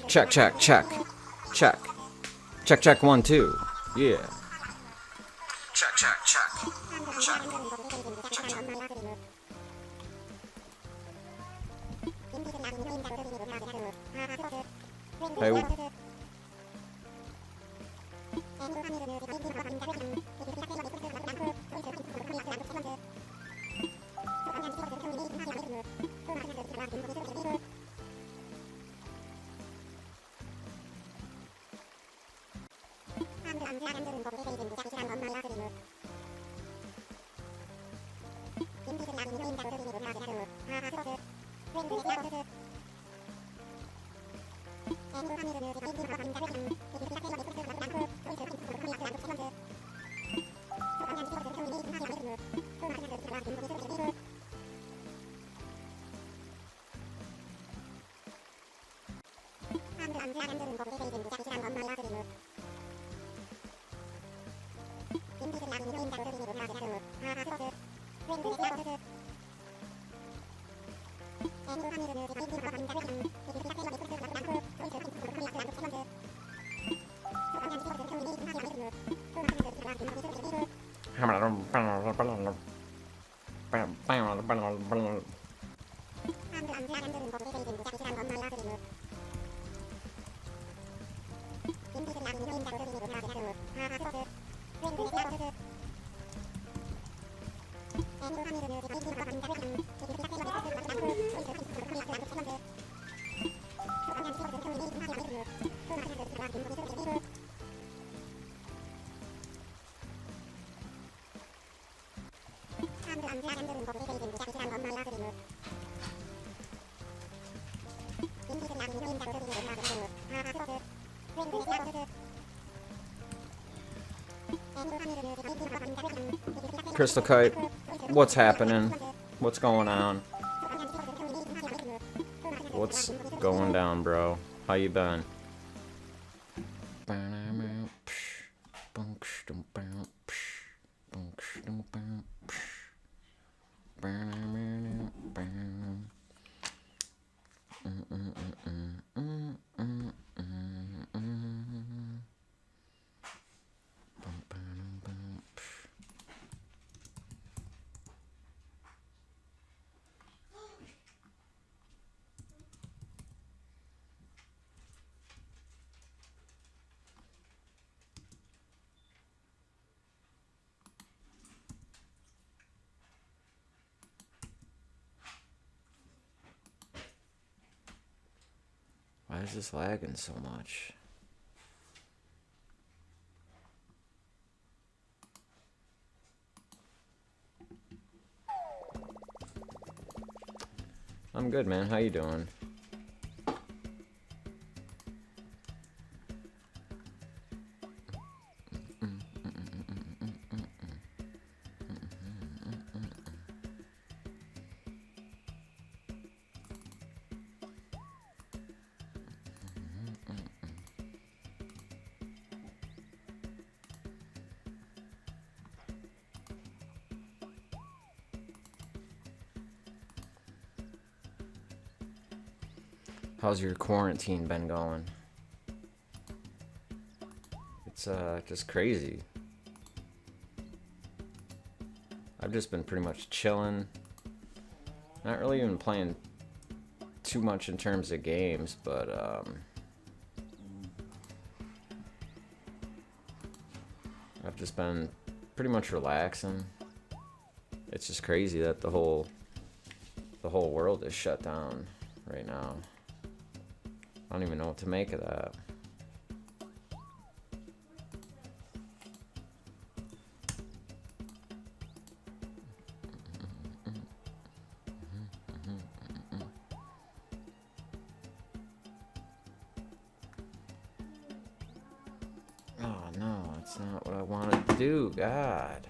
Check, check, check. Check. Check, check, 1, 2. Yeah. Check, check, check. Check. Check, check. Hey. Crystal Kite, what's happening? What's going on? What's going down, bro? How you been? Why is this lagging so much? I'm good, man. How you doing? How's your quarantine been going? It's just crazy. I've just been pretty much chilling. Not really even playing too much in terms of games, but I've just been pretty much relaxing. It's just crazy that the whole world is shut down right now. I don't even know what to make of that. Oh no, that's not what I wanted to do, God.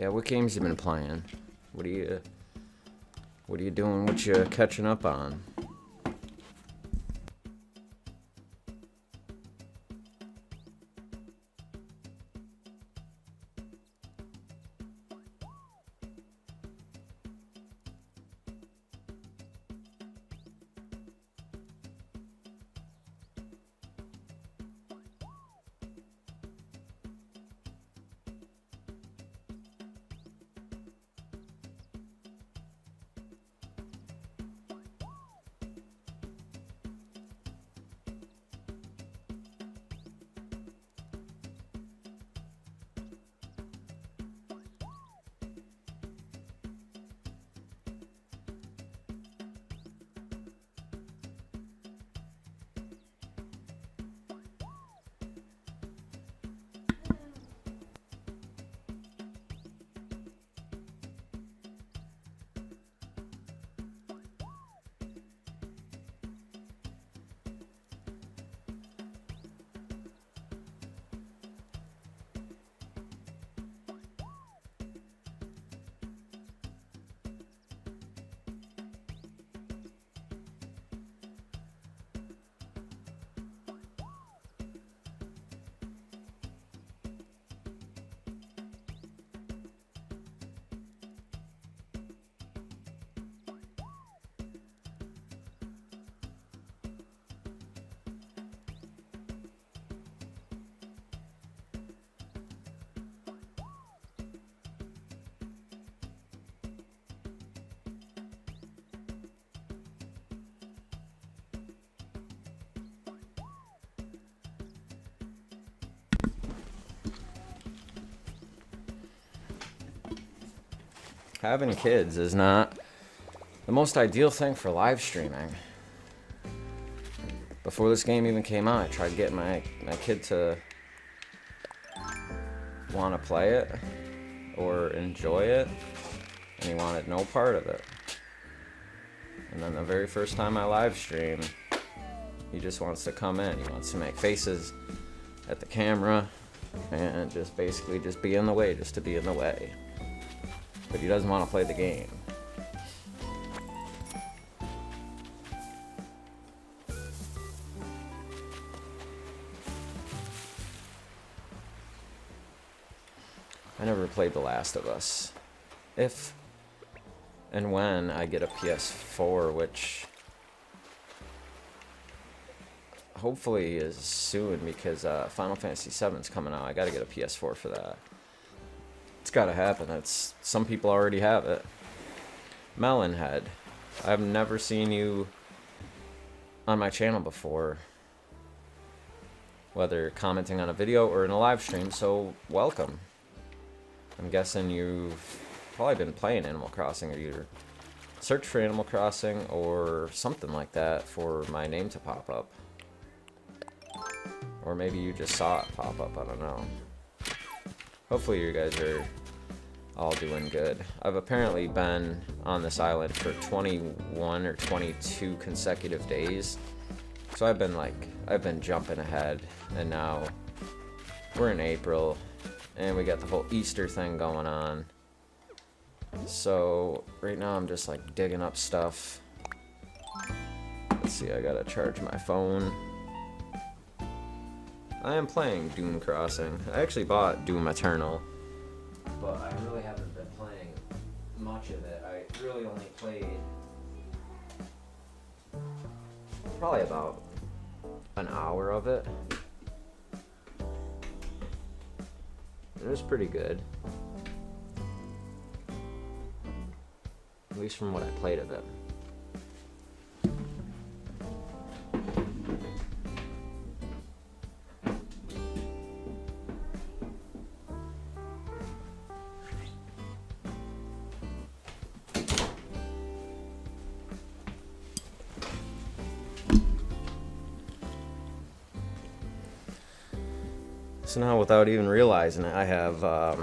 Yeah, what games you been playing? What are you doing? What you catching up on? Having kids is not the most ideal thing for live streaming. Before this game even came out, I tried getting my kid to want to play it or enjoy it, and he wanted no part of it. And then the very first time I live stream, he just wants to come in. He wants to make faces at the camera and just basically just be in the way, just to be in the way. But he doesn't want to play the game. I never played The Last of Us. If and when I get a PS4, which hopefully is soon, because Final Fantasy VII is coming out. I gotta get a PS4 for that. It's gotta happen. Some people already have it. Melonhead, I've never seen you on my channel before, whether commenting on a video or in a live stream, so welcome. I'm guessing you've probably been playing Animal Crossing, or either search for Animal Crossing or something like that for my name to pop up. Or maybe you just saw it pop up, I don't know. Hopefully you guys are all doing good. I've apparently been on this island for 21 or 22 consecutive days. So I've been jumping ahead, and now we're in April and we got the whole Easter thing going on. So right now I'm just like digging up stuff. Let's see, I gotta charge my phone. I am playing Doom Crossing. I actually bought Doom Eternal, but I really haven't been playing much of it. I really only played probably about an hour of it. It was pretty good. At least from what I played of it. So now, without even realizing it, I have, I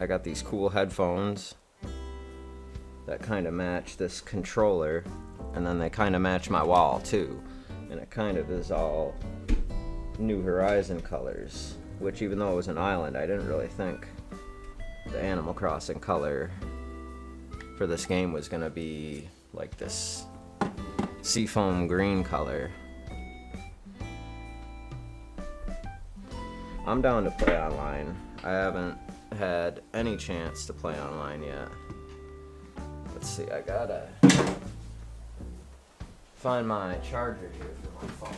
got these cool headphones that kind of match this controller, and then they kind of match my wall too, and it kind of is all New Horizon colors, which even though it was an island, I didn't really think the Animal Crossing color for this game was gonna be like this seafoam green color. I'm down to play online. I haven't had any chance to play online yet. Let's see, I gotta find my charger here for my phone.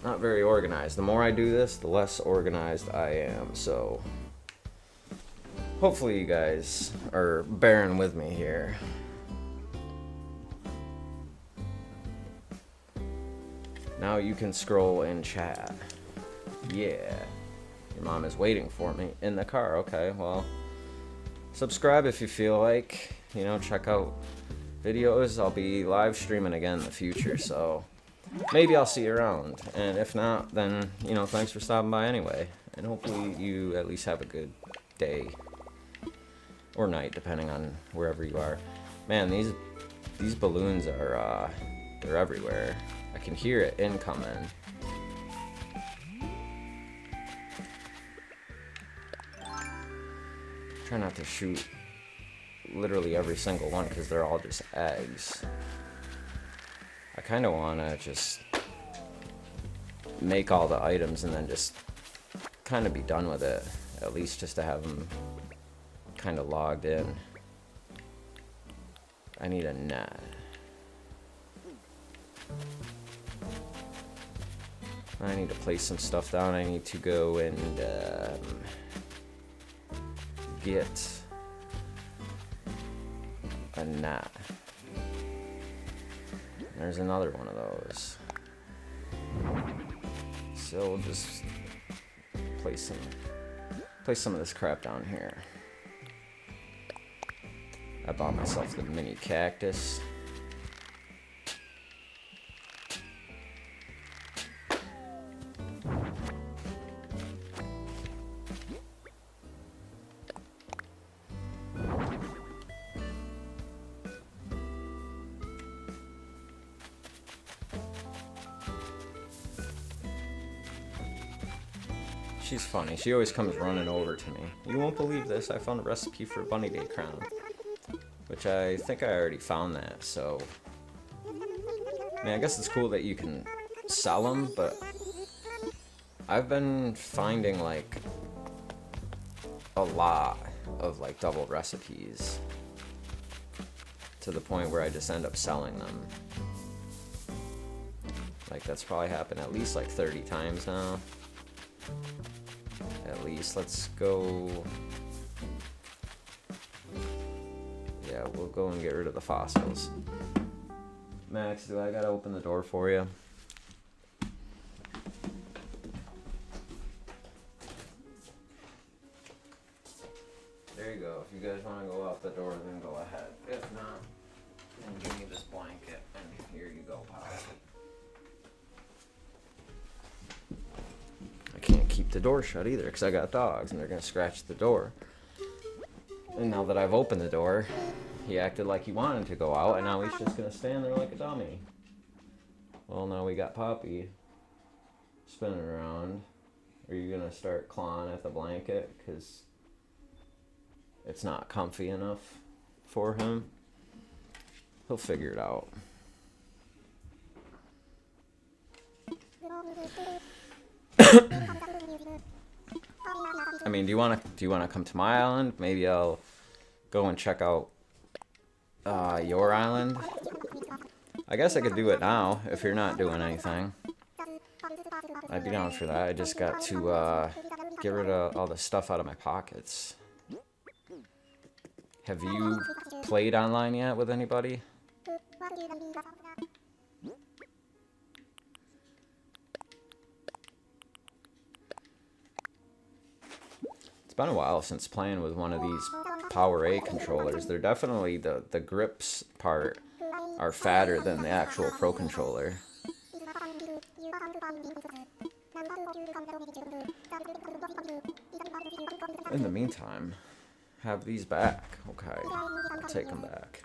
Not very organized. The more I do this, the less organized I am. So hopefully you guys are bearing with me here. Now you can scroll and chat. Yeah. Your mom is waiting for me in the car. Okay, well, subscribe if you feel like. You know, check out videos. I'll be live streaming again in the future, so maybe I'll see you around, and if not, then, you know, thanks for stopping by anyway, and hopefully you at least have a good day, or night, depending on wherever you are. Man, these balloons are, they're everywhere. I can hear it incoming. Try not to shoot literally every single one, because they're all just eggs. I kind of want to just make all the items and then just kind of be done with it. At least just to have them kind of logged in. I need a net. I need to place some stuff down. I need to go and get a net. There's another one of those. So we'll just place some of this crap down here. I bought myself the mini cactus. She's funny. She always comes running over to me. You won't believe this. I found a recipe for a bunny day crown. Which I think I already found that, so... I mean, I guess it's cool that you can sell them, but... I've been finding, like, a lot of, like, double recipes. To the point where I just end up selling them. Like, that's probably happened at least, like, 30 times now. At least, let's go. Yeah, we'll go and get rid of the fossils. Max, do I gotta open the door for you? There you go. If you guys want to go out the door, then go ahead. If not, then give me this blanket, and here you go, pal. I can't keep the door shut either because I got dogs and they're gonna scratch the door. And now that I've opened the door, he acted like he wanted to go out, and now he's just gonna stand there like a dummy. Well, now we got Poppy spinning around. Are you gonna start clawing at the blanket because it's not comfy enough for him? He'll figure it out. I mean, do you wanna come to my island? Maybe I'll go and check out your island. I guess I could do it now if you're not doing anything. I'd be down for that. I just got to get rid of all the stuff out of my pockets. Have you played online yet with anybody? It's been a while since playing with one of these Power A controllers. They're definitely, the grips part are fatter than the actual Pro controller. In the meantime, have these back. Okay, I'll take them back.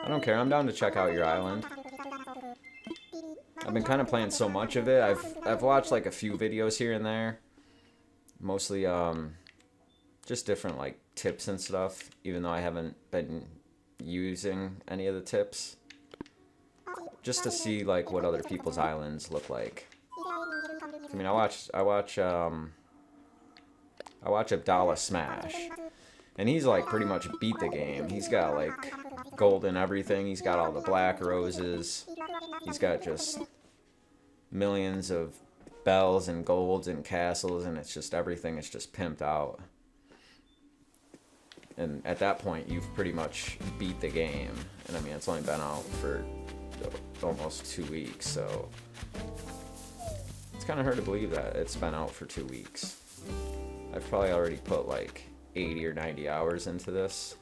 I don't care, I'm down to check out your island. I've been kind of playing so much of it. I've watched like a few videos here and there. Mostly just different like tips and stuff, even though I haven't been using any of the tips. Just to see like what other people's islands look like. I mean, I watch Abdallah Smash, and he's like pretty much beat the game. He's got like gold and everything. He's got all the black roses. He's got just millions of bells and golds and castles, and it's just everything is just pimped out. And at that point, you've pretty much beat the game. And I mean, it's only been out for almost 2 weeks, so it's kind of hard to believe that it's been out for 2 weeks. I've probably already put like 80 or 90 hours into this.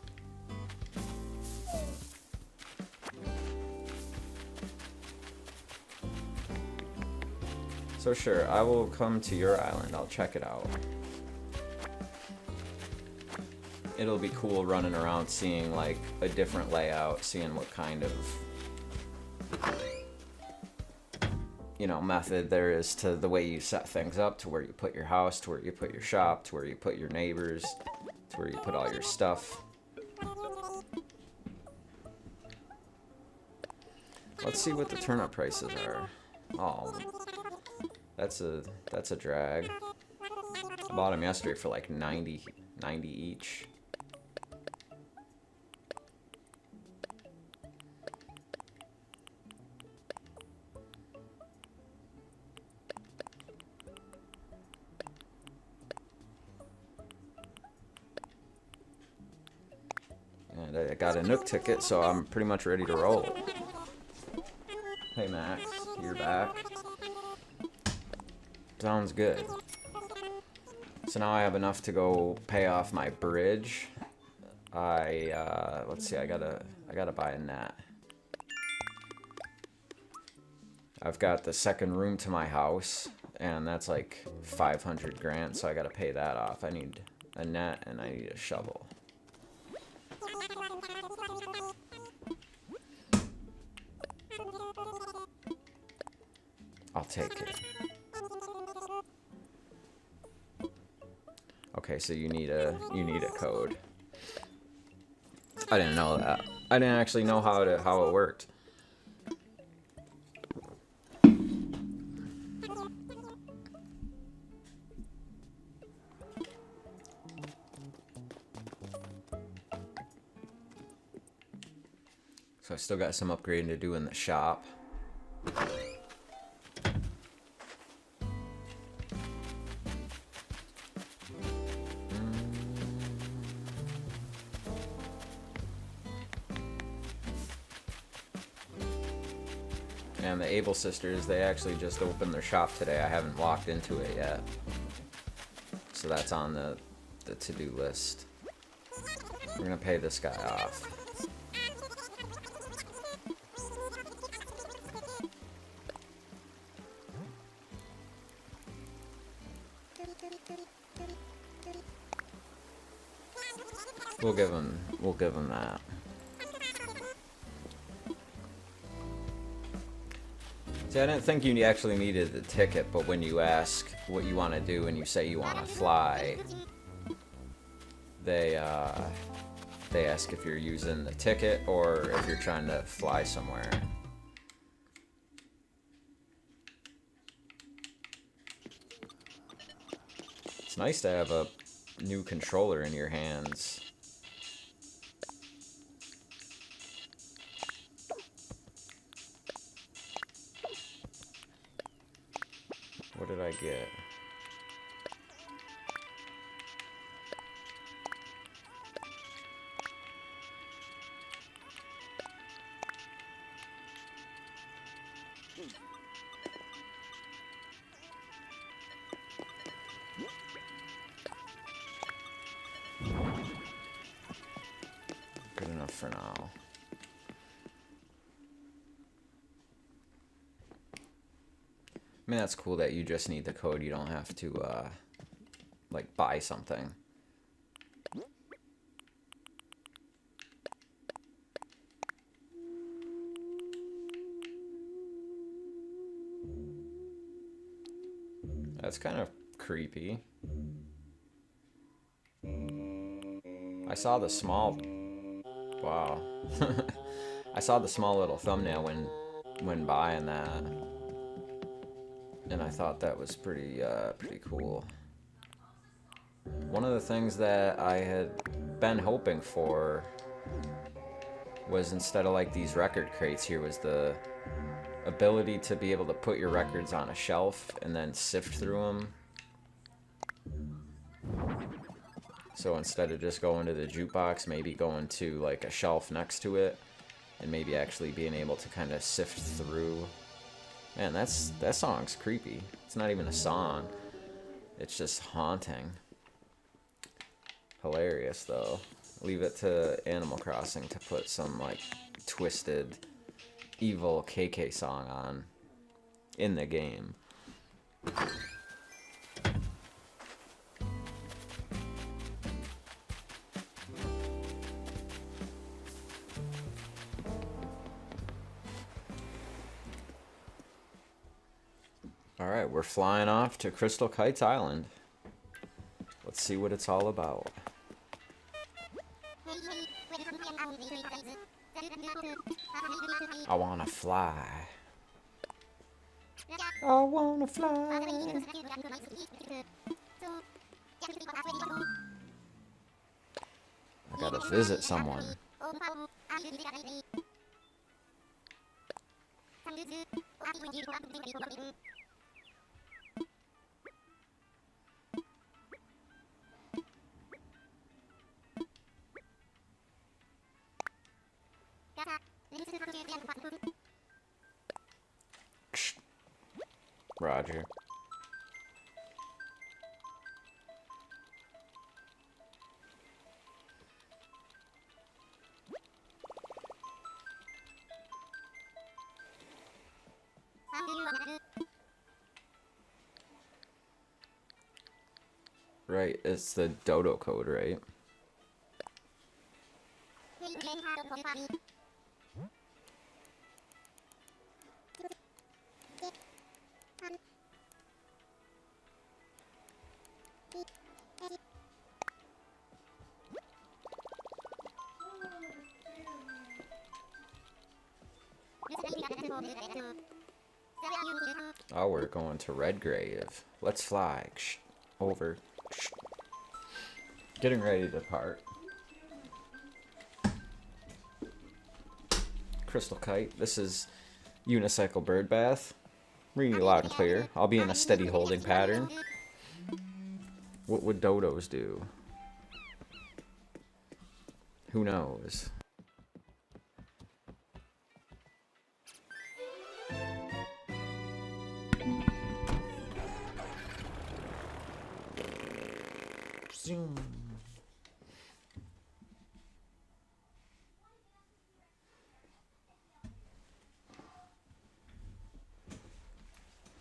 So sure, I will come to your island. I'll check it out. It'll be cool running around seeing like a different layout, seeing what kind of, you know, method there is to the way you set things up, to where you put your house, to where you put your shop, to where you put your neighbors, to where you put all your stuff. Let's see what the turnip prices are. Oh, that's a drag. I bought them yesterday for like 90 each. And I got a Nook ticket, so I'm pretty much ready to roll. Hey Max, you're back. Sounds good. So now I have enough to go pay off my bridge. Let's see, I gotta buy a net. I've got the second room to my house, and that's like 500 grand, so I gotta pay that off. I need a net and I need a shovel. I'll take it. Okay, so you need a code. I didn't know that. I didn't actually know how it worked. So I still got some upgrading to do in the shop. And the Able Sisters, they actually just opened their shop today. I haven't walked into it yet. So that's on the to-do list. We're gonna pay this guy off. We'll give him that. See, I didn't think you actually needed the ticket, but when you ask what you want to do and you say you want to fly, they ask if you're using the ticket or if you're trying to fly somewhere. It's nice to have a new controller in your hands. What did I get? for now. I mean, that's cool that you just need the code. You don't have to, like, buy something. That's kind of creepy. I saw the small... Wow. I saw the small little thumbnail when by and that. And I thought that was pretty cool. One of the things that I had been hoping for was, instead of like these record crates here, was the ability to be able to put your records on a shelf and then sift through them. So instead of just going to the jukebox, maybe going to like a shelf next to it and maybe actually being able to kind of sift through. Man, that song's creepy. It's not even a song. It's just haunting. Hilarious, though. Leave it to Animal Crossing to put some, like, twisted, evil KK song on in the game. Alright, we're flying off to Crystal Kites Island. Let's see what it's all about. I wanna fly. I wanna fly. I gotta visit someone. Roger. Right, it's the dodo code, right? Oh, we're going to Redgrave. Let's fly. Over. Getting ready to depart. Crystal Kite. This is Unicycle Bird Bath. Reading you loud and clear. I'll be in a steady holding pattern. What would dodos do? Who knows? Zoom.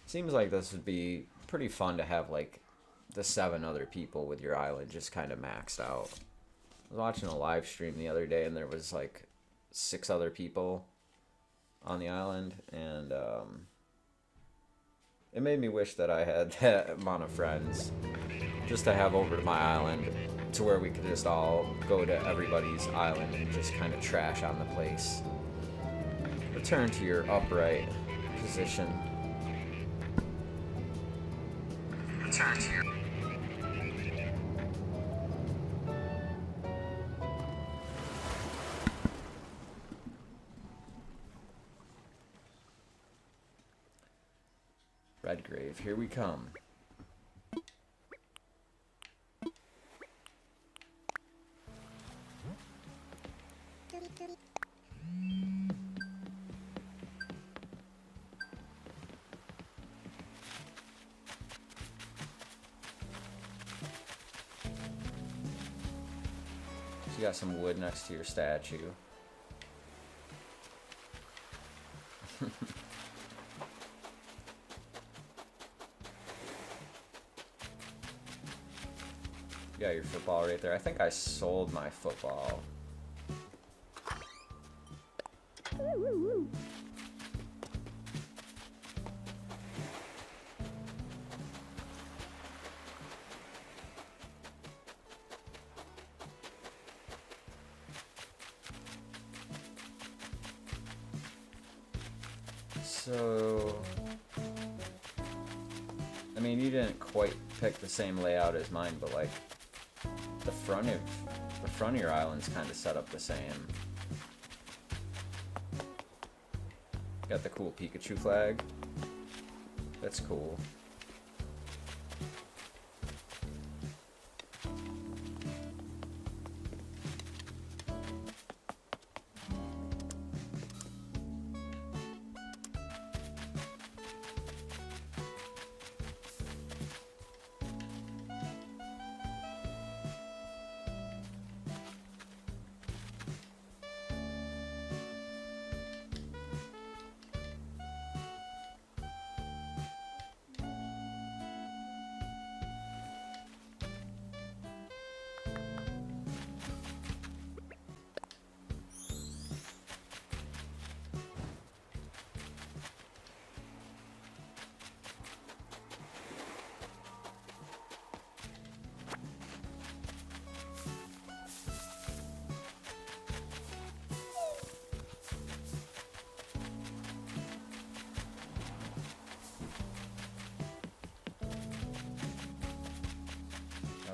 Seems like this would be pretty fun to have like the 7 other people with your island just kind of maxed out. I was watching a live stream the other day and there was like 6 other people on the island, and it made me wish that I had that amount of friends just to have over to my island, to where we could just all go to everybody's island and just kind of trash on the place. Return to your upright position. Return to your... Redgrave, here we come. You got some wood next to your statue. You got your football right there. I think I sold my football. So, I mean, you didn't quite pick the same layout as mine, but like the front of your island's kind of set up the same. Got the cool Pikachu flag. That's cool.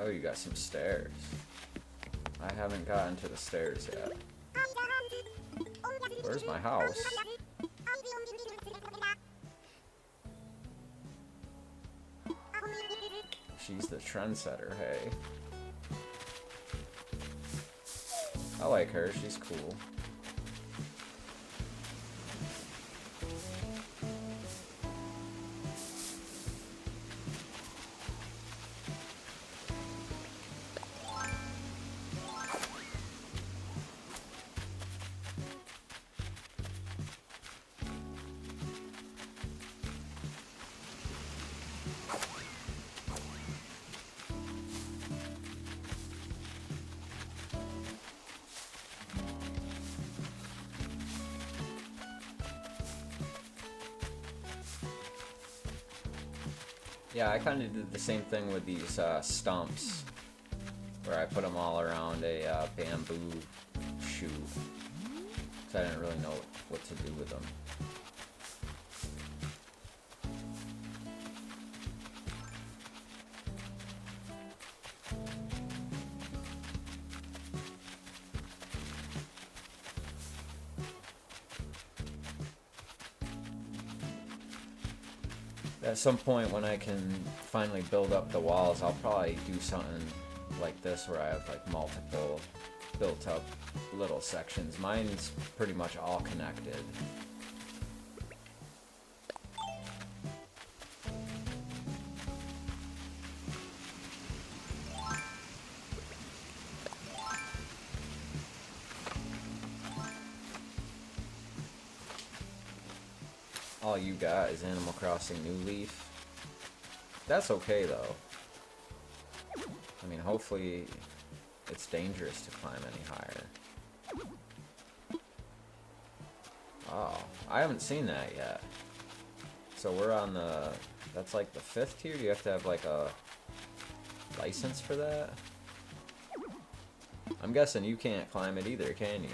Oh, you got some stairs. I haven't gotten to the stairs yet. Where's my house? She's the trendsetter, hey. I like her, she's cool. Yeah, I kind of did the same thing with these stumps, where I put them all around a bamboo shoot, so I didn't really know what to do with them. At some point when I can finally build up the walls, I'll probably do something like this where I have like multiple built up little sections. Mine's pretty much all connected. All you got is Animal Crossing New Leaf. That's okay though. I mean, hopefully it's dangerous to climb any higher. Oh, I haven't seen that yet. So we're on the, that's like the 5th tier? Do you have to have like a license for that? I'm guessing you can't climb it either, can you?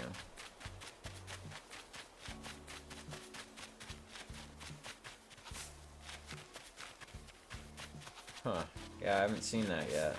Huh. Yeah, I haven't seen that yet.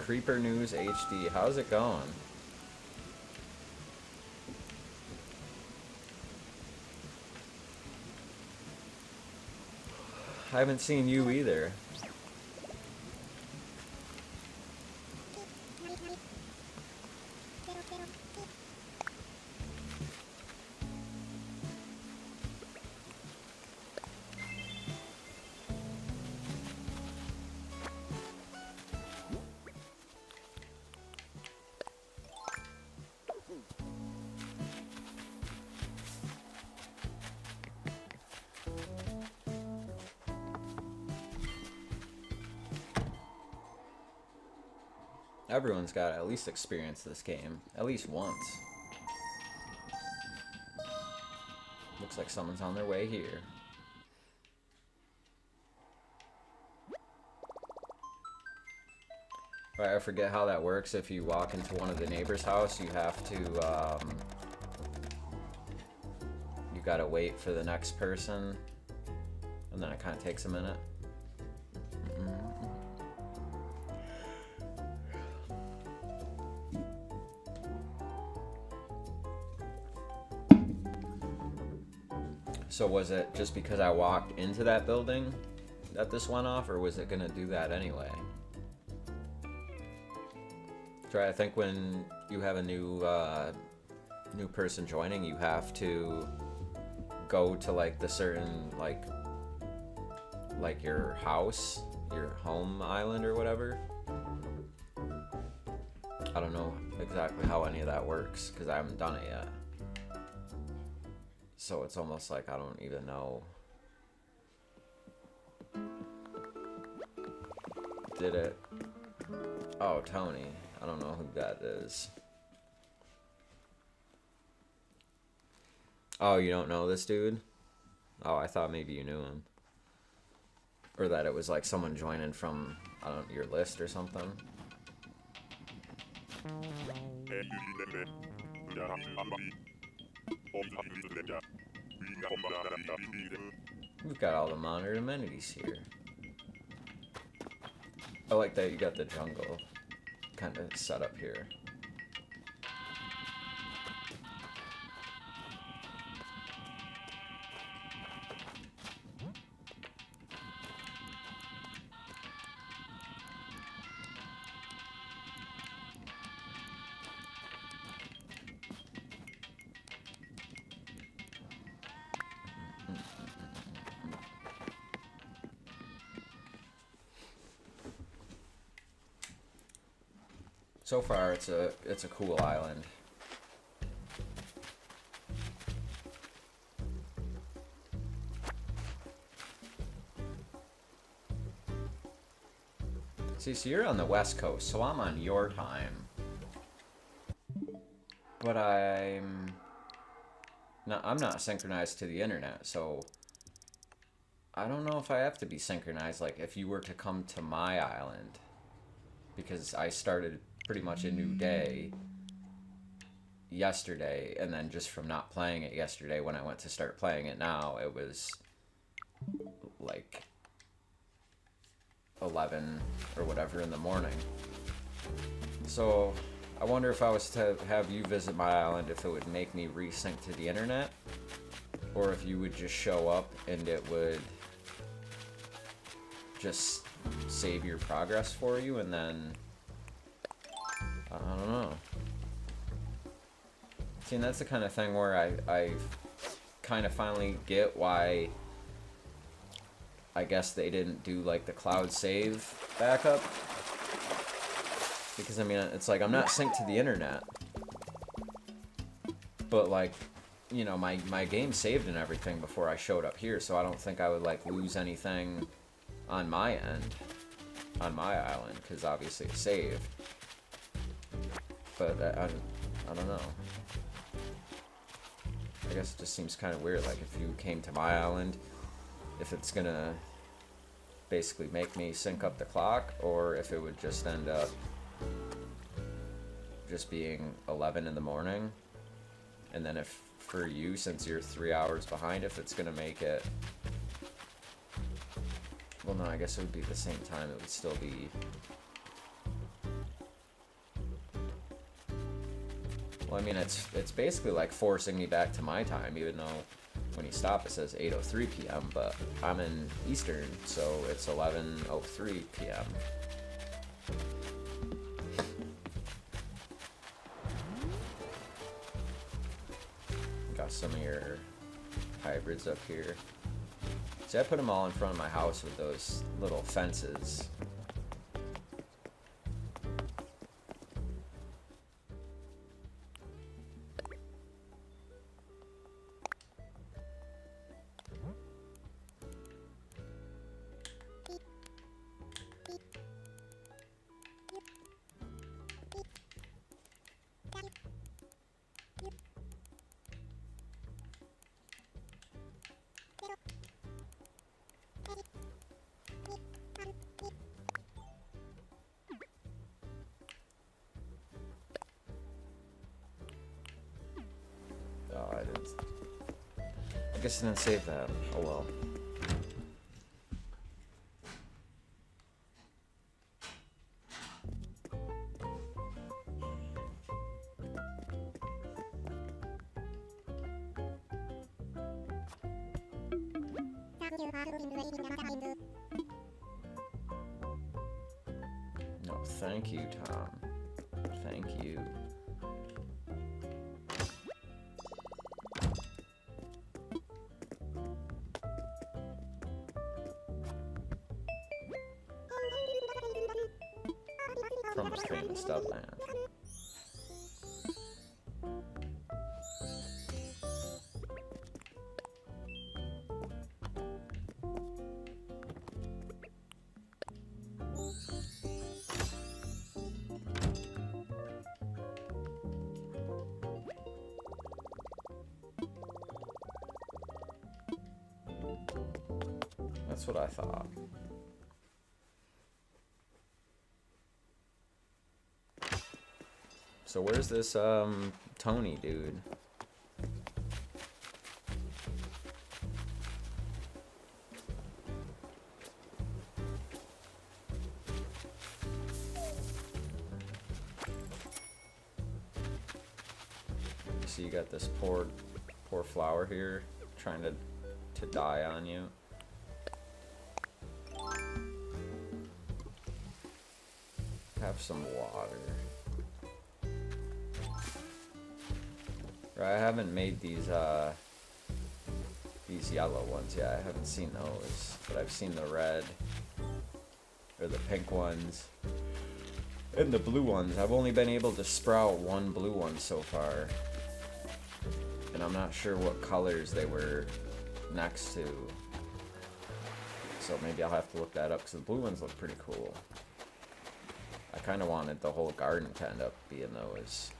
Creeper News HD. How's it going? I haven't seen you either. Everyone's got to at least experience this game, at least once. Looks like someone's on their way here. Right, I forget how that works. If you walk into one of the neighbor's house, you have to, you gotta wait for the next person, and then it kind of takes a minute. So was it just because I walked into that building that this went off, or was it gonna do that anyway? So I think when you have a new person joining, you have to go to like the certain like your house, your home island or whatever. I don't know exactly how any of that works because I haven't done it yet. So it's almost like I don't even know. Did it? Oh, Tony. I don't know who that is. Oh, you don't know this dude? Oh, I thought maybe you knew him. Or that it was like someone joining from, I don't know, your list or something. We've got all the monitored amenities here. I like that you got the jungle kind of set up here. So far, it's a cool island. See, so you're on the West Coast, so I'm on your time. But I'm not synchronized to the internet, so I don't know if I have to be synchronized, like if you were to come to my island, because I started pretty much a new day yesterday, and then just from not playing it yesterday, when I went to start playing it now, it was like 11 or whatever in the morning. So I wonder if I was to have you visit my island, if it would make me resync to the internet, or if you would just show up and it would just save your progress for you, and then I don't know. See, and that's the kind of thing where I kind of finally get why I guess they didn't do like the cloud save backup. Because I mean, it's like I'm not synced to the internet, but like, you know, my game saved and everything before I showed up here, so I don't think I would like lose anything on my end, on my island, because obviously it's saved. But I don't know. I guess it just seems kind of weird, like if you came to my island, if it's gonna basically make me sync up the clock, or if it would just end up just being 11 in the morning. And then if for you, since you're 3 hours behind, if it's gonna make it, well no, I guess it would be the same time, it would still be I mean, it's basically like forcing me back to my time, even though when you stop it says 8:03 p.m., but I'm in Eastern, so it's 11:03 p.m. Got some of your hybrids up here. See, I put them all in front of my house with those little fences. Oh, I didn't. I guess I didn't save that. Oh well. No, thank you, Tom. Thank you. From the famous Studland. That's what I thought. So where's this Tony dude? So you got this poor flower here trying to die on you. Have some water. Right, I haven't made these yellow ones yet. I haven't seen those, but I've seen the red or the pink ones and the blue ones. I've only been able to sprout one blue one so far, and I'm not sure what colors they were next to. So maybe I'll have to look that up because the blue ones look pretty cool. I kind of wanted the whole garden to end up being those.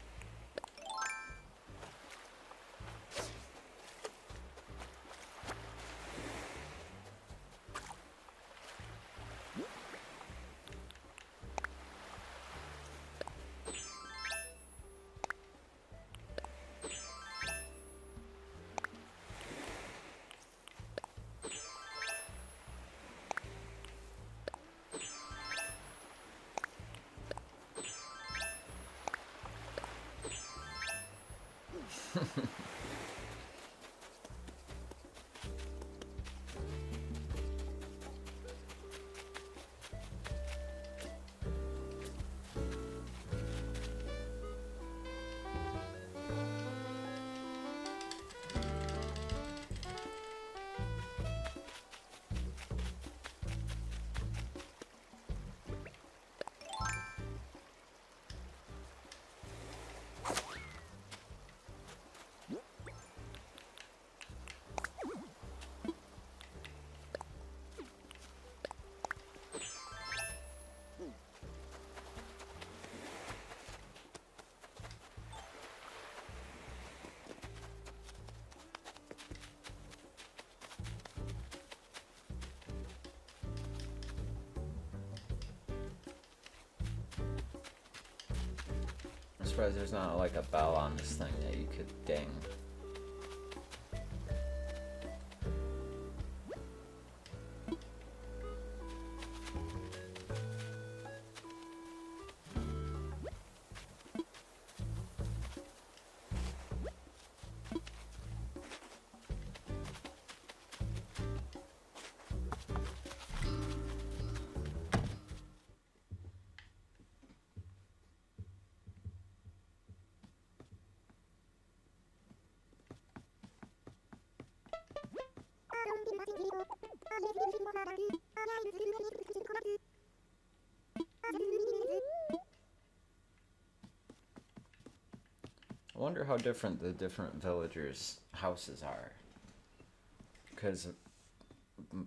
I'm surprised there's not like a bell on this thing that you could ding. I wonder how different the different villagers' houses are. Because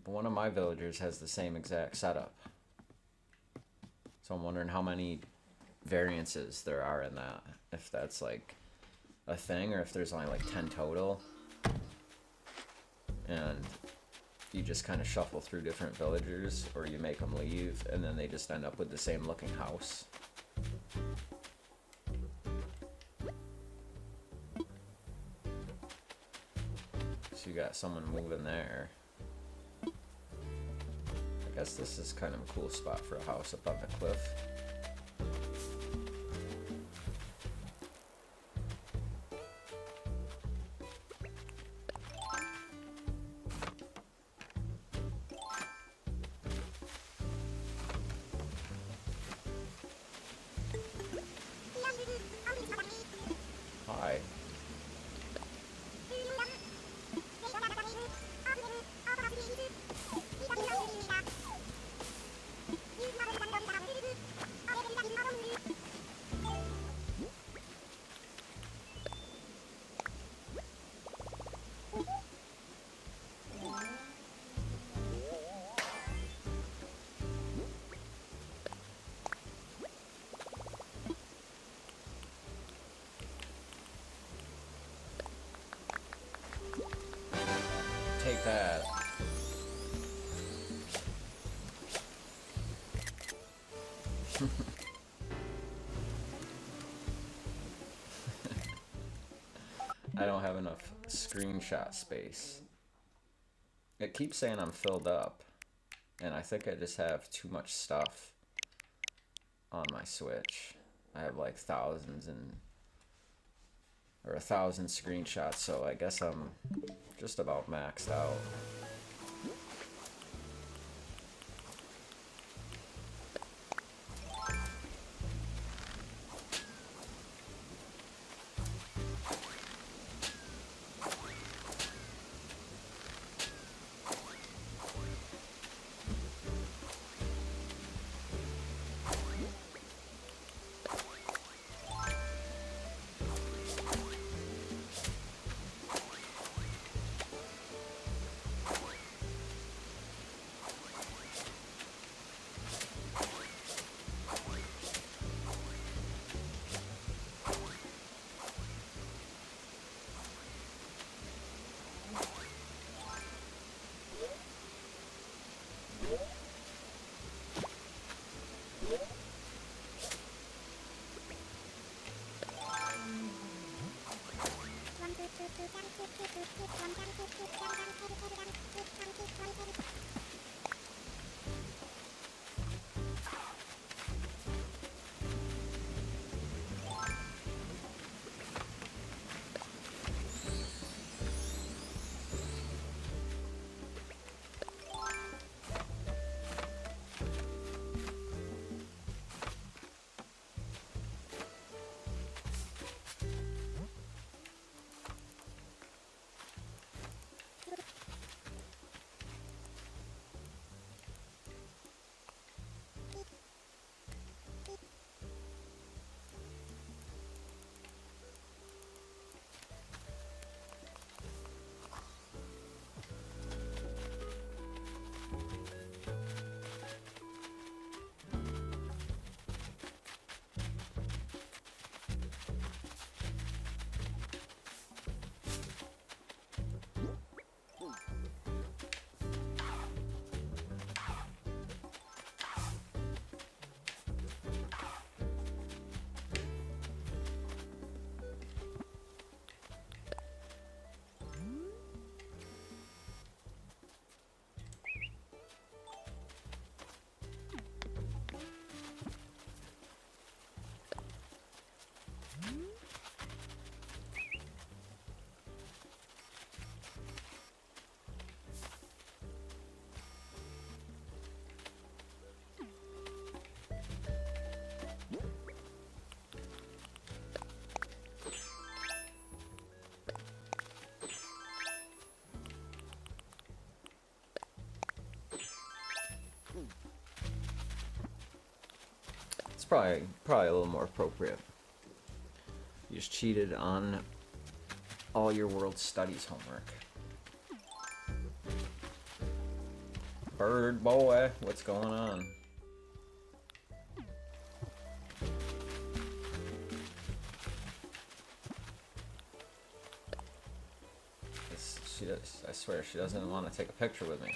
one of my villagers has the same exact setup. So I'm wondering how many variances there are in that. If that's like a thing, or if there's only like 10 total. And you just kind of shuffle through different villagers, or you make them leave, and then they just end up with the same looking house. So you got someone moving there. I guess this is kind of a cool spot for a house up on the cliff. Hi. Take that. I don't have enough screenshot space. It keeps saying I'm filled up, and I think I just have too much stuff on my Switch. I have like thousands or 1,000 screenshots, so I guess I'm just about maxed out. probably a little more appropriate. You just cheated on all your world studies homework. Bird boy, what's going on? I swear she doesn't want to take a picture with me.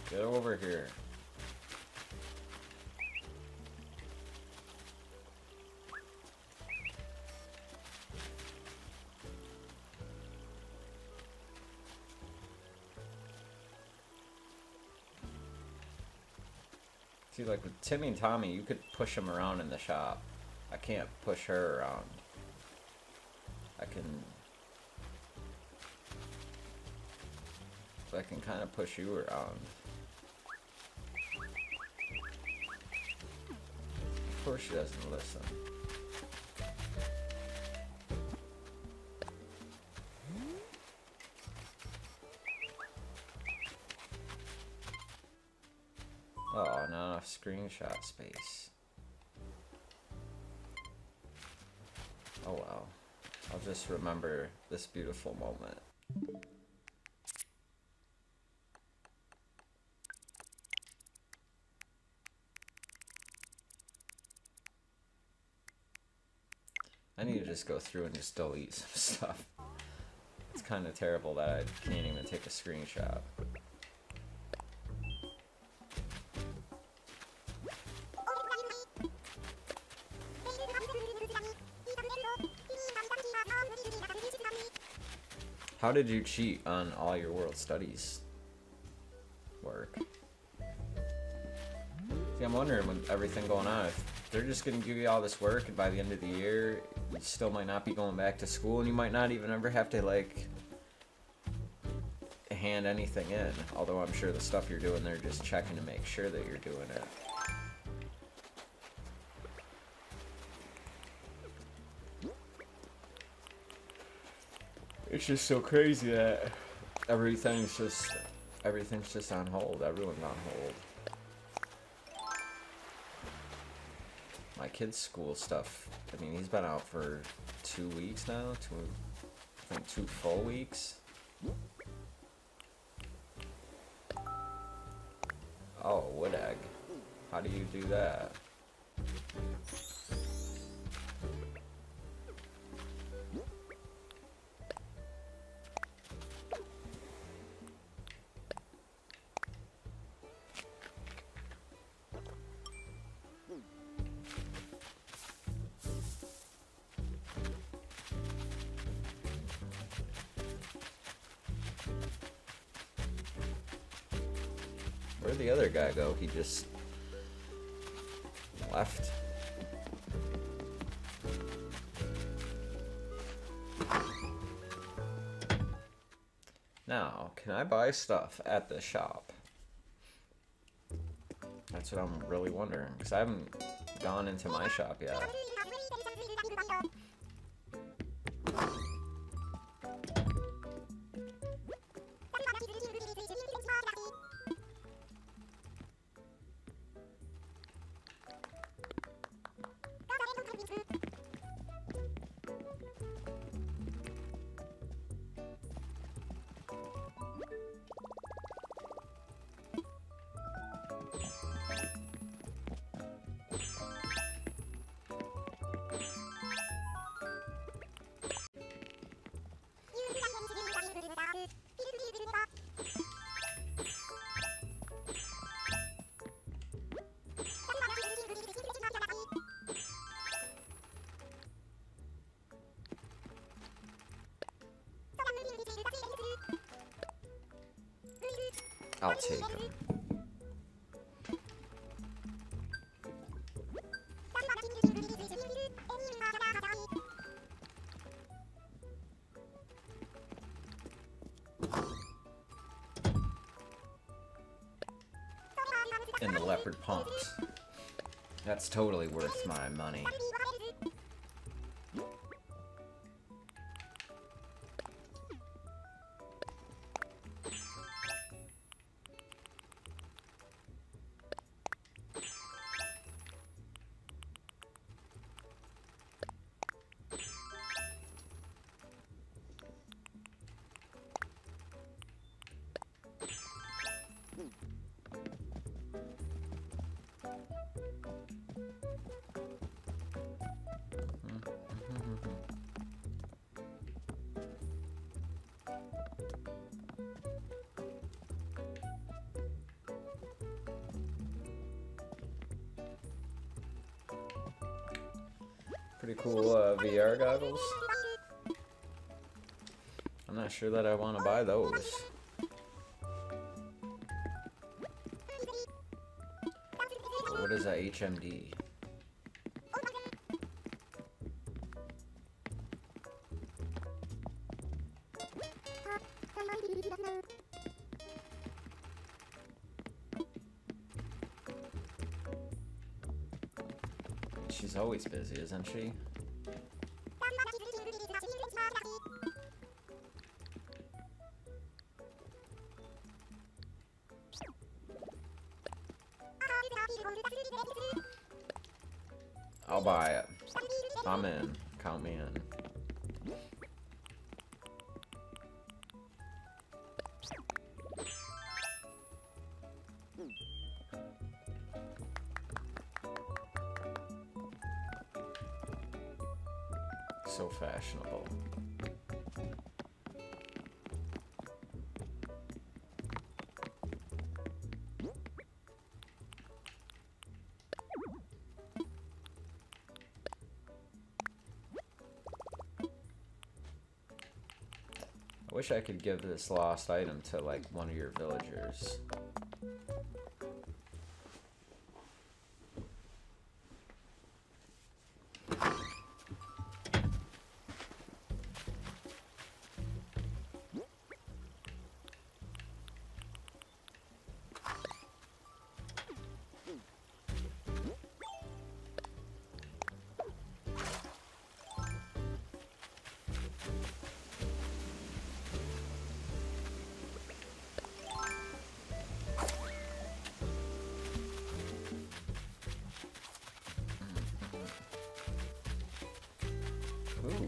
Get over here. See, like with Timmy and Tommy, you could push them around in the shop. I can't push her around. I can kind of push you around. Of course she doesn't listen. Oh, not enough screenshot space. Oh well. I'll just remember this beautiful moment. I need to just go through and just delete some stuff. It's kind of terrible that I can't even take a screenshot. How did you cheat on all your world studies work? See, I'm wondering with everything going on, if they're just going to give you all this work and by the end of the year, you still might not be going back to school and you might not even ever have to, like, hand anything in. Although I'm sure the stuff you're doing, they're just checking to make sure that you're doing it. It's just so crazy that everything's just on hold. Everyone's on hold. My kid's school stuff, I mean, he's been out for 2 weeks now, I think 2 full weeks. Oh, wood egg. How do you do that? Where'd the other guy go? He just left. Now, can I buy stuff at the shop? That's what I'm really wondering, because I haven't gone into my shop yet. I'll take them. And the leopard pumps. That's totally worth my money. Pretty cool VR goggles. I'm not sure that I want to buy those. What is that HMD? She's always busy, isn't she? I'll buy it. I'm in. Count me in. So fashionable. I wish I could give this lost item to like one of your villagers. Ooh.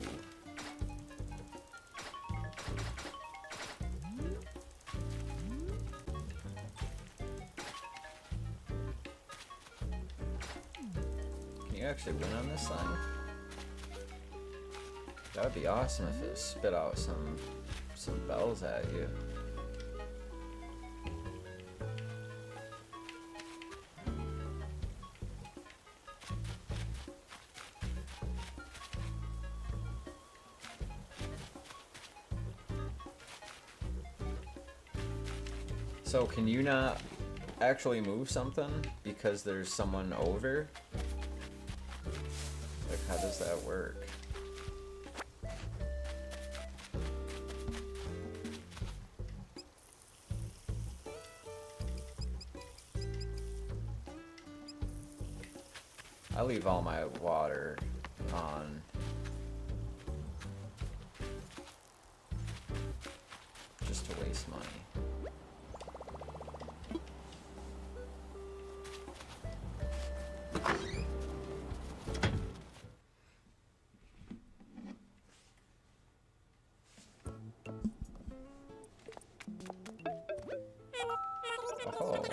Can you actually win on this thing? That would be awesome if it spit out some bells at you. So can you not actually move something because there's someone over? Like, how does that work? I leave all my water on. Just to waste money. Oh.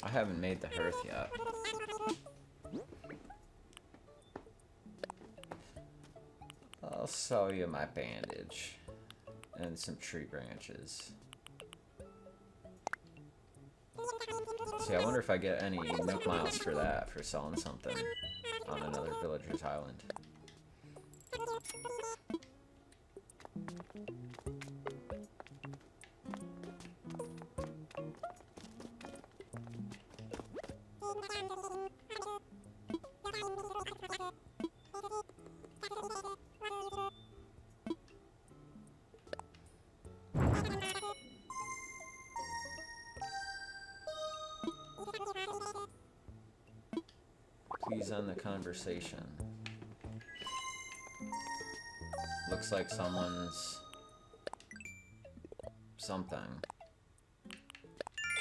I haven't made the hearth yet. I'll sell you my bandage and some tree branches. See, I wonder if I get any nook miles for that, for selling something on another villager's island. Please end the conversation. Looks like someone's something.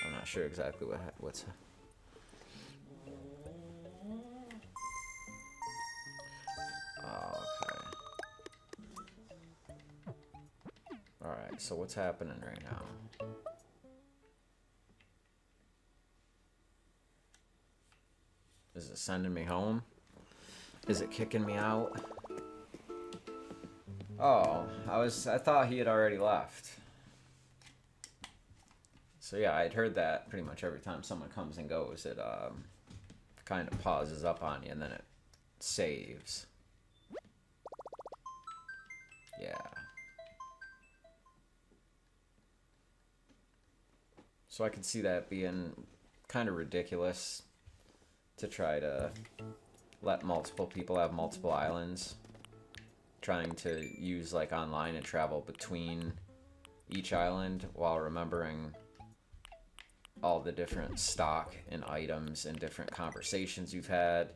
I'm not sure exactly what's. Oh, okay. So what's happening right now? Is it sending me home? Is it kicking me out? Oh, I thought he had already left. So yeah, I'd heard that pretty much every time someone comes and goes, it kind of pauses up on you and then it saves. Yeah. So I could see that being kind of ridiculous to try to let multiple people have multiple islands, trying to use like online and travel between each island while remembering all the different stock and items and different conversations you've had.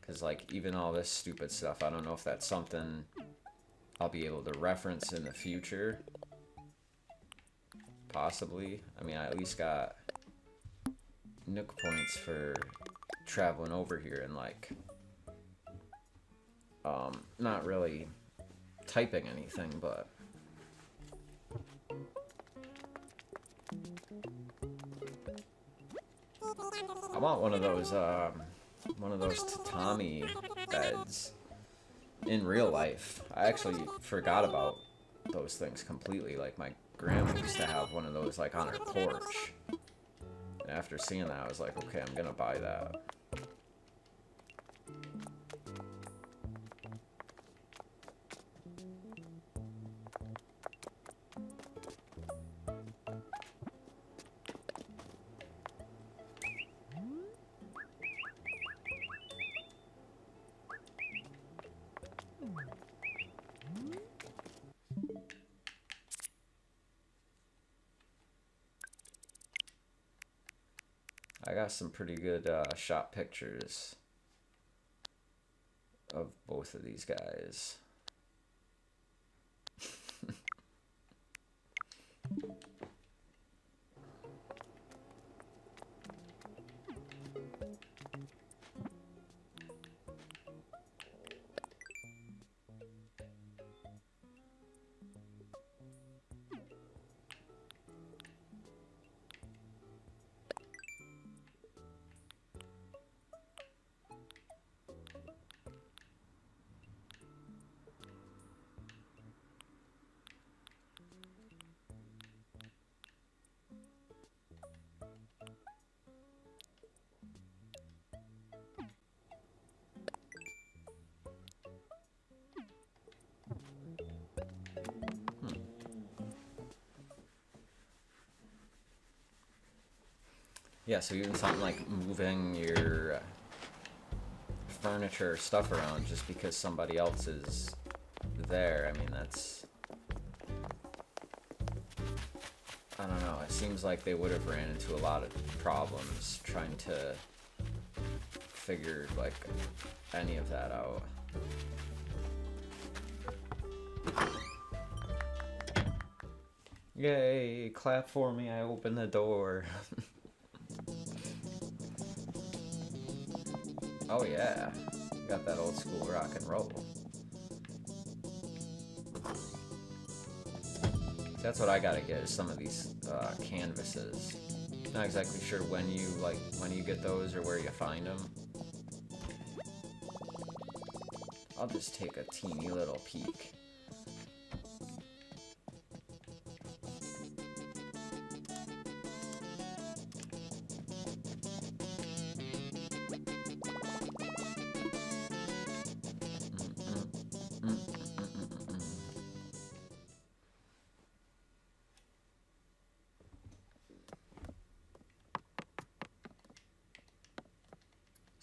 Because like even all this stupid stuff, I don't know if that's something I'll be able to reference in the future. Possibly. I mean, I at least got Nook points for traveling over here and like not really typing anything, but I want one of those tatami beds in real life. I actually forgot about those things completely. Like my grandma used to have one of those like on her porch. And after seeing that, I was like, okay, I'm gonna buy that. I got some pretty good shot pictures of both of these guys. Yeah, so even something like moving your furniture or stuff around just because somebody else is there, I mean, that's... I don't know, it seems like they would have ran into a lot of problems trying to figure, like, any of that out. Yay, clap for me, I opened the door. Oh yeah, got that old school rock and roll. That's what I gotta get, is some of these canvases. Not exactly sure when you get those or where you find them. I'll just take a teeny little peek.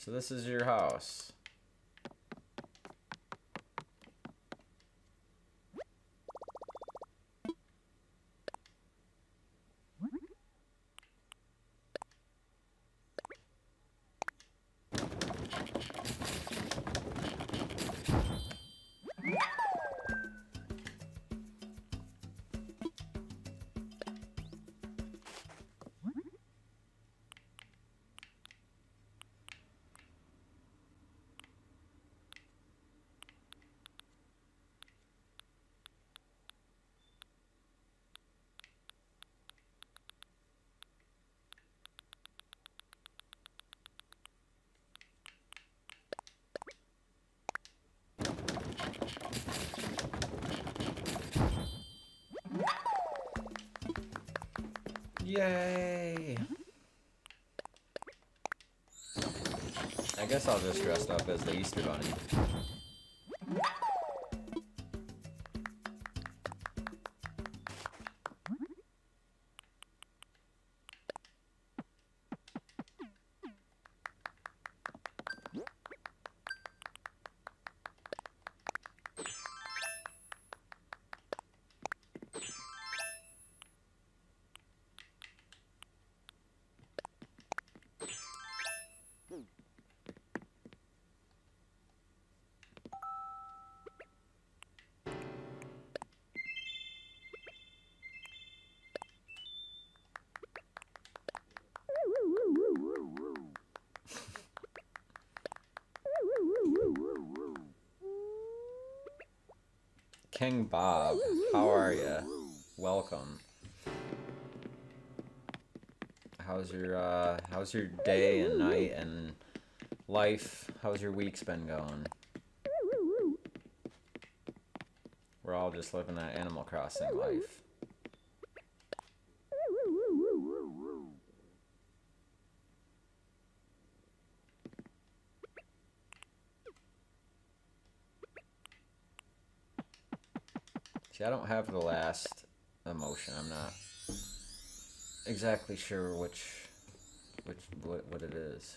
So this is your house. Yay! I guess I'll just dress up as the Easter Bunny. King Bob, how are ya? Welcome. How's your day and night and life? How's your week's been going? We're all just living that Animal Crossing life. See, I don't have the last emotion. I'm not exactly sure what it is.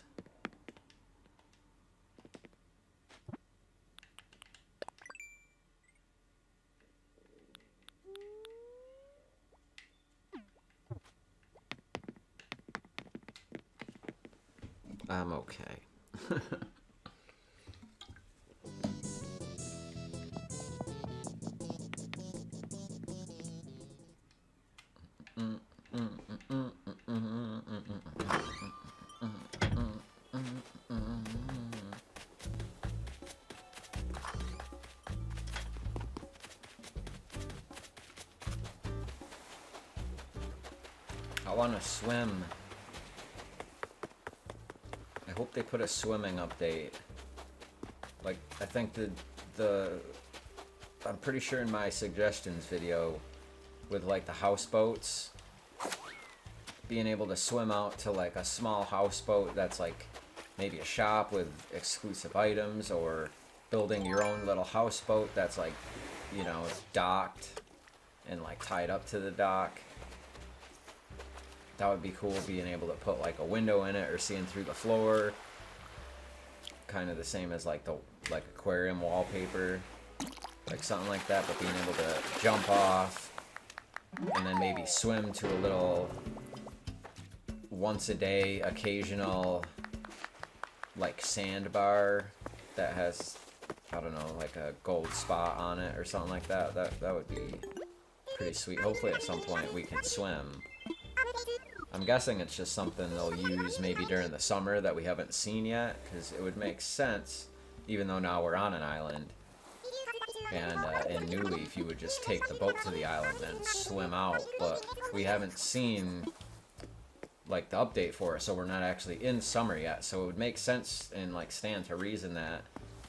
I'm okay. I want to swim. I hope they put a swimming update. Like, I think I'm pretty sure in my suggestions video with like the houseboats, being able to swim out to like a small houseboat that's like maybe a shop with exclusive items, or building your own little houseboat that's like, you know, docked and like tied up to the dock. That would be cool, being able to put like a window in it or seeing through the floor. Kind of the same as like the aquarium wallpaper. Like something like that, but being able to jump off and then maybe swim to a little once a day occasional like sandbar that has, I don't know, like a gold spot on it or something like that. That would be pretty sweet. Hopefully at some point we can swim. I'm guessing it's just something they'll use maybe during the summer that we haven't seen yet, because it would make sense, even though now we're on an island. And in New Leaf, you would just take the boat to the island and swim out, but we haven't seen like the update for it, so we're not actually in summer yet. So it would make sense and like stand to reason that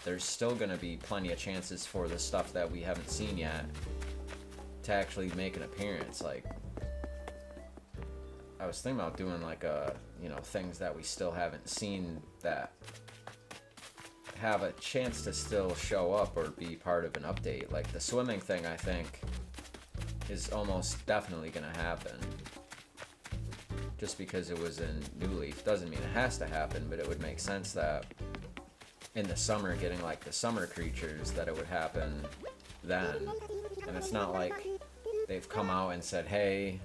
there's still going to be plenty of chances for the stuff that we haven't seen yet to actually make an appearance. Like, I was thinking about doing like things that we still haven't seen that have a chance to still show up or be part of an update. Like the swimming thing, I think, is almost definitely gonna happen. Just because it was in New Leaf doesn't mean it has to happen, but it would make sense that in the summer, getting like the summer creatures, that it would happen then. And it's not like they've come out and said, hey,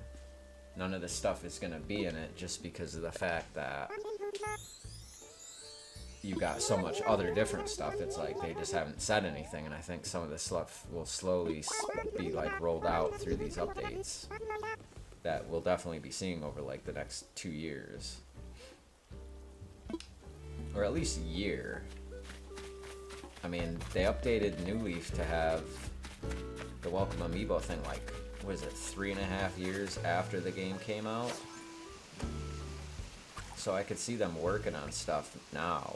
none of this stuff is going to be in it, just because of the fact that you got so much other different stuff. It's like they just haven't said anything, and I think some of this stuff will slowly be like rolled out through these updates that we'll definitely be seeing over like the next 2 years, or at least a year. I mean, they updated New Leaf to have the Welcome Amiibo thing like, was it 3.5 years after the game came out? So I could see them working on stuff now,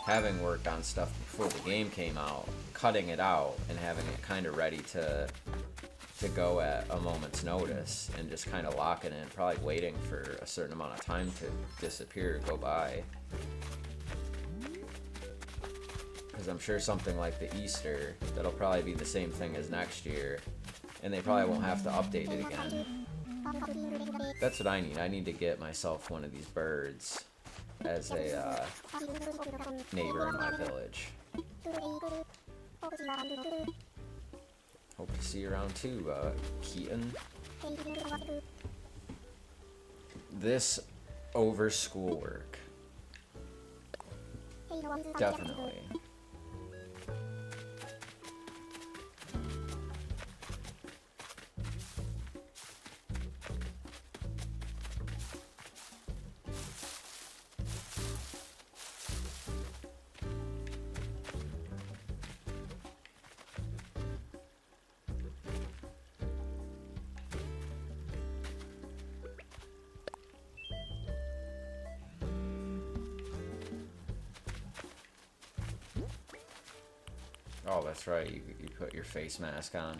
having worked on stuff before the game came out, cutting it out and having it kind of ready to to go at a moment's notice and just kind of locking in, probably waiting for a certain amount of time to disappear, go by. Because I'm sure something like the Easter, that'll probably be the same thing as next year, and they probably won't have to update it again. That's what I need. I need to get myself one of these birds as a neighbor in my village. Hope to see you around too, Keaton. This over schoolwork. Definitely. Oh, that's right, you put your face mask on.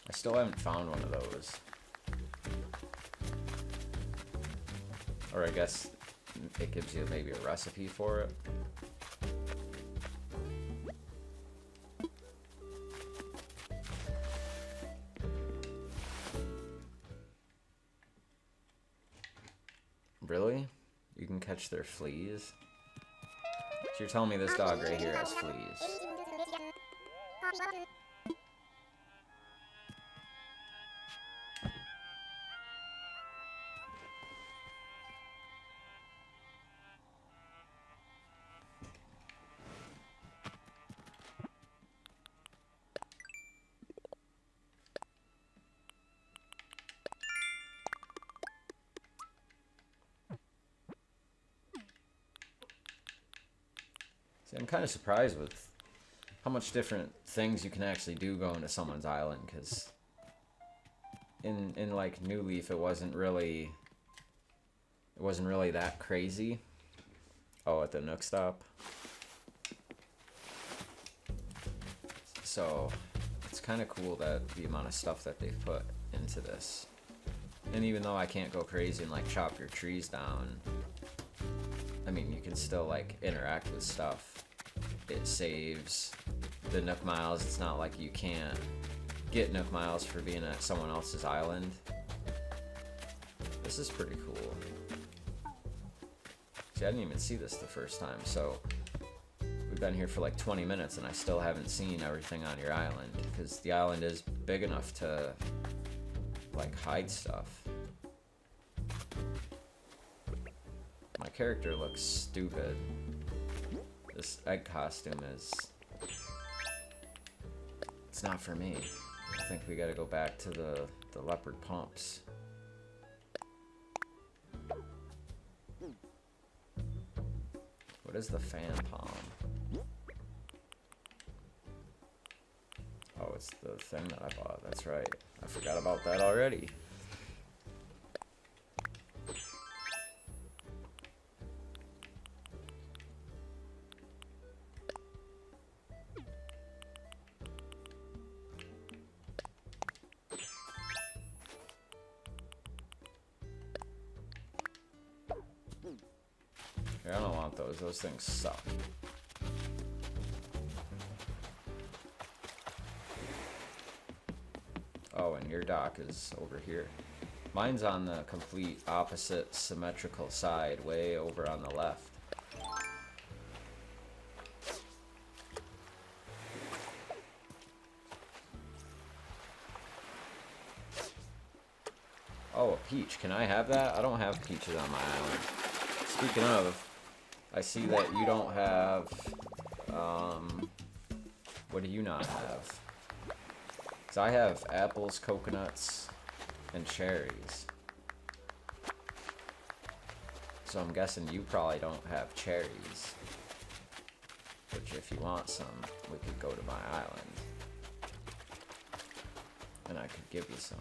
I still haven't found one of those. Or I guess it gives you maybe a recipe for it. Really? You can catch their fleas? So you're telling me this dog right here has fleas? See, I'm kind of surprised with how much different things you can actually do going to someone's island, because in like New Leaf it wasn't really that crazy. Oh, at the Nook stop. So it's kind of cool that the amount of stuff that they've put into this. And even though I can't go crazy and like chop your trees down, I mean, you can still like interact with stuff. It saves the Nook miles. It's not like you can't get Nook miles for being at someone else's island. This is pretty cool. See, I didn't even see this the first time, so we've been here for like 20 minutes and I still haven't seen everything on your island, because the island is big enough to like hide stuff. My character looks stupid. This egg costume is... it's not for me. I think we gotta go back to the leopard pumps. What is the fan palm? Oh, it's the thing that I bought. That's right. I forgot about that already. Okay, I don't want those. Those things suck. Oh, and your dock is over here. Mine's on the complete opposite symmetrical side, way over on the left. Oh, a peach. Can I have that? I don't have peaches on my island. Speaking of, I see that you don't have, what do you not have? Because I have apples, coconuts, and cherries. So I'm guessing you probably don't have cherries. Which, if you want some, we could go to my island. And I could give you some.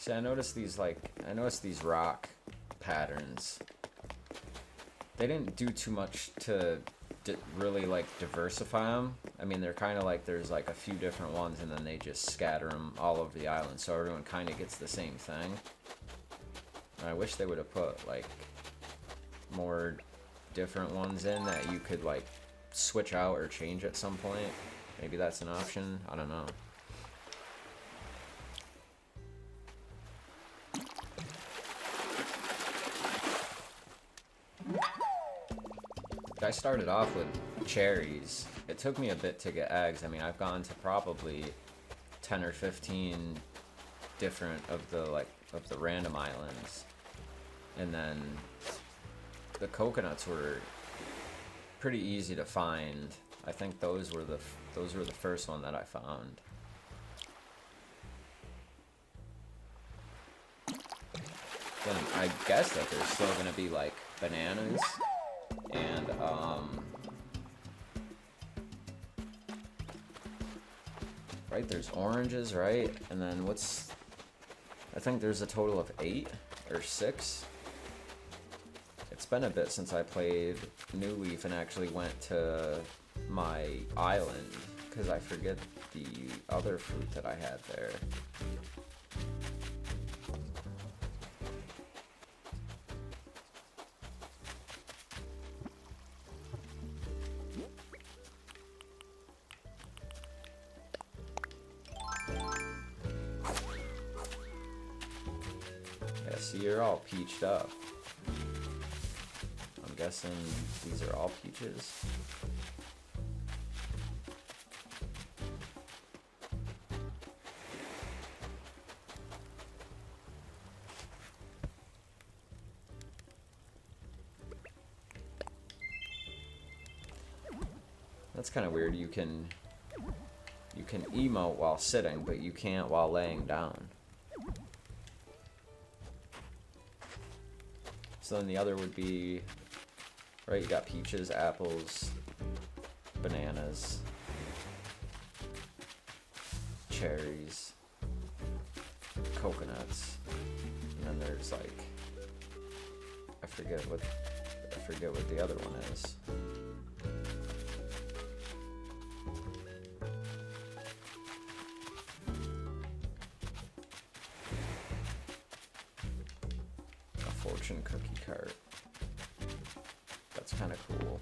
See, I noticed these rock patterns. They didn't do too much to really like diversify them. I mean, they're kind of like there's like a few different ones, and then they just scatter them all over the island, so everyone kind of gets the same thing. And I wish they would have put like more different ones in that you could like switch out or change at some point. Maybe that's an option. I don't know. I started off with cherries. It took me a bit to get eggs. I mean, I've gone to probably 10 or 15 different of the random islands. And then the coconuts were pretty easy to find. I think those were the first one that I found. Then I guess that there's still gonna be like bananas and right, there's oranges, right? And then I think there's a total of 8 or 6. It's been a bit since I played New Leaf and actually went to my island, because I forget the other fruit that I had there. Yeah, see, you're all peached up. I'm guessing these are all peaches. That's kind of weird. You can emote while sitting, but you can't while laying down. So then the other would be, right, you got peaches, apples, bananas, cherries, coconuts, and then there's like, I forget what the other one is. Fortune cookie cart. That's kind of cool.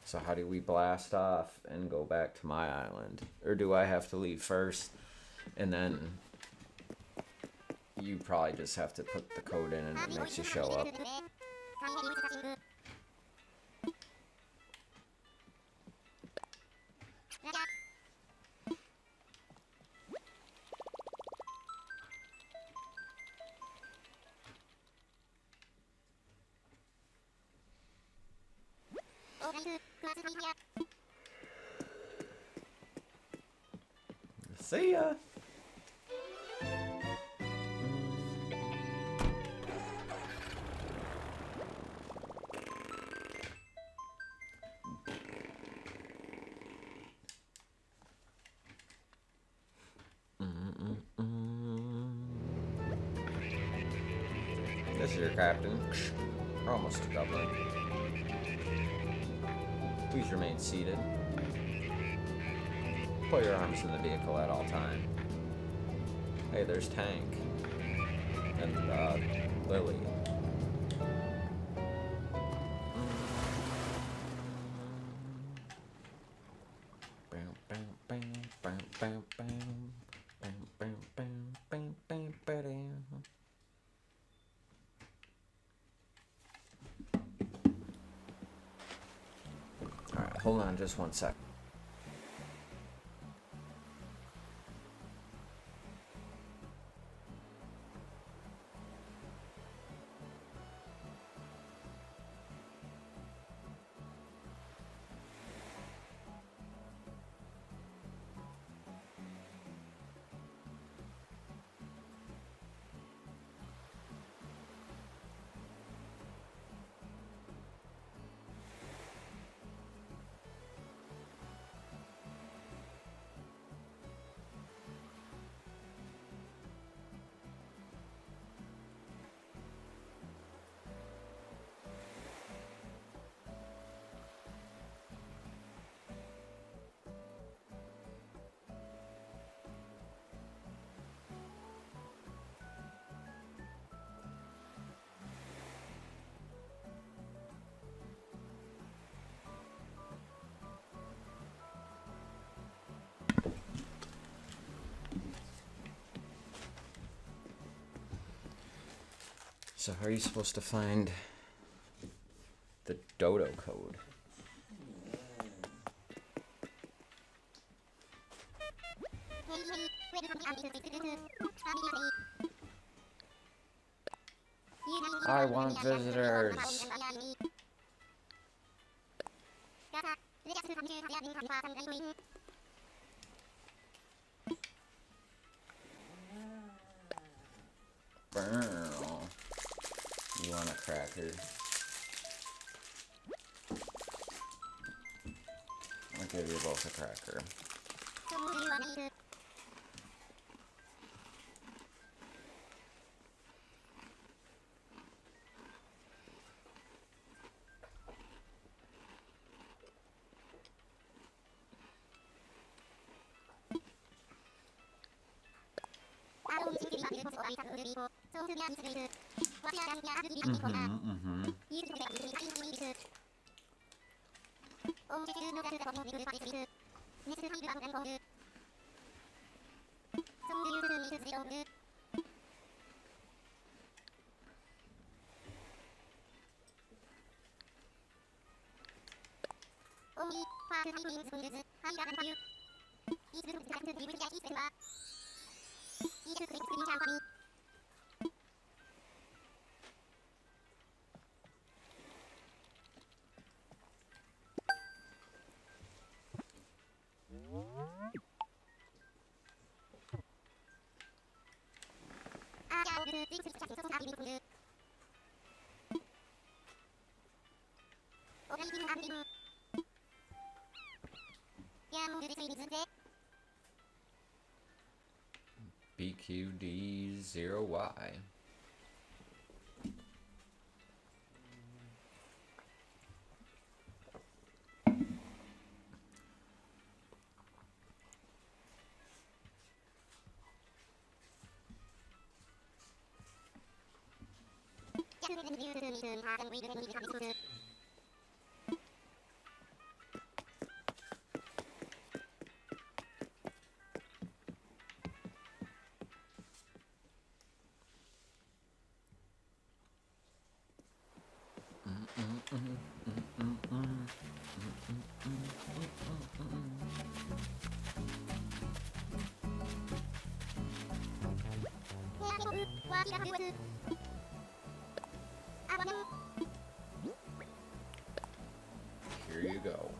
So how do we blast off and go back to my island? Or do I have to leave first and then you probably just have to put the code in and it makes you show up? See ya! This is your captain. We're almost to Dublin. Please remain seated. Put your arms in the vehicle at all time. Hey, there's Tank. And, Lily. Alright, hold on just one sec. So how are you supposed to find the dodo code? I want visitors. You want a cracker? I'll give you both a cracker. BQD0Y. Here you go.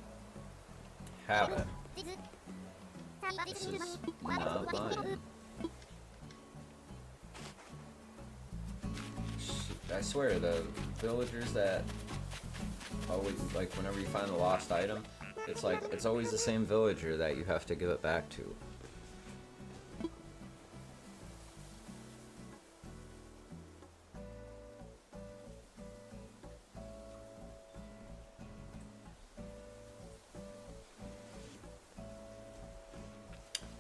Have it. This is not mine. I swear, the villagers that always, like, whenever you find a lost item, it's like, it's always the same villager that you have to give it back to.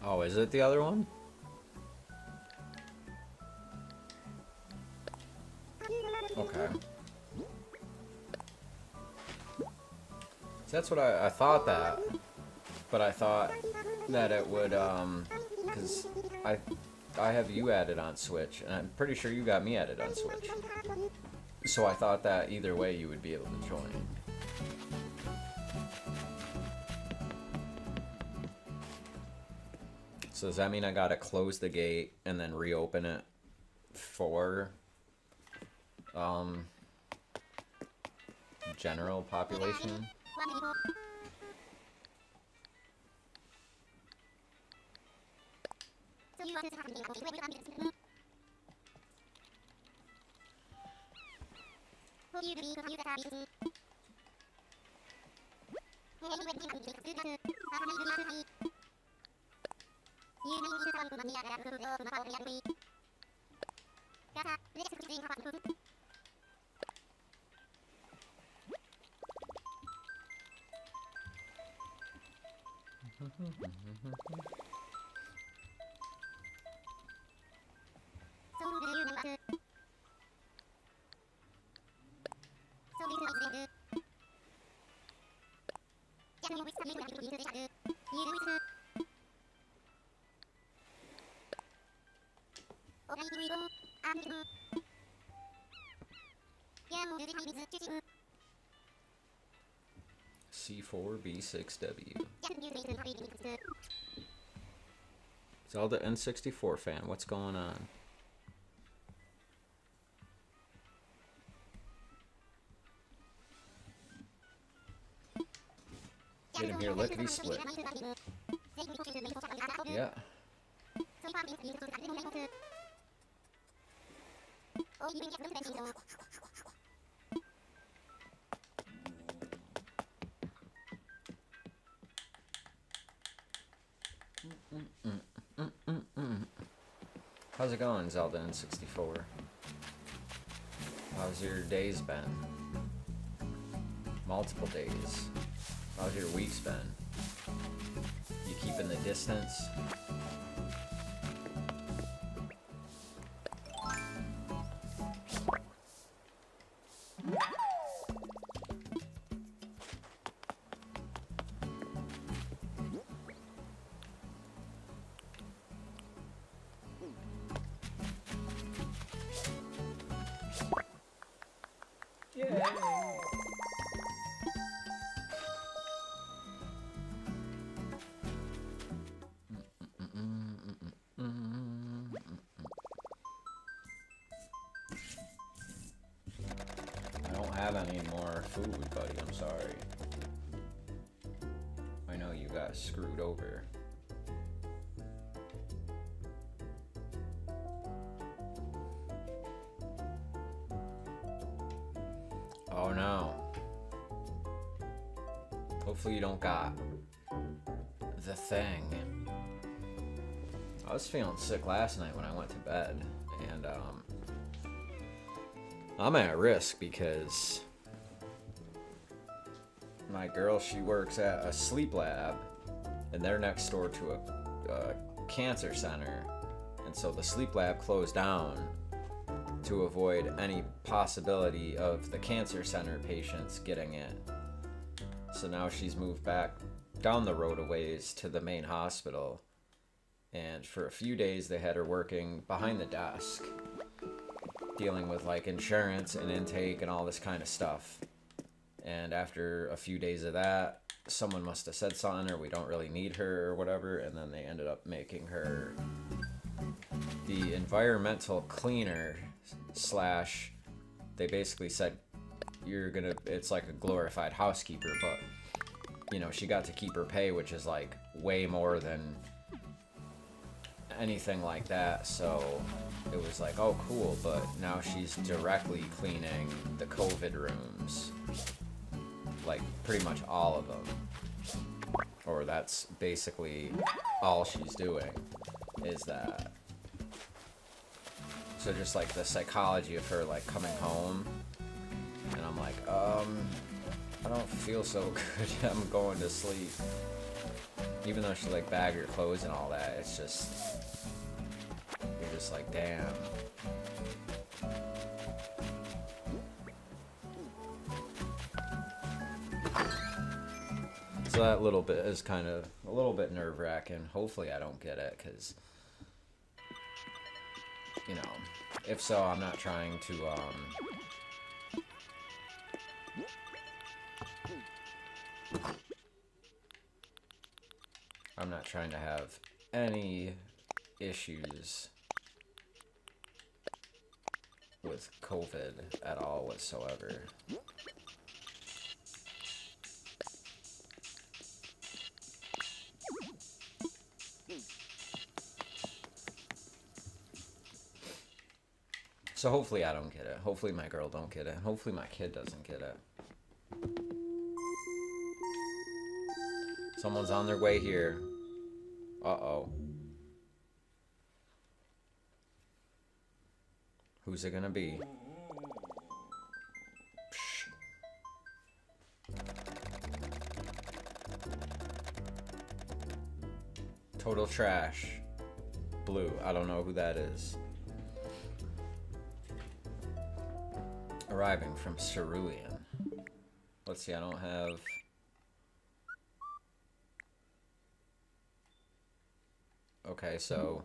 Oh, is it the other one? Okay. So that's what I thought that, but I thought that it would, because I have you added on Switch, and I'm pretty sure you got me added on Switch. So I thought that either way you would be able to join. So does that mean I gotta close the gate and then reopen it for general population? C4B6W. Zelda N64 fan, what's going on? Get him here, lickety split. Yeah. How's it going, Zelda N64? How's your days been? Multiple days. How's your weeks been? You keeping the distance? Any more food, buddy. I'm sorry. I know you got screwed over. Oh no. Hopefully you don't got the thing. I was feeling sick last night when I went to bed, and I'm at risk because my girl, she works at a sleep lab, and they're next door to a cancer center, and so the sleep lab closed down to avoid any possibility of the cancer center patients getting it. So now she's moved back down the road a ways to the main hospital, and for a few days they had her working behind the desk, dealing with like insurance and intake and all this kind of stuff. And after a few days of that, someone must have said something, or we don't really need her or whatever, and then they ended up making her the environmental cleaner slash, they basically said it's like a glorified housekeeper, but you know, she got to keep her pay, which is like way more than anything like that. So it was like, oh cool, but now she's directly cleaning the COVID rooms, like pretty much all of them, or that's basically all she's doing is that. So just like the psychology of her like coming home, and I'm like, I don't feel so good. I'm going to sleep. Even though she like bagged her clothes and all that, it's just, you're just like, damn. So that little bit is kind of a little bit nerve-wracking. Hopefully I don't get it, because, you know, if so, I'm not trying to, I'm not trying to have any issues with COVID at all whatsoever. So hopefully I don't get it. Hopefully my girl don't get it. Hopefully my kid doesn't get it. Someone's on their way here. Uh-oh. Who's it gonna be? Psh. Total trash. Blue. I don't know who that is. Arriving from Cerulean. Let's see, I don't have... Okay, so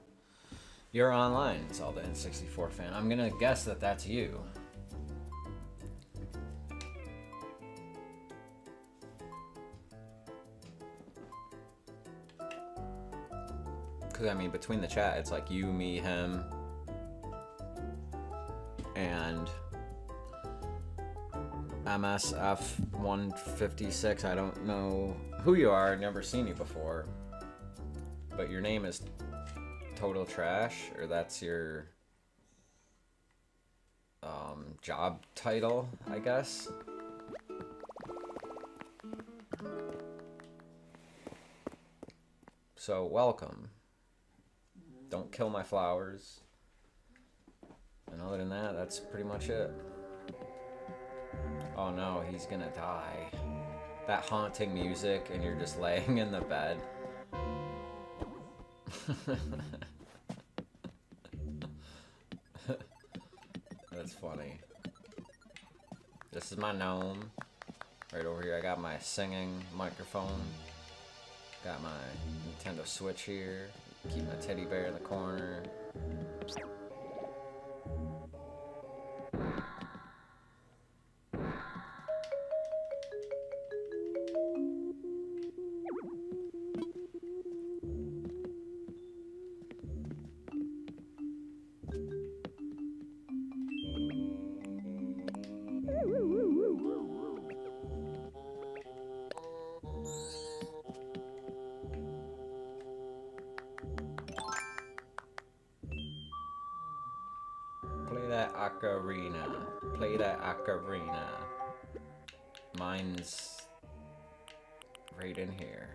you're online, Zelda N64 fan. I'm gonna guess that that's you. Because, I mean, between the chat, it's like you, me, him, and MSF156. I don't know who you are, never seen you before, but your name is Total Trash, or that's your job title, I guess. So welcome. Don't kill my flowers. And other than that, that's pretty much it. Oh no, he's gonna die. That haunting music and you're just laying in the bed. That's funny. This is my gnome. Right over here I got my singing microphone. Got my Nintendo Switch here. Keep my teddy bear in the corner. Play that ocarina. Mine's right in here.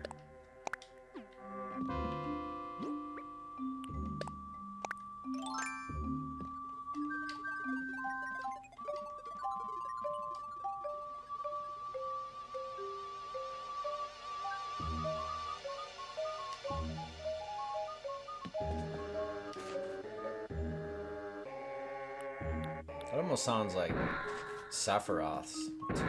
It almost sounds like Sephiroth's tune.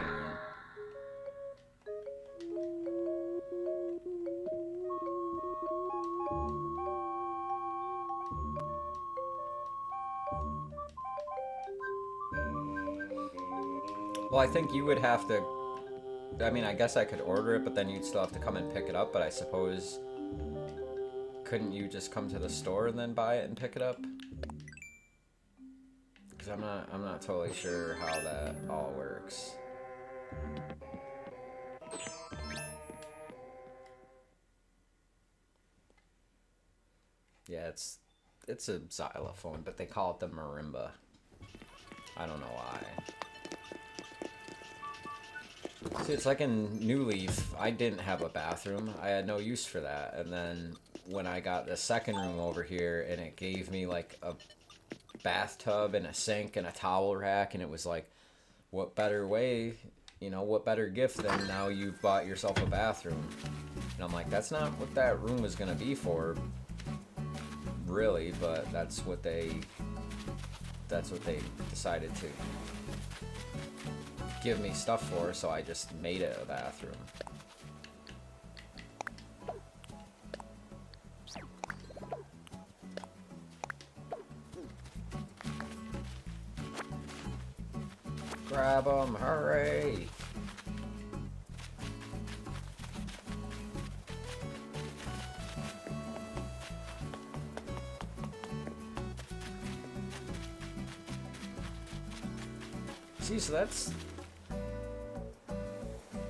Well, I think you would have to... I mean, I guess I could order it, but then you'd still have to come and pick it up, but I suppose... Couldn't you just come to the store and then buy it and pick it up? Because I'm not totally sure how that all works. Yeah, it's a xylophone, but they call it the marimba. I don't know why. See, it's like in New Leaf, I didn't have a bathroom. I had no use for that. And then when I got the second room over here and it gave me like a bathtub and a sink and a towel rack, and it was like, what better way, you know, what better gift than now you've bought yourself a bathroom. And I'm like, that's not what that room was gonna be for, really, but that's what they decided to give me stuff for, so I just made it a bathroom. Grab 'em, hurry! See, so that's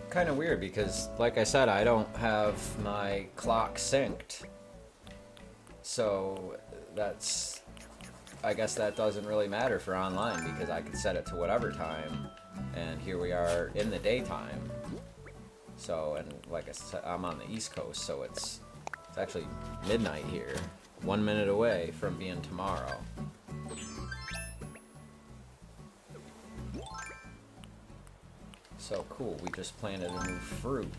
kind of weird because, like I said, I don't have my clock synced. So that's... I guess that doesn't really matter for online because I can set it to whatever time, and here we are in the daytime. So, and like I said, I'm on the East Coast, so it's actually midnight here, 1 minute away from being tomorrow. So cool, we just planted a new fruit.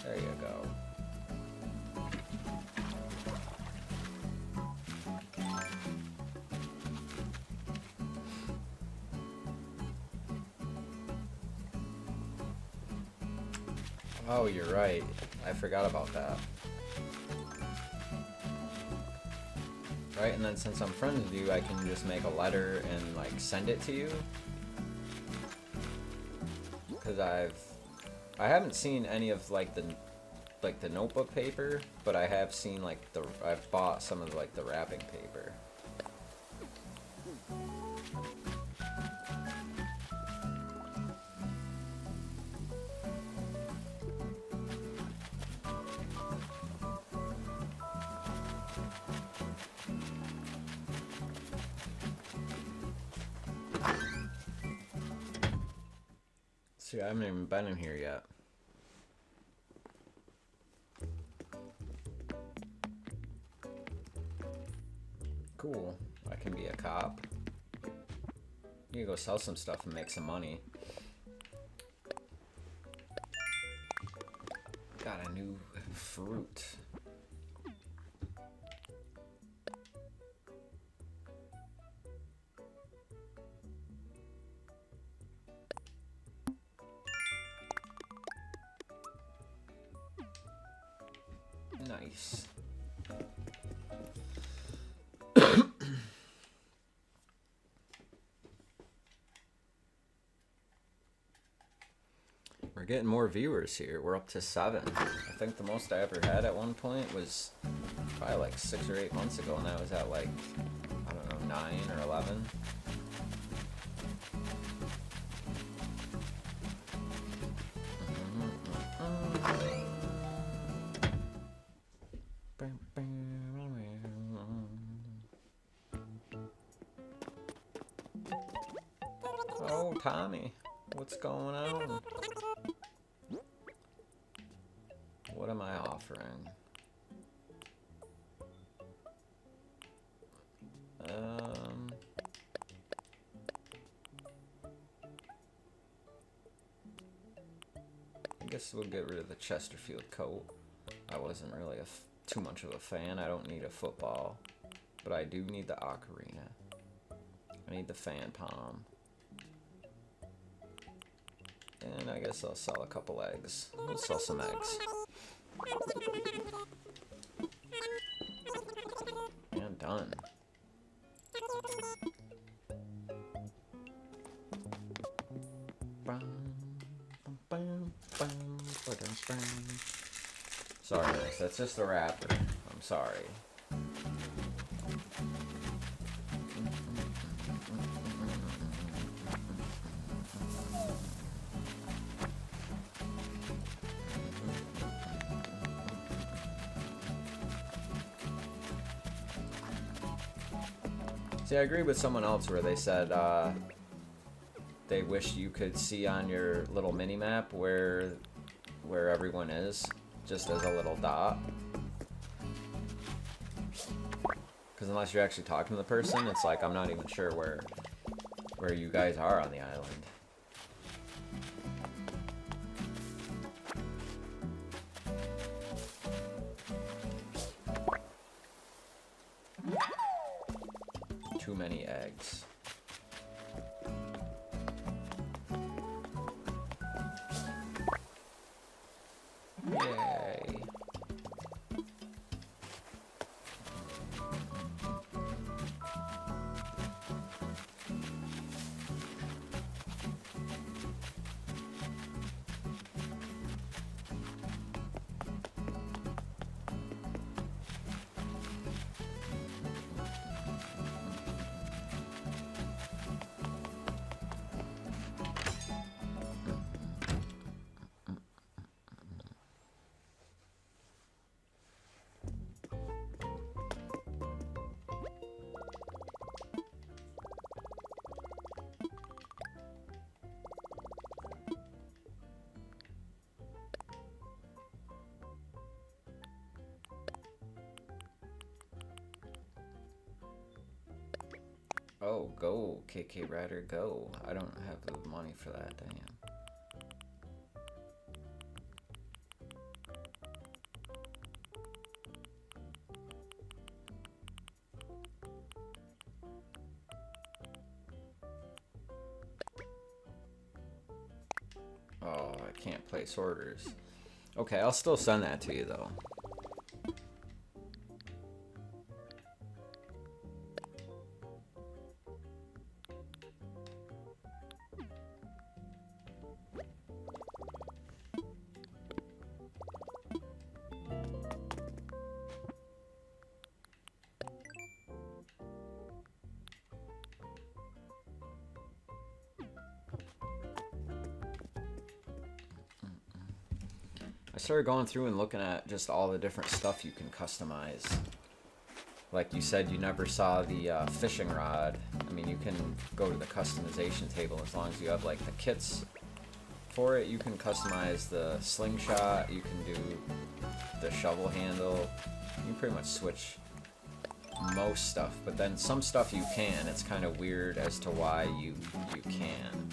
There you go. Oh, you're right. I forgot about that. Right, and then since I'm friends with you, I can just make a letter and, like, send it to you. Because I've I haven't seen any of like the notebook paper, but I have seen like I've bought some of like the wrapping paper. See, I haven't even been in here yet. Cool. I can be a cop. You can go sell some stuff and make some money. Got a new fruit. Nice. We're getting more viewers here. We're up to 7. I think the most I ever had at one point was probably like 6 or 8 months ago, and that was at like, I don't know, 9 or 11. Oh, Tommy, what's going on? What am I offering? I guess we'll get rid of the Chesterfield coat. I wasn't really too much of a fan. I don't need a football, but I do need the ocarina. I need the fan palm. And I guess I'll sell a couple eggs. We'll sell some eggs. And done. Sorry, Max, that's just a wrapper. I'm sorry. See, I agree with someone else where they said they wish you could see on your little mini map where everyone is, just as a little dot. Because unless you're actually talking to the person, it's like I'm not even sure where you guys are on the island. Too many eggs. Yay. Oh, go, KK Rider, go. I don't have the money for that, damn. Oh, I can't place orders. Okay, I'll still send that to you, though. I started going through and looking at just all the different stuff you can customize. Like you said, you never saw the fishing rod. I mean, you can go to the customization table as long as you have like the kits for it. You can customize the slingshot, you can do the shovel handle. You can pretty much switch most stuff, but then some stuff you can. It's kind of weird as to why you can.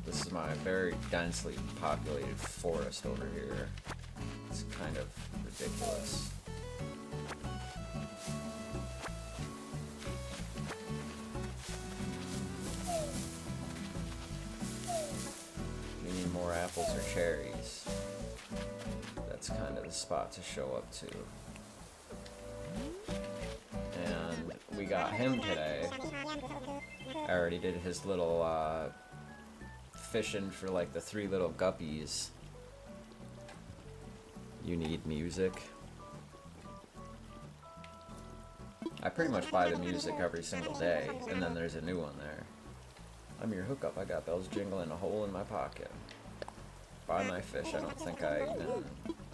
This is my very densely populated forest over here. It's kind of ridiculous. We need more apples or cherries. That's kind of the spot to show up to. And we got him today. I already did his little fishing for like the 3 little guppies. You need music. I pretty much buy the music every single day, and then there's a new one there. I'm your hookup. I got bells jingling, a hole in my pocket. Buy my fish. I don't think I even...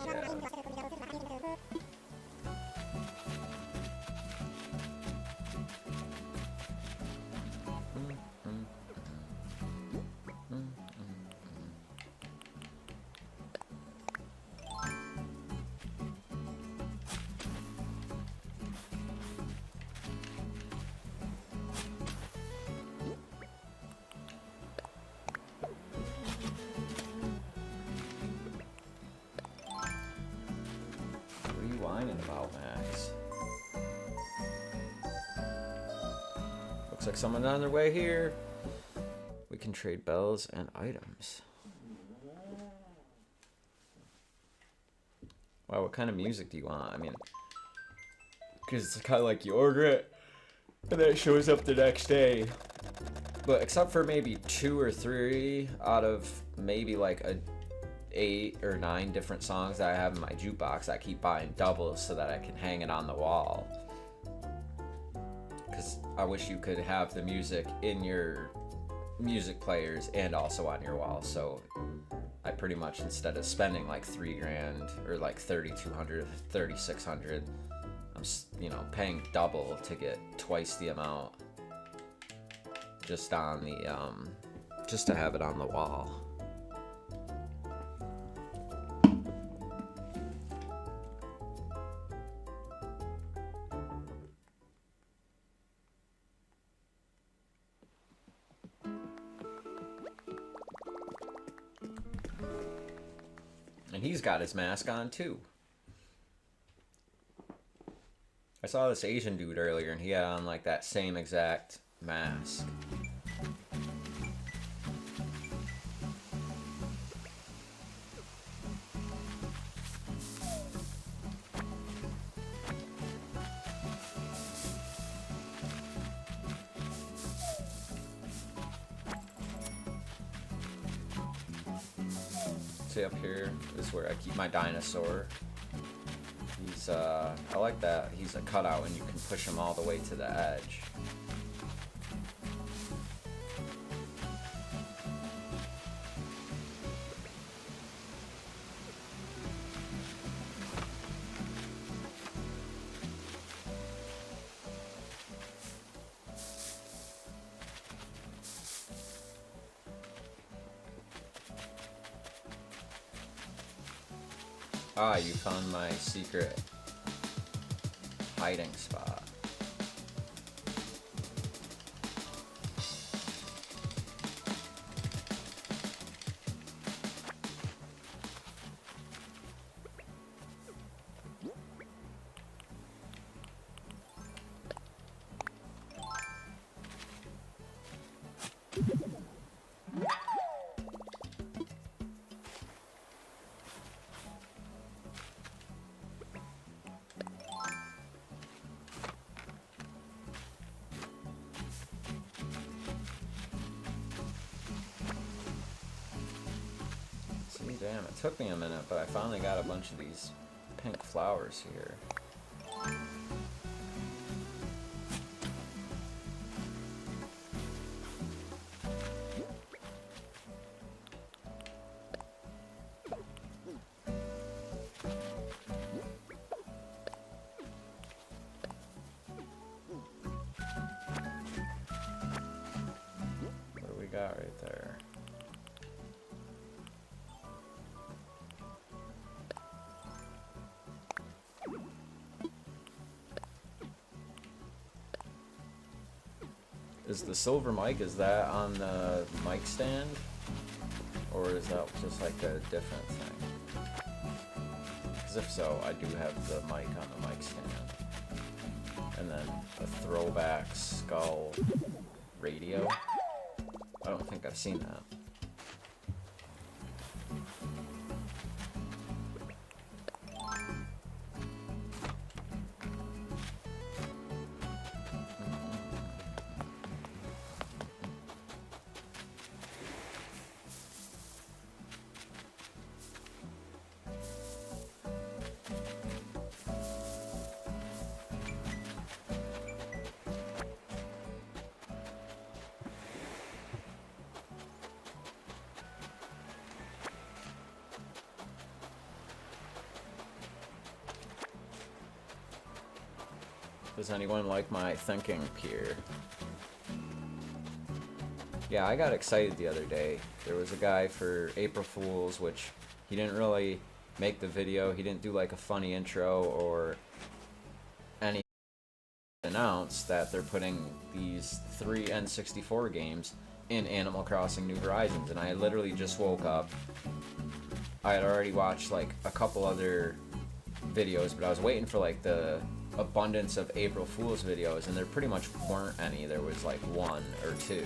Yeah. About Max. Looks like someone's on their way here. We can trade bells and items. Wow, what kind of music do you want? I mean, because it's kind of like you order it and then it shows up the next day. But except for maybe 2 or 3 out of maybe like a 8 or 9 different songs that I have in my jukebox, I keep buying doubles so that I can hang it on the wall. Because I wish you could have the music in your music players and also on your wall. So I pretty much, instead of spending like $3,000 or like $3,200, $3,600, I'm paying double to get twice the amount just on the just to have it on the wall. And he's got his mask on too. I saw this Asian dude earlier and he had on like that same exact mask. See, up here is where I keep my dinosaur. He's I like that he's a cutout and you can push him all the way to the edge. Ah, you found my secret hiding spot. Damn, it took me a minute, but I finally got a bunch of these pink flowers here. Is the silver mic, is that on the mic stand? Or is that just like a different thing? Because if so, I do have the mic on the mic stand. And then a throwback skull radio. I don't think I've seen that. Does anyone like my thinking here? Yeah, I got excited the other day. There was a guy for April Fool's, which he didn't really make the video. He didn't do like a funny intro or any announce that they're putting these 3 N64 games in Animal Crossing New Horizons, and I literally just woke up. I had already watched like a couple other videos, but I was waiting for like the abundance of April Fool's videos, and there pretty much weren't any. There was like 1 or 2.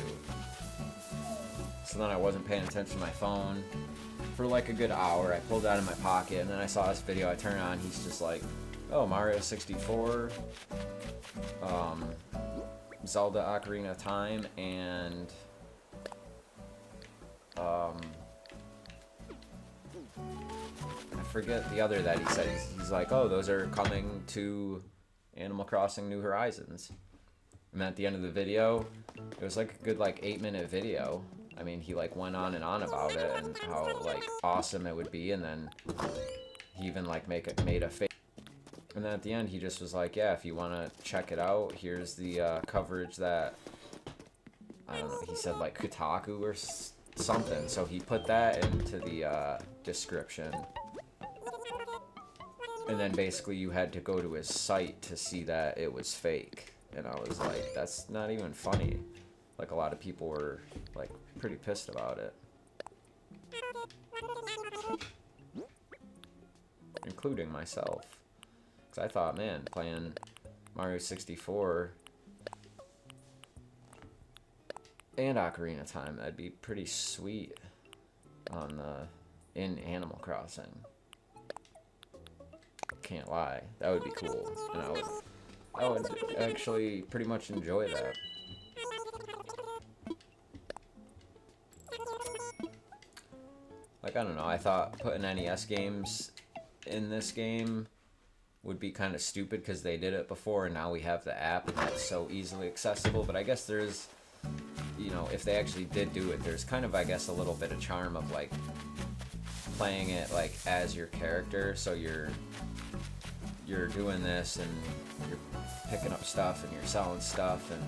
So then I wasn't paying attention to my phone for like a good hour. I pulled it out of my pocket, and then I saw this video. I turned on, he's just like, oh, Mario 64, Zelda Ocarina of Time, and I forget the other that he said. He's like, oh, those are coming to Animal Crossing New Horizons. And then at the end of the video, it was like a good like 8-minute video. I mean, he like went on and on about it and how like awesome it would be, and then he even like made a fake. And then at the end, he just was like, yeah, if you want to check it out, here's the coverage that, I don't know, he said like Kotaku or something. So he put that into the description. And then basically you had to go to his site to see that it was fake. And I was like, that's not even funny. Like, a lot of people were like pretty pissed about it. Including myself. Because I thought, man, playing Mario 64 and Ocarina of Time, that'd be pretty sweet on in Animal Crossing. Can't lie, that would be cool, and I would actually pretty much enjoy that. Like, I don't know, I thought putting NES games in this game would be kind of stupid because they did it before, and now we have the app and that's so easily accessible. But I guess there's, you know, if they actually did do it, there's kind of, I guess, a little bit of charm of like playing it like as your character. So you're doing this and you're picking up stuff and you're selling stuff, and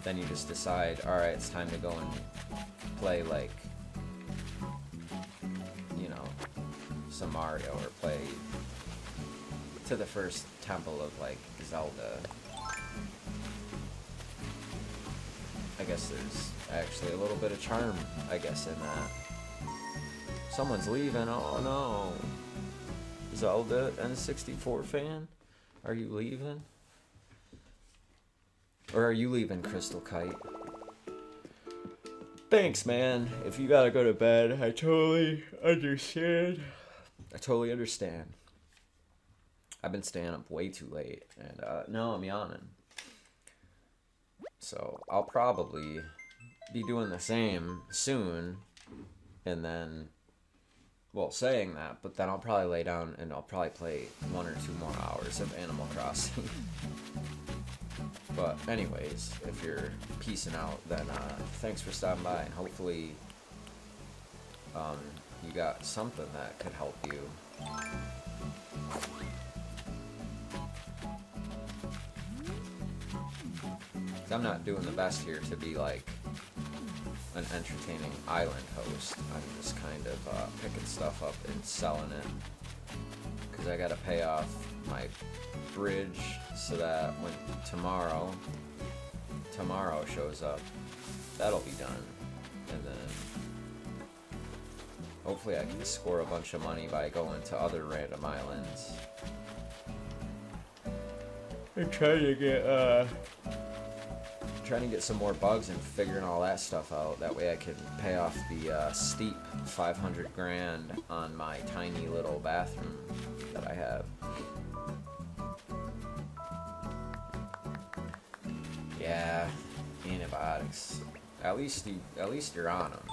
then you just decide, all right, it's time to go and play like, you know, some Mario, or play to the first temple of like Zelda. I guess there's actually a little bit of charm, I guess, in that. Someone's leaving, oh no. Zelda N64 fan? Are you leaving? Or are you leaving, Crystal Kite? Thanks, man. If you gotta go to bed, I totally understand. I've been staying up way too late, and now I'm yawning. So I'll probably be doing the same soon, and then, well, saying that, but then I'll probably lay down and I'll probably play 1 or 2 more hours of Animal Crossing. But anyways, if you're peacing out, then thanks for stopping by, and hopefully you got something that could help you. I'm not doing the best here to be like an entertaining island host. I'm just kind of picking stuff up and selling it, because I gotta pay off my bridge so that when tomorrow tomorrow shows up, that'll be done. And then hopefully I can score a bunch of money by going to other random islands. I'm trying to get some more bugs and figuring all that stuff out. That way I can pay off the steep 500 grand on my tiny little bathroom that I have. Yeah, antibiotics. At least you're on them.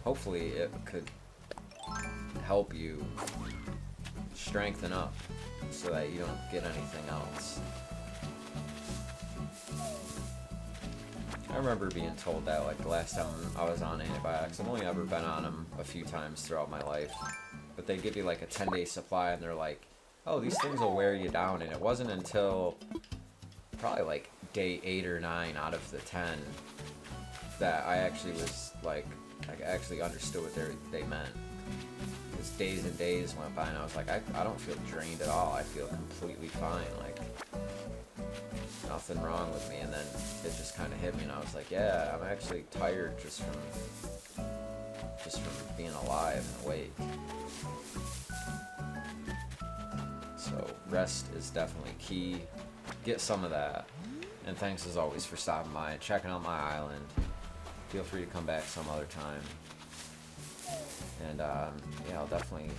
Hopefully it could help you strengthen up so that you don't get anything else. I remember being told that like the last time I was on antibiotics. I've only ever been on them a few times throughout my life, but they give you like a 10-day supply and they're like, oh, these things will wear you down. And it wasn't until probably like day 8 or 9 out of the 10 that I actually was like, I actually understood what they meant. Because days and days went by and I was like, I don't feel drained at all. I feel completely fine. Like, nothing wrong with me. And then it just kind of hit me and I was like, yeah, I'm actually tired just from being alive and awake. So rest is definitely key. Get some of that. And thanks as always for stopping by and checking out my island. Feel free to come back some other time. And yeah, I'll definitely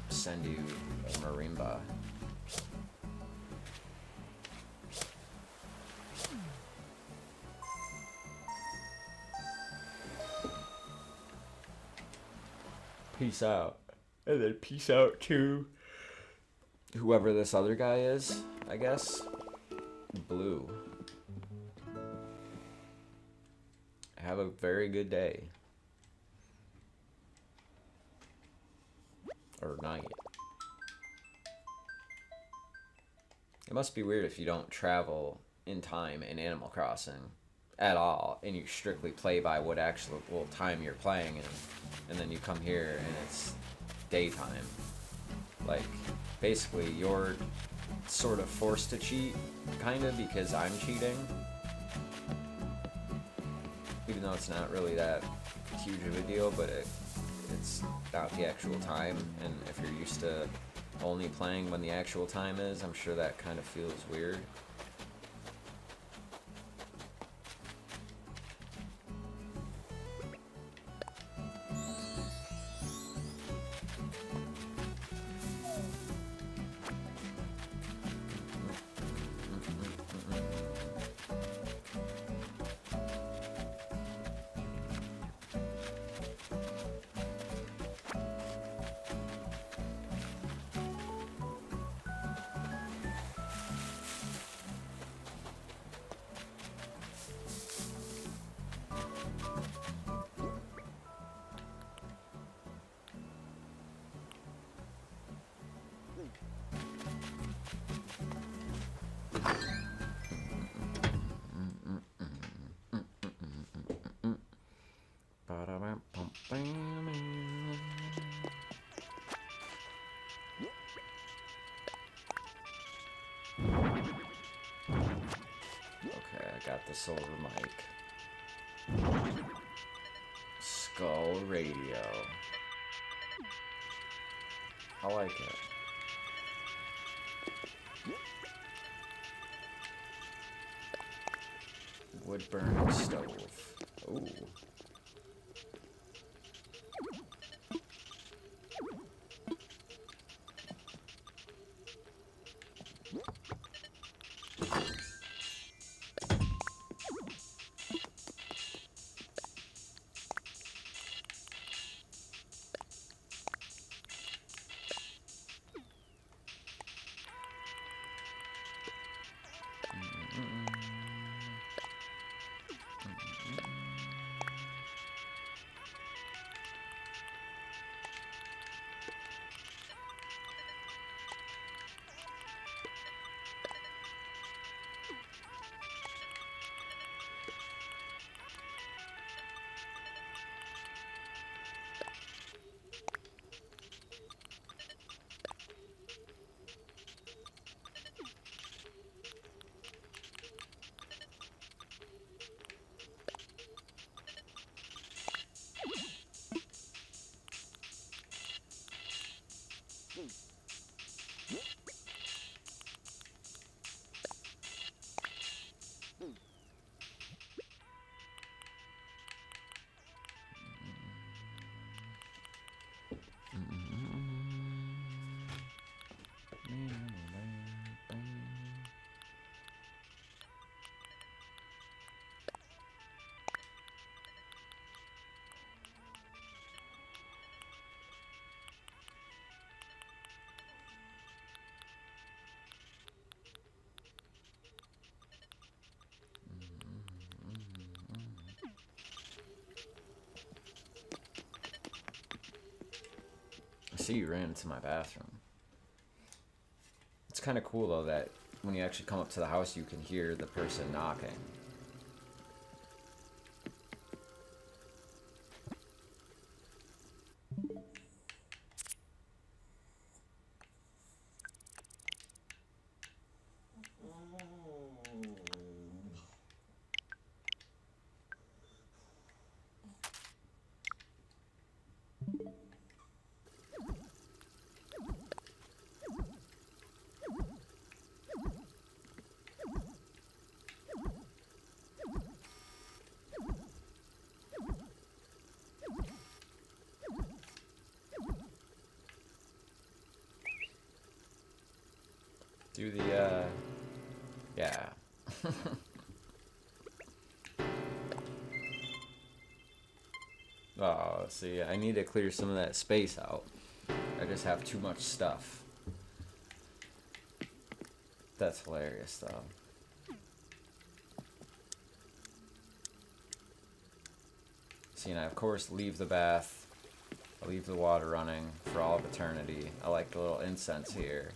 send you a marimba. Peace out. And then peace out to whoever this other guy is, I guess. Blue. Have a very good day. Or night. It must be weird if you don't travel in time in Animal Crossing at all, and you strictly play by what actual time you're playing in, and then you come here and it's daytime. Like, basically you're sort of forced to cheat, kind of, because I'm cheating. Even though it's not really that huge of a deal, but it's not the actual time, and if you're used to only playing when the actual time is, I'm sure that kind of feels weird. Okay, I got the silver mic. Skull radio. I like it. Wood burning stove. Ooh. see you ran into my bathroom. It's kind of cool though that when you actually come up to the house, you can hear the person knocking. Do the, yeah. Oh, see, I need to clear some of that space out. I just have too much stuff. That's hilarious, though. See, and I, of course, leave the bath. I leave the water running for all of eternity. I like the little incense here,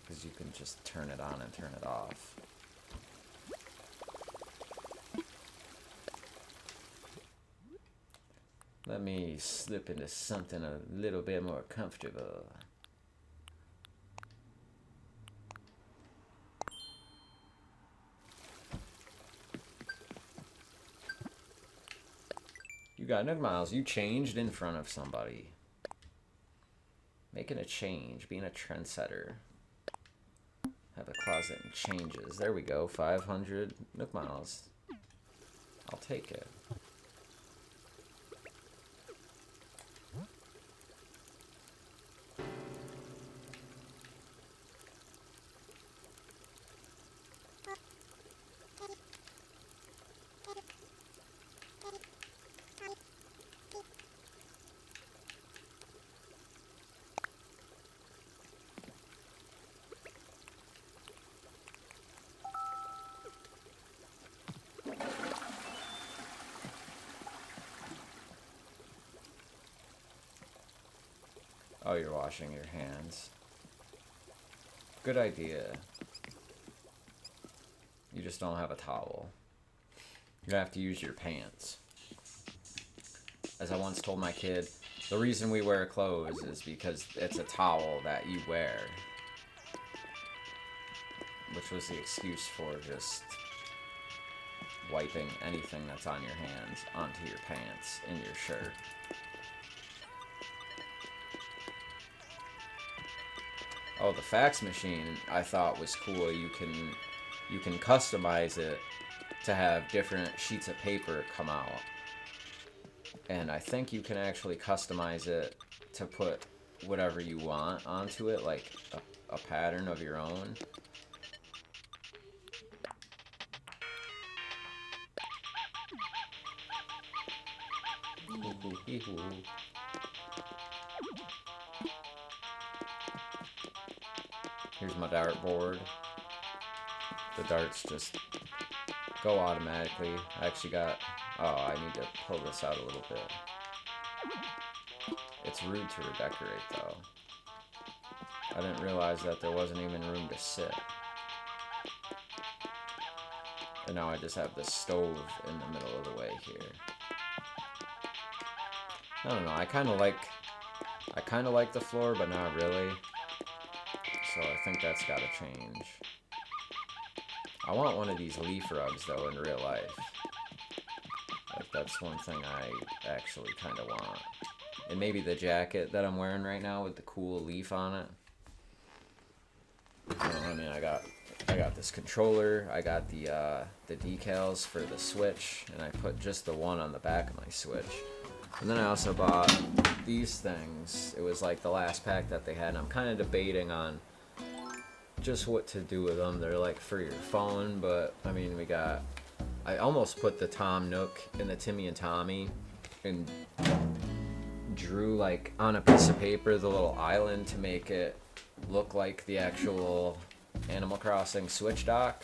because you can just turn it on and turn it off. Let me slip into something a little bit more comfortable. You got Nook Miles, you changed in front of somebody. Making a change, being a trendsetter. Have a closet and changes. There we go, 500 Nook Miles. I'll take it. Oh, you're washing your hands. Good idea. You just don't have a towel. You have to use your pants. As I once told my kid, the reason we wear clothes is because it's a towel that you wear. Which was the excuse for just wiping anything that's on your hands onto your pants and your shirt. Oh, the fax machine I thought was cool. You can customize it to have different sheets of paper come out. And I think you can actually customize it to put whatever you want onto it, like a pattern of your own. Here's my dart board. The darts just go automatically. I actually got... Oh, I need to pull this out a little bit. It's rude to redecorate, though. I didn't realize that there wasn't even room to sit. And now I just have the stove in the middle of the way here. I don't know, I kind of like the floor, but not really. So I think that's got to change. I want one of these leaf rugs, though, in real life. Like, that's one thing I actually kind of want. And maybe the jacket that I'm wearing right now with the cool leaf on it. I mean, I got this controller. I got the decals for the Switch, and I put just the one on the back of my Switch. And then I also bought these things. It was like the last pack that they had, and I'm kind of debating on just what to do with them. They're like for your phone, but I mean, I almost put the Tom Nook and the Timmy and Tommy and drew like on a piece of paper the little island to make it look like the actual Animal Crossing Switch dock.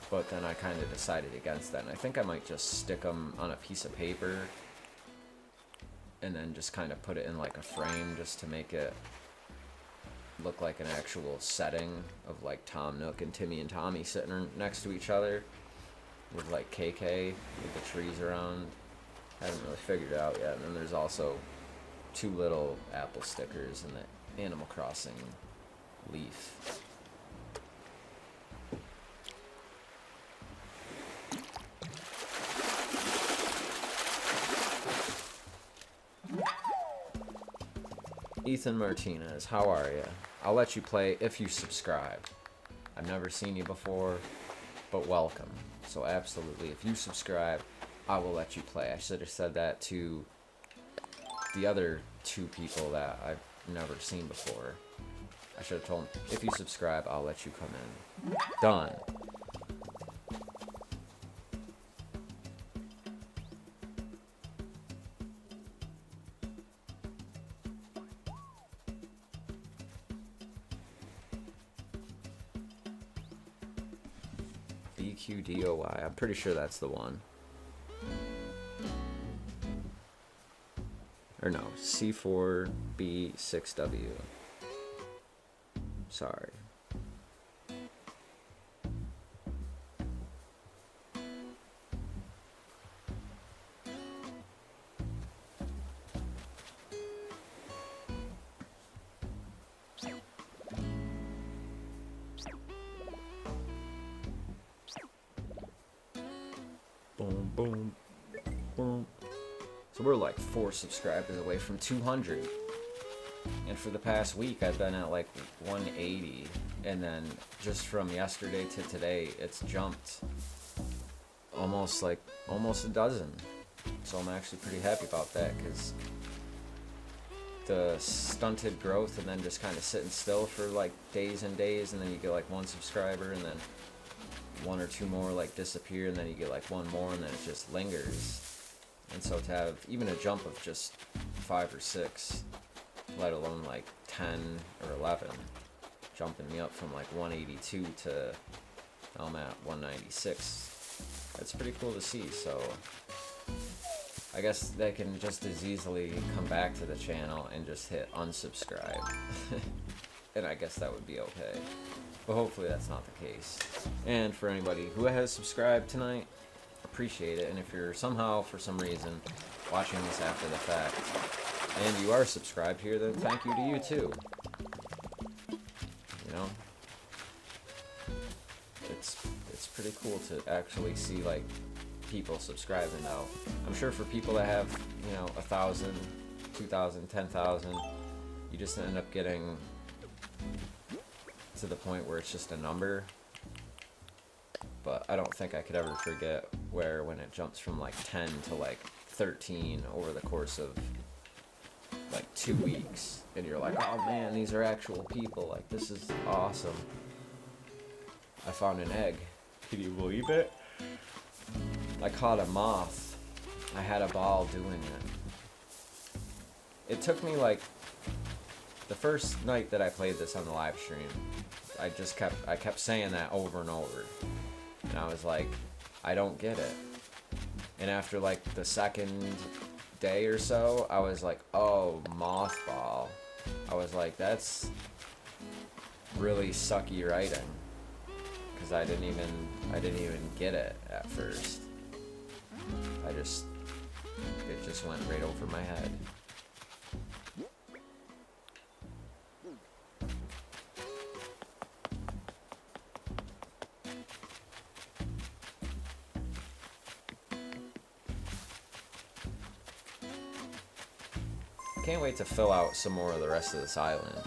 But then I kind of decided against that, and I think I might just stick them on a piece of paper and then just kind of put it in like a frame just to make it look like an actual setting of like Tom Nook and Timmy and Tommy sitting next to each other with like KK with the trees around. I haven't really figured it out yet. And then there's also 2 little apple stickers and the Animal Crossing leaf. Ethan Martinez, how are you? I'll let you play if you subscribe. I've never seen you before, but welcome. So absolutely, if you subscribe, I will let you play. I should have said that to the other 2 people that I've never seen before. I should have told them, if you subscribe, I'll let you come in. Done. BQDOY. I'm pretty sure that's the one. Or no, C4B6W. Sorry. Boom, boom, boom. So we're like 4 subscribers away from 200. And for the past week, I've been at like 180. And then just from yesterday to today, it's jumped almost a dozen. So I'm actually pretty happy about that, because the stunted growth and then just kind of sitting still for like days and days, and then you get like 1 subscriber, and then 1 or 2 more like disappear, and then you get like 1 more, and then it just lingers. And so to have even a jump of just 5 or 6, let alone like 10 or 11, jumping me up from like 182 to I'm at 196. That's pretty cool to see. So I guess they can just as easily come back to the channel and just hit unsubscribe. And I guess that would be okay. But hopefully that's not the case. And for anybody who has subscribed tonight, appreciate it. And if you're somehow, for some reason, watching this after the fact, and you are subscribed here, then thank you to you too. You know? It's pretty cool to actually see like people subscribing now. I'm sure for people that have, 1,000, 2,000, 10,000, you just end up getting to the point where it's just a number. But I don't think I could ever forget when it jumps from like 10 to like 13 over the course of like 2 weeks, and you're like, oh man, these are actual people, like this is awesome. I found an egg. Can you believe it? I caught a moth. I had a ball doing it. It took me like the first night that I played this on the live stream, I kept saying that over and over. And I was like, I don't get it. And after like the second day or so, I was like, oh, mothball. I was like, that's really sucky writing. Because I didn't even get it at first. It just went right over my head. Can't wait to fill out some more of the rest of this island.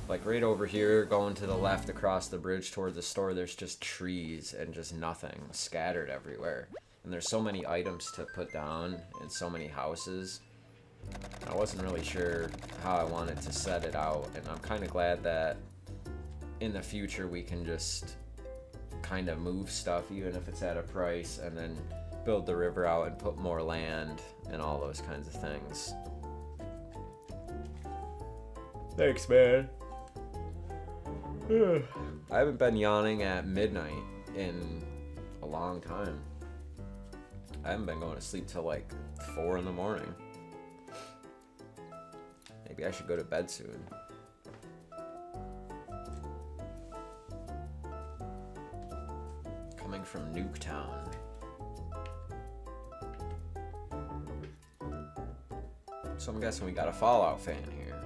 Like right over here, going to the left across the bridge toward the store, there's just trees and just nothing scattered everywhere. And there's so many items to put down and so many houses. I wasn't really sure how I wanted to set it out, and I'm kind of glad that in the future we can just kind of move stuff, even if it's at a price, and then build the river out and put more land and all those kinds of things. Thanks, man. I haven't been yawning at midnight in a long time. I haven't been going to sleep till like 4 in the morning. Maybe I should go to bed soon. Coming from Nuketown. So I'm guessing we got a Fallout fan here.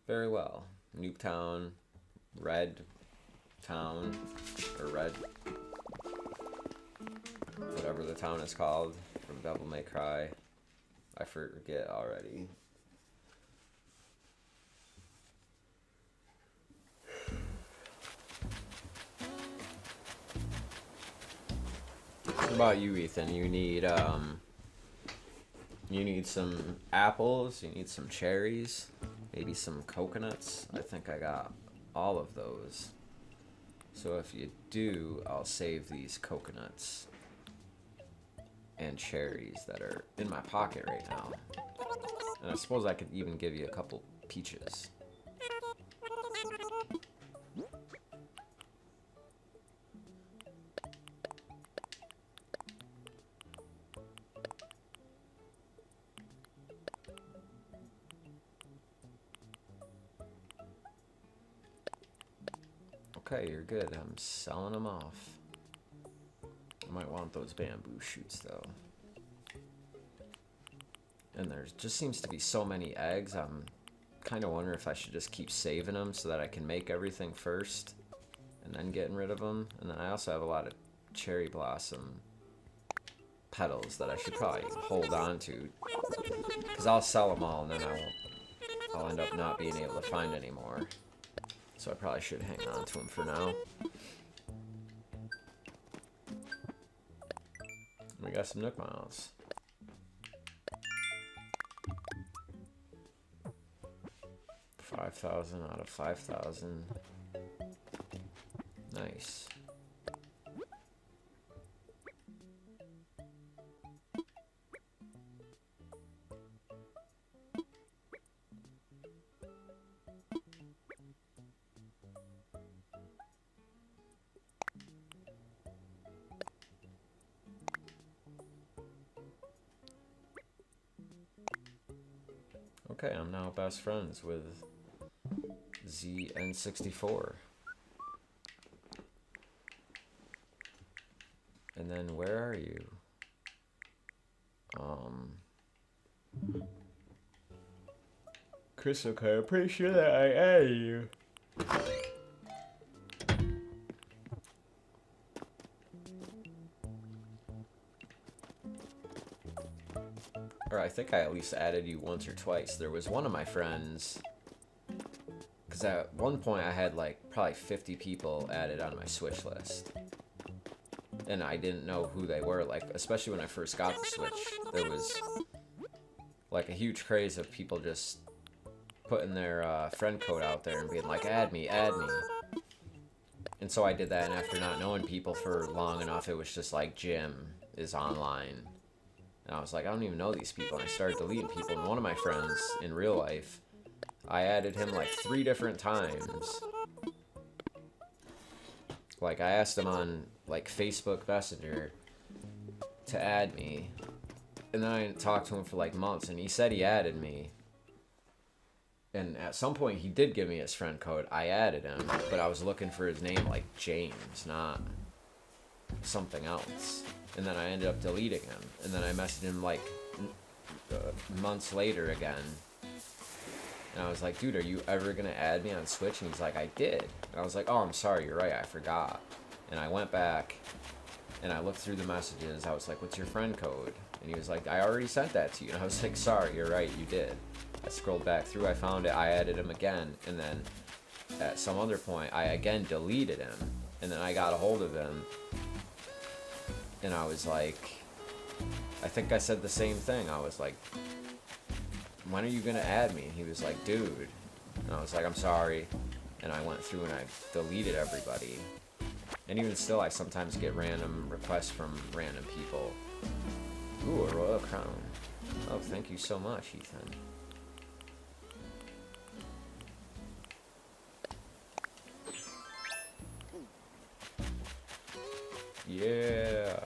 Very well. Nuketown, Red Town, or Red, whatever the town is called from Devil May Cry. I forget already. What about you, Ethan? You need some apples, you need some cherries, maybe some coconuts. I think I got all of those. So if you do, I'll save these coconuts and cherries that are in my pocket right now. And I suppose I could even give you a couple peaches. Okay, you're good. I'm selling them off. I might want those bamboo shoots though. And there just seems to be so many eggs. I'm kind of wondering if I should just keep saving them so that I can make everything first and then getting rid of them. And then I also have a lot of cherry blossom petals that I should probably hold on to, because I'll sell them all and then I'll end up not being able to find any more. So I probably should hang on to them for now. We got some Nook Miles. $5,000 out of 5,000. Nice. Okay, I'm now best friends with ZN64. And then where are you? Chris, okay, I'm pretty sure that I added you. Or I think I at least added you once or twice. There was one of my friends, because at one point I had like probably 50 people added on my Switch list. And I didn't know who they were, like, especially when I first got the Switch. There was like a huge craze of people just putting their friend code out there and being like, add me, add me. And so I did that, and after not knowing people for long enough, it was just like, Jim is online. And I was like, I don't even know these people. And I started deleting people. And one of my friends in real life, I added him like 3 different times. Like, I asked him on like Facebook Messenger to add me. And then I didn't talk to him for like months. And he said he added me. And at some point he did give me his friend code. I added him. But I was looking for his name like James, not something else. And then I ended up deleting him. And then I messaged him like months later again. And I was like, dude, are you ever going to add me on Switch? And he's like, I did. And I was like, oh, I'm sorry, you're right, I forgot. And I went back and I looked through the messages. I was like, what's your friend code? And he was like, I already sent that to you. And I was like, sorry, you're right, you did. I scrolled back through, I found it, I added him again. And then at some other point, I again deleted him. And then I got a hold of him. And I was like, I think I said the same thing. I was like, when are you going to add me? And he was like, dude. And I was like, I'm sorry. And I went through and I deleted everybody. And even still, I sometimes get random requests from random people. Ooh, a royal crown. Oh, thank you so much, Ethan. Yeah.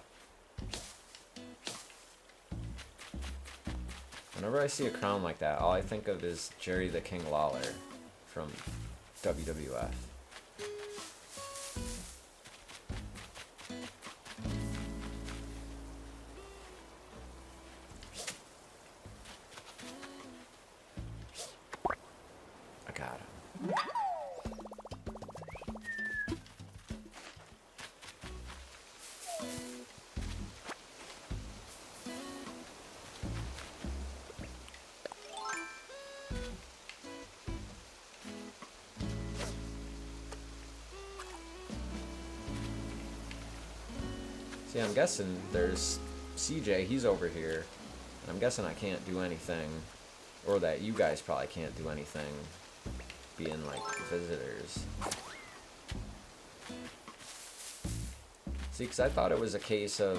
I Whenever I see a crown like that, all I think of is Jerry the King Lawler from WWF. I got him. See, I'm guessing there's CJ, he's over here, and I'm guessing I can't do anything, or that you guys probably can't do anything, being like visitors. See, because I thought it was a case of,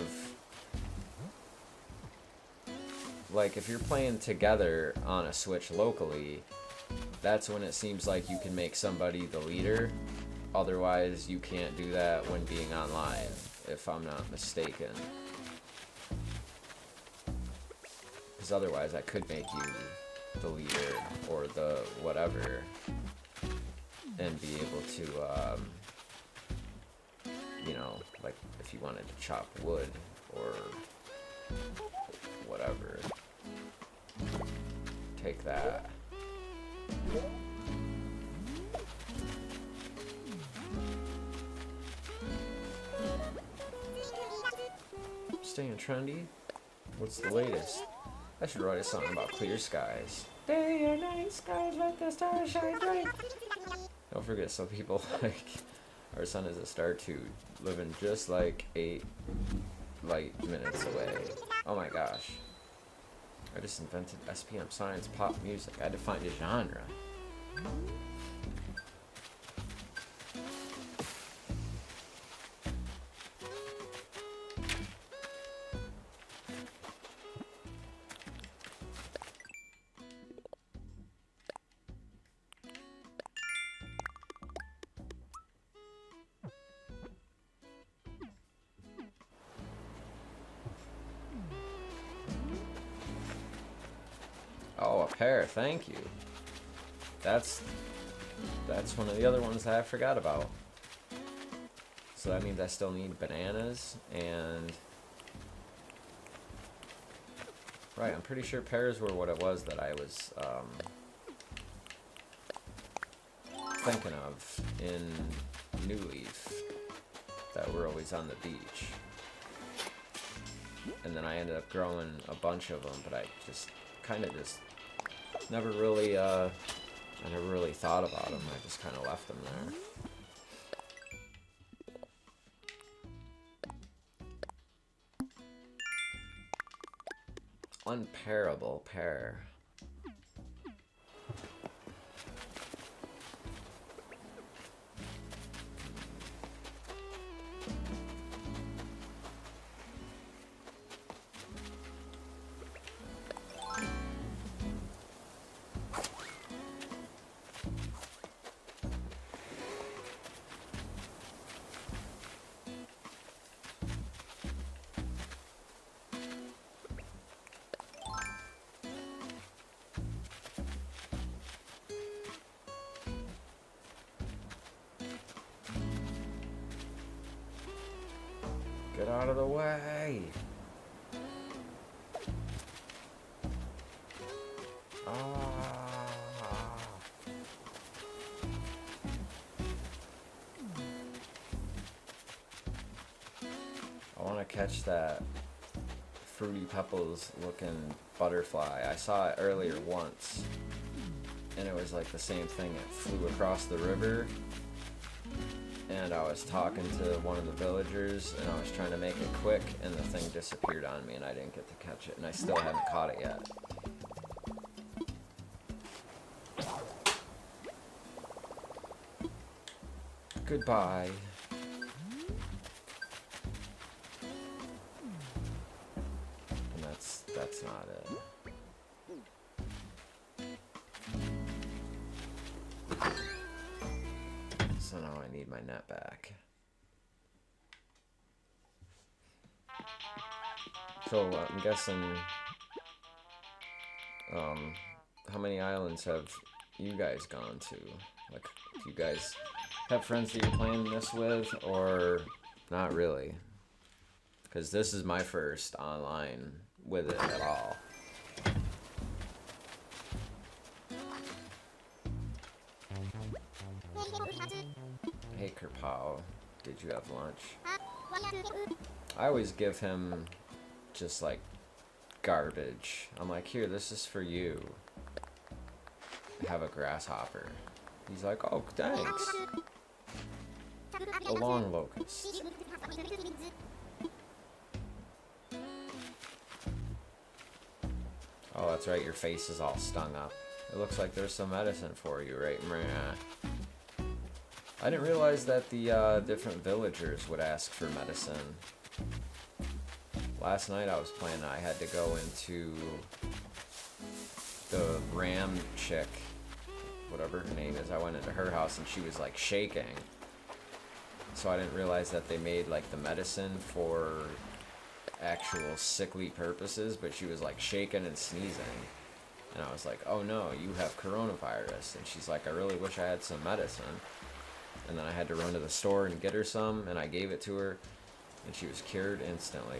like, if you're playing together on a Switch locally, that's when it seems like you can make somebody the leader. Otherwise, you can't do that when being online, if I'm not mistaken. Because otherwise, I could make you the leader or the whatever, and be able to, you know, like if you wanted to chop wood or whatever, take that. Staying trendy? What's the latest? I should write a song about clear skies. Day or night, skies let the stars shine bright. Don't forget, some people like our sun is a star too, living just like 8 light minutes away. Oh my gosh. I just invented SPM science pop music. I defined a genre. Oh, a pear, thank you. That's one of the other ones that I forgot about. So that means I still need bananas and... Right, I'm pretty sure pears were what it was that I was thinking of in New Leaf, that were always on the beach. And then I ended up growing a bunch of them, but I just kind of just never really, I never really thought about them. I just kind of left them there. Unparable pear. Get out of the way! Ah. I want to catch that Fruity Pebbles looking butterfly. I saw it earlier once, and it was like the same thing. It flew across the river. And I was talking to one of the villagers, and I was trying to make it quick, and the thing disappeared on me, and I didn't get to catch it, and I still haven't caught it yet. Goodbye. And that's not it. So now I need my net back. So I'm guessing how many islands have you guys gone to? Like, do you guys have friends that you're playing this with, or not really? Because this is my first online with it at all. Hey Kerpow, did you have lunch? I always give him just like garbage. I'm like, here, this is for you. Have a grasshopper. He's like, oh, thanks. A long locust. Oh, that's right, your face is all stung up. It looks like there's some medicine for you, right? I didn't realize that the different villagers would ask for medicine. Last night I was playing, I had to go into the ram chick, whatever her name is. I went into her house and she was like shaking. So I didn't realize that they made like the medicine for actual sickly purposes, but she was like shaking and sneezing. And I was like, oh no, you have coronavirus. And she's like, I really wish I had some medicine. And then I had to run to the store and get her some, and I gave it to her, and she was cured instantly.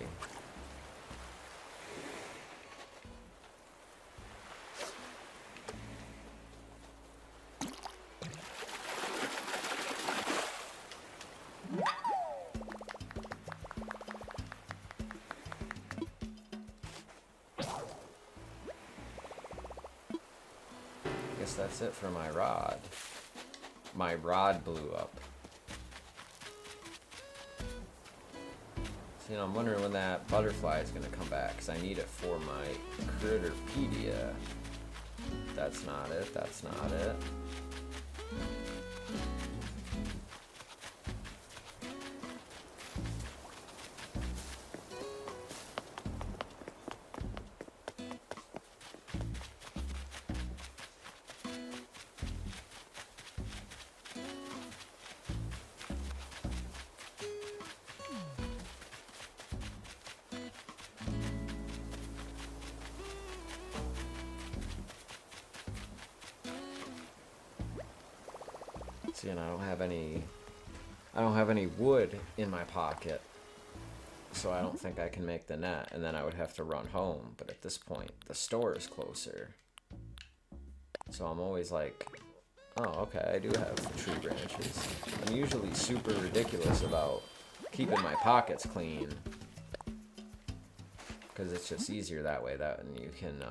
I guess that's it for my rod. My rod blew up. So, you know, I'm wondering when that butterfly is going to come back, because I need it for my Critterpedia. That's not it. That's not it. See, and I don't have any wood in my pocket, so I don't think I can make the net, and then I would have to run home. But at this point, the store is closer, so I'm always like, oh, okay, I do have the tree branches. I'm usually super ridiculous about keeping my pockets clean, because it's just easier that way. That and you can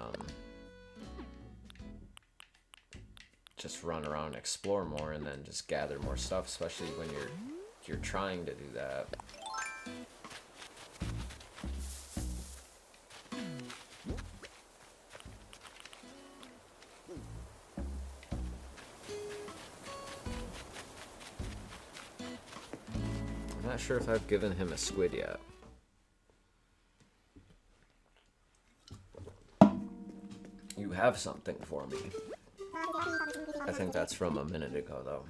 just run around and explore more, and then just gather more stuff, especially when you're trying to do that. I'm not sure if I've given him a squid yet. You have something for me. I think that's from a minute ago, though.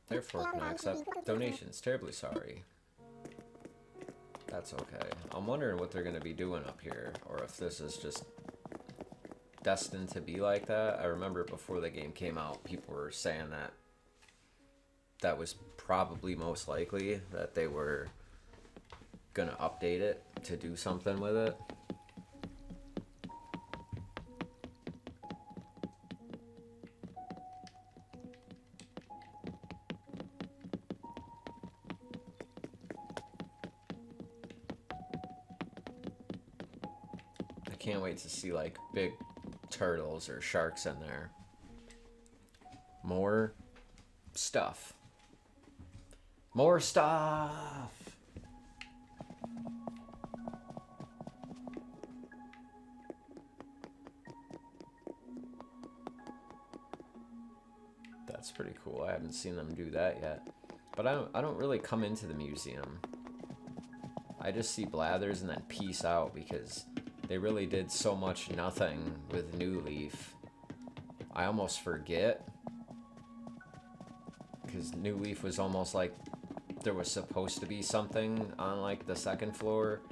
Therefore, can I accept donations? Terribly sorry. That's okay. I'm wondering what they're going to be doing up here, or if this is just destined to be like that. I remember before the game came out, people were saying that that was probably most likely, that they were going to update it to do something with it. I can't wait to see like big turtles or sharks in there. More stuff. More stuff. That's pretty cool. I haven't seen them do that yet. But I don't really come into the museum. I just see Blathers and then peace out, because they really did so much nothing with New Leaf. I almost forget, because New Leaf was almost like there was supposed to be something on like the second floor,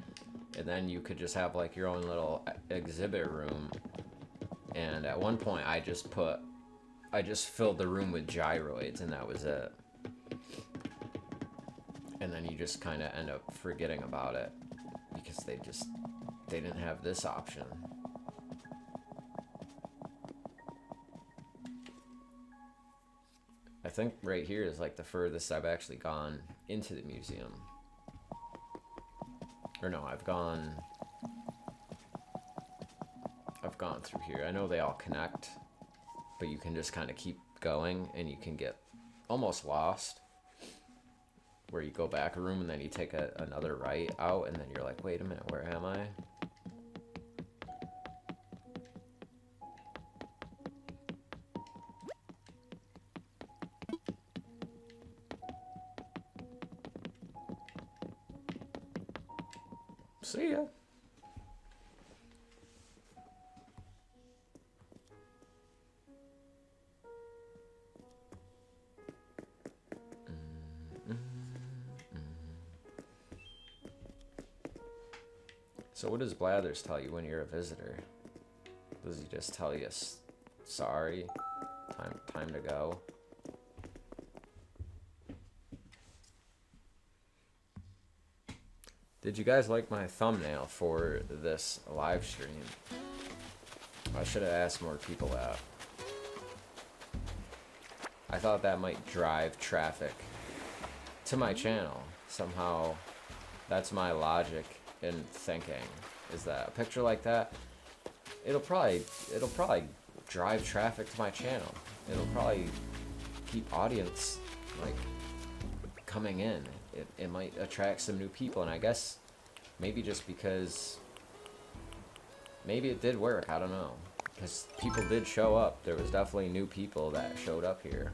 and then you could just have like your own little exhibit room. And at one point I just filled the room with gyroids, and that was it. And then you just kind of end up forgetting about it because they didn't have this option. I think right here is like the furthest I've actually gone into the museum. Or no, I've gone through here. I know they all connect, but you can just kind of keep going and you can get almost lost, where you go back a room and then you take another right out and then you're like, wait a minute, where am I? See ya. So what does Blathers tell you when you're a visitor? Does he just tell you, sorry, time to go? Did you guys like my thumbnail for this live stream? I should have asked more people that. I thought that might drive traffic to my channel. Somehow, that's my logic in thinking, is that a picture like that, it'll probably drive traffic to my channel. It'll probably keep audience like coming in. It might attract some new people, and I guess maybe just because maybe it did work, I don't know, because people did show up. There was definitely new people that showed up here.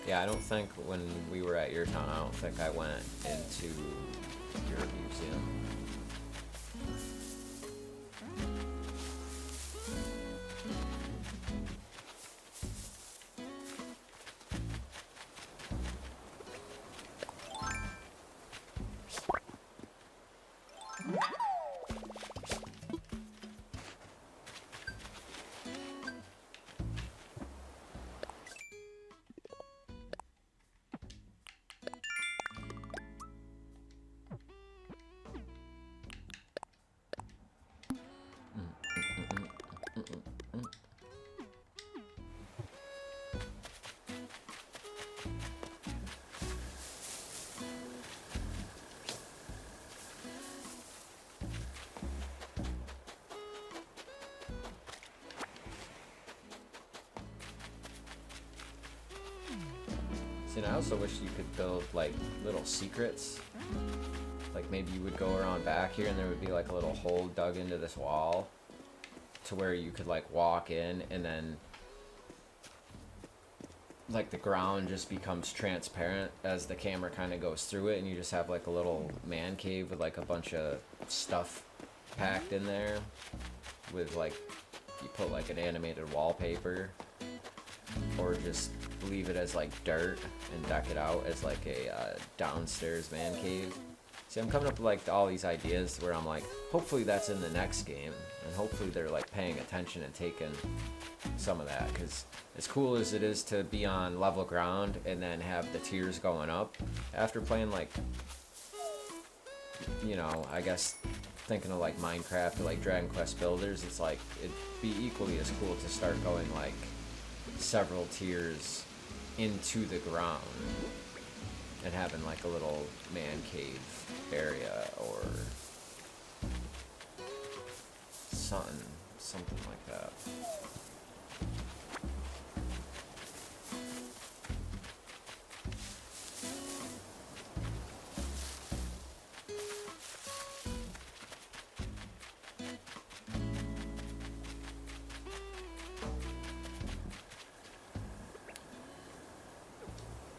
Yeah, I don't think when we were at your town, I don't think I went into your museum. See, and I also wish you could build like little secrets. Like maybe you would go around back here and there would be like a little hole dug into this wall to where you could like walk in, and then like the ground just becomes transparent as the camera kind of goes through it, and you just have like a little man cave with like a bunch of stuff packed in there with like, you put like an animated wallpaper, or just leave it as like dirt and deck it out as like a downstairs man cave. See, I'm coming up with like all these ideas where I'm like, hopefully that's in the next game, and hopefully they're like paying attention and taking some of that, because as cool as it is to be on level ground and then have the tiers going up, after playing like, you know, I guess thinking of like Minecraft or like Dragon Quest Builders, it's like it'd be equally as cool to start going like several tiers into the ground and having like a little man cave area or something like that.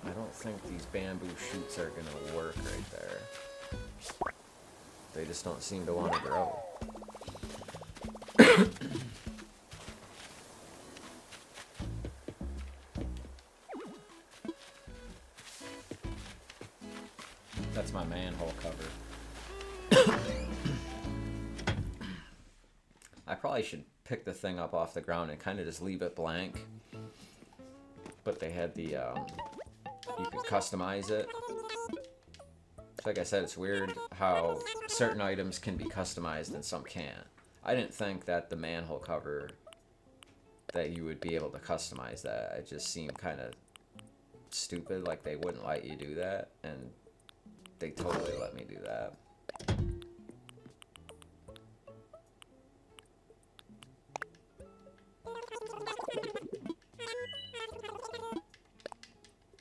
I don't think these bamboo shoots are gonna work right there. They just don't seem to want to grow. That's my manhole cover. I probably should pick the thing up off the ground and kind of just leave it blank. But they had the, you could customize it. Like I said, it's weird how certain items can be customized and some can't. I didn't think that the manhole cover, that you would be able to customize that. It just seemed kind of stupid, like they wouldn't let you do that, and they totally let me do that.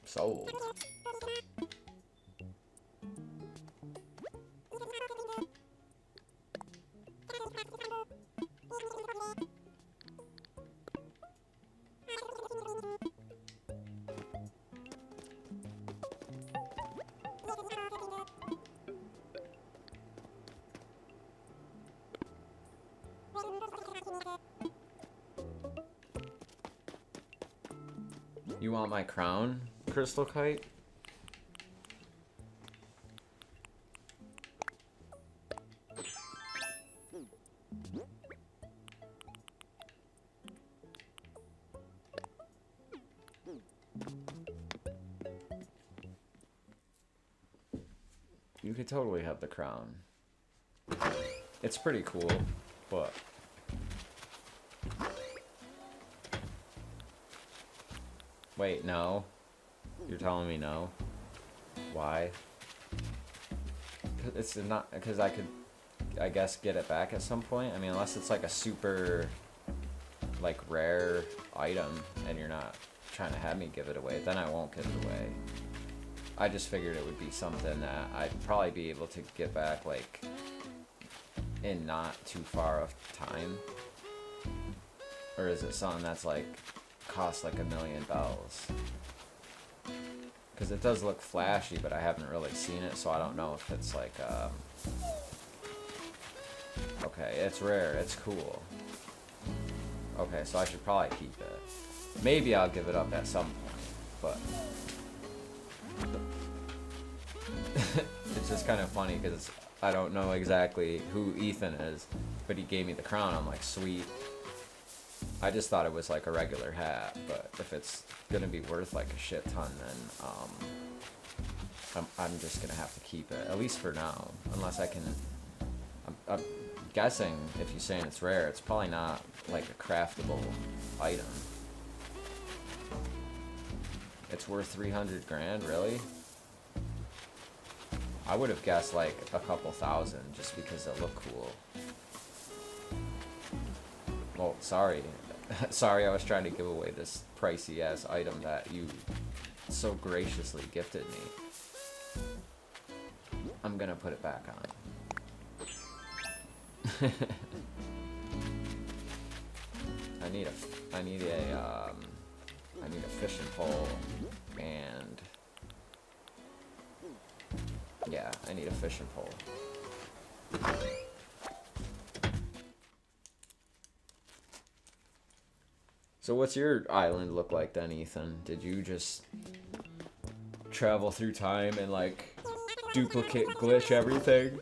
Sold. You want my crown, Crystal Kite? You could totally have the crown. It's pretty cool, but... Wait, no. You're telling me no? Why? It's not because I could, I guess, get it back at some point. I mean, unless it's like a super, like, rare item and you're not trying to have me give it away, then I won't give it away. I just figured it would be something that I'd probably be able to get back, like, in not too far of time. Or is it something that's like costs like $1 million bells? Because it does look flashy, but I haven't really seen it, so I don't know if it's like okay, it's rare, it's cool. Okay, so I should probably keep it. Maybe I'll give it up at some point, but it's just kind of funny because I don't know exactly who Ethan is, but he gave me the crown. I'm like, sweet. I just thought it was like a regular hat, but if it's gonna be worth like a shit ton, then I'm just gonna have to keep it, at least for now, unless I can. I'm guessing if you're saying it's rare, it's probably not like a craftable item. It's worth 300 grand, really? I would have guessed like a couple thousand just because it looked cool. Well, sorry. Sorry, I was trying to give away this pricey ass item that you so graciously gifted me. I'm gonna put it back on. I need a fishing pole, and yeah, I need a fishing pole. So what's your island look like then, Ethan? Did you just travel through time and like duplicate glitch everything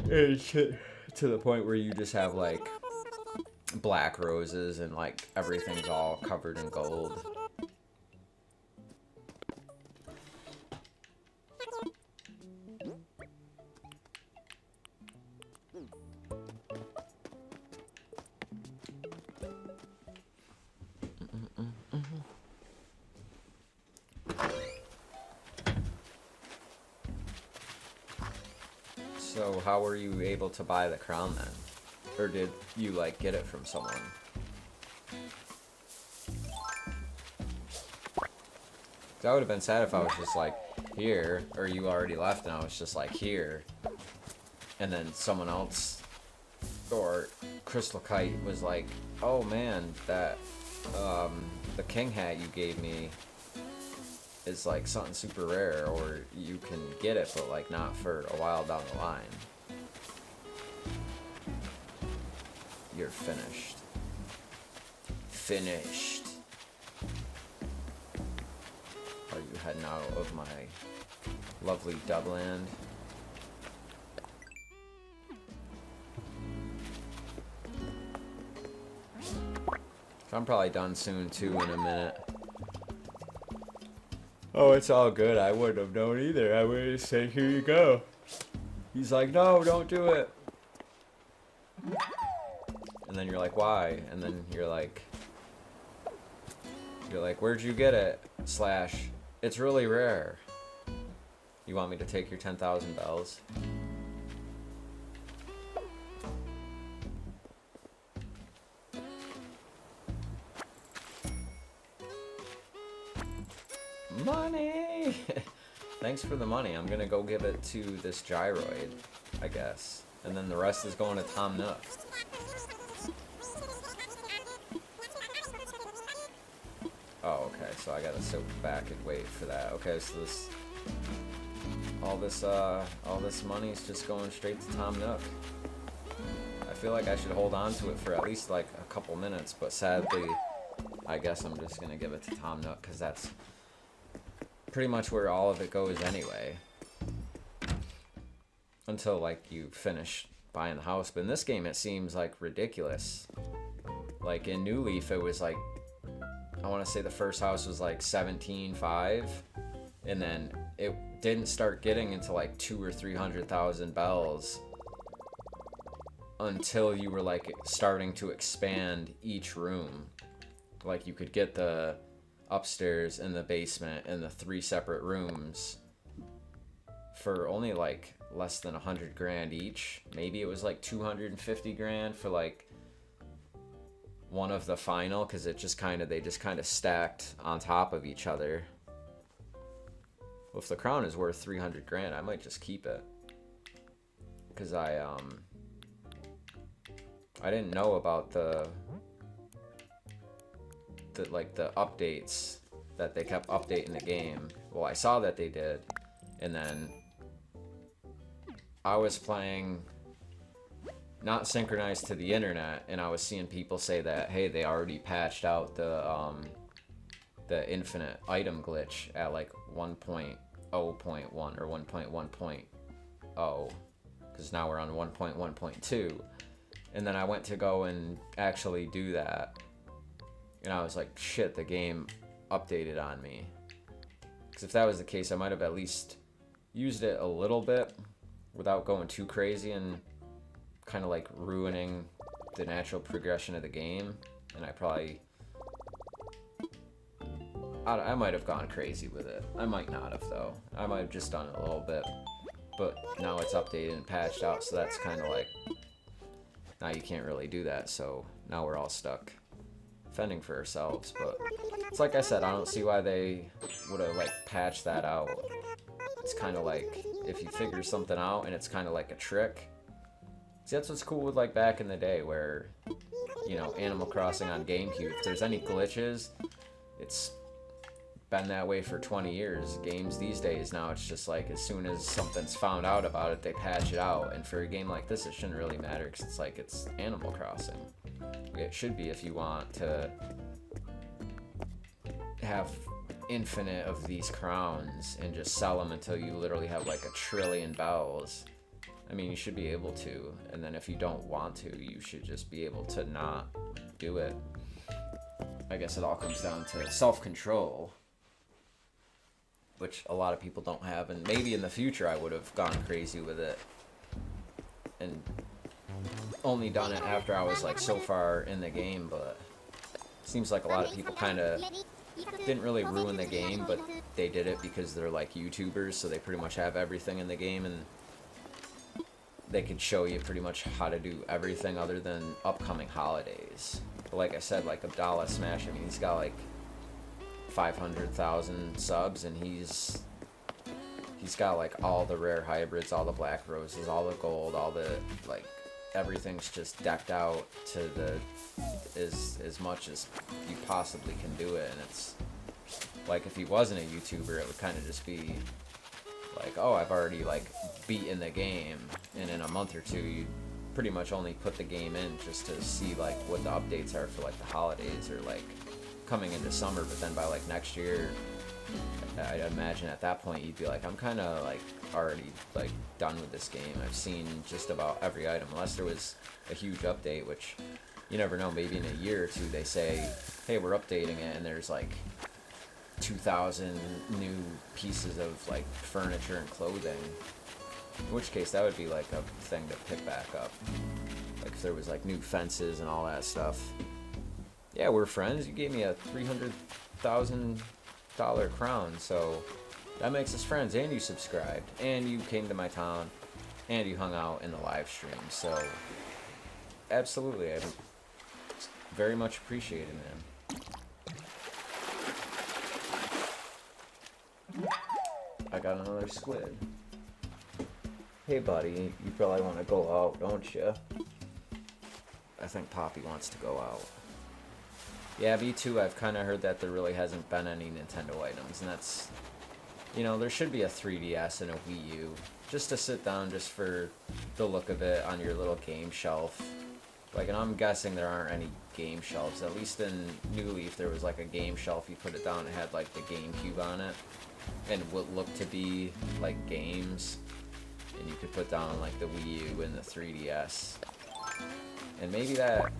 and shit to the point where you just have like black roses and like everything's all covered in gold? So how were you able to buy the crown then? Or did you like get it from someone? That would have been sad if I was just like here, or you already left and I was just like here, and then someone else or Crystal Kite was like, oh man, that the king hat you gave me is like something super rare, or you can get it but like not for a while down the line. You're finished. Finished. Are you heading out of my Lovely Dubland. I'm probably done soon too in a minute. Oh, it's all good. I wouldn't have known either. I would have said, here you go. He's like, no, don't do it. And then you're like, why? And then you're like, where'd you get it? / it's really rare. You want me to take your 10,000 bells? Money! Thanks for the money. I'm gonna go give it to this gyroid, I guess. And then the rest is going to Tom Nook. Oh, okay, so I gotta sit back and wait for that. Okay, so all this money is just going straight to Tom Nook. I feel like I should hold on to it for at least like a couple minutes, but sadly, I guess I'm just gonna give it to Tom Nook because that's pretty much where all of it goes anyway. Until like you finish buying the house. But in this game, it seems like ridiculous. Like in New Leaf, it was like, I want to say the first house was like 17.5, and then it didn't start getting into like 200,000 or 300,000 bells until you were like starting to expand each room. Like you could get the upstairs and the basement and the 3 separate rooms for only like less than 100 grand each. Maybe it was like 250 grand for like one of the final, because they just kind of stacked on top of each other. Well, if the crown is worth 300 grand, I might just keep it, because I didn't know about the updates that they kept updating the game. Well, I saw that they did, and then I was playing not synchronized to the internet, and I was seeing people say that, hey, they already patched out the infinite item glitch at like 1.0.1 or 1.1.0, because now we're on 1.1.2. And then I went to go and actually do that, and I was like, shit, the game updated on me. Because if that was the case, I might have at least used it a little bit without going too crazy and kind of like ruining the natural progression of the game. And I might have gone crazy with it. I might not have, though. I might have just done it a little bit. But now it's updated and patched out, so that's kind of like, now you can't really do that, so now we're all stuck fending for ourselves. But it's like I said, I don't see why they would have like patched that out. It's kind of like if you figure something out and it's kind of like a trick. See, that's what's cool with like back in the day where, you know, Animal Crossing on GameCube, if there's any glitches, it's been that way for 20 years. Games these days now, it's just like as soon as something's found out about it, they patch it out. And for a game like this, it shouldn't really matter because it's like it's Animal Crossing. It should be if you want to have infinite of these crowns and just sell them until you literally have like 1 trillion bells. I mean, you should be able to, and then if you don't want to, you should just be able to not do it. I guess it all comes down to self-control, which a lot of people don't have, and maybe in the future I would have gone crazy with it and only done it after I was like so far in the game. But it seems like a lot of people kind of didn't really ruin the game, but they did it because they're like YouTubers, so they pretty much have everything in the game, and they can show you pretty much how to do everything other than upcoming holidays. But like I said, like Abdallah Smash, I mean, he's got like 500,000 subs, and he's got like all the rare hybrids, all the black roses, all the gold, all the like everything's just decked out to the as much as you possibly can do it. And it's like if he wasn't a YouTuber, it would kind of just be like, oh, I've already like beaten the game, and in a month or two you pretty much only put the game in just to see like what the updates are for like the holidays or like coming into summer. But then by like next year I imagine at that point you'd be like, I'm kind of like already like done with this game. I've seen just about every item, unless there was a huge update, which you never know. Maybe in a year or two they say, hey, we're updating it, and there's like 2,000 new pieces of like furniture and clothing. In which case that would be like a thing to pick back up. Like if there was like new fences and all that stuff. Yeah, we're friends. You gave me a $300,000 crown, so that makes us friends. And you subscribed, and you came to my town, and you hung out in the live stream. So absolutely, I very much appreciate it, man. I got another squid. Hey buddy, you probably want to go out, don't you? I think Poppy wants to go out. Yeah, me too. I've kind of heard that there really hasn't been any Nintendo items, and that's, you know, there should be a 3DS and a Wii U, just to sit down just for the look of it on your little game shelf. Like, and I'm guessing there aren't any game shelves. At least in New Leaf, there was like a game shelf. You put it down, it had like the GameCube on it, and what looked to be like games, and you could put down like the Wii U and the 3DS. And maybe that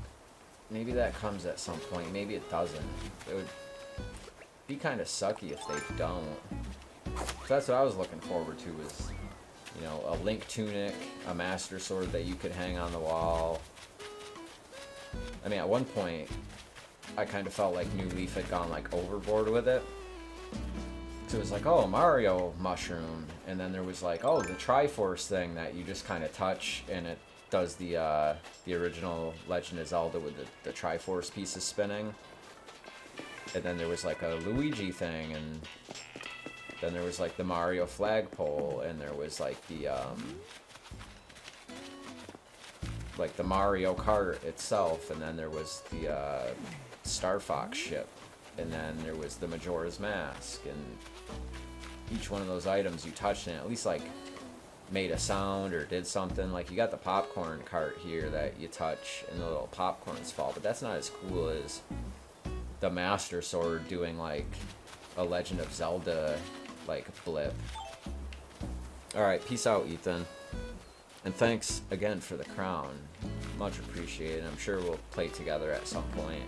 comes at some point. Maybe it doesn't. It would be kind of sucky if they don't. So that's what I was looking forward to, was, you know, a Link tunic, a Master Sword that you could hang on the wall. I mean, at one point, I kind of felt like New Leaf had gone like overboard with it. So it was like, oh, Mario mushroom, and then there was like, oh, the Triforce thing that you just kind of touch, and it does the original Legend of Zelda with the Triforce pieces spinning. And then there was like a Luigi thing, and then there was like the Mario flagpole, and there was like the Mario Kart itself, and then there was the Star Fox ship, and then there was the Majora's Mask, and each one of those items you touched and at least like made a sound or did something. Like, you got the popcorn cart here that you touch and the little popcorns fall, but that's not as cool as the Master Sword doing like a Legend of Zelda like blip. Alright, peace out, Ethan. And thanks again for the crown. Much appreciated. I'm sure we'll play together at some point.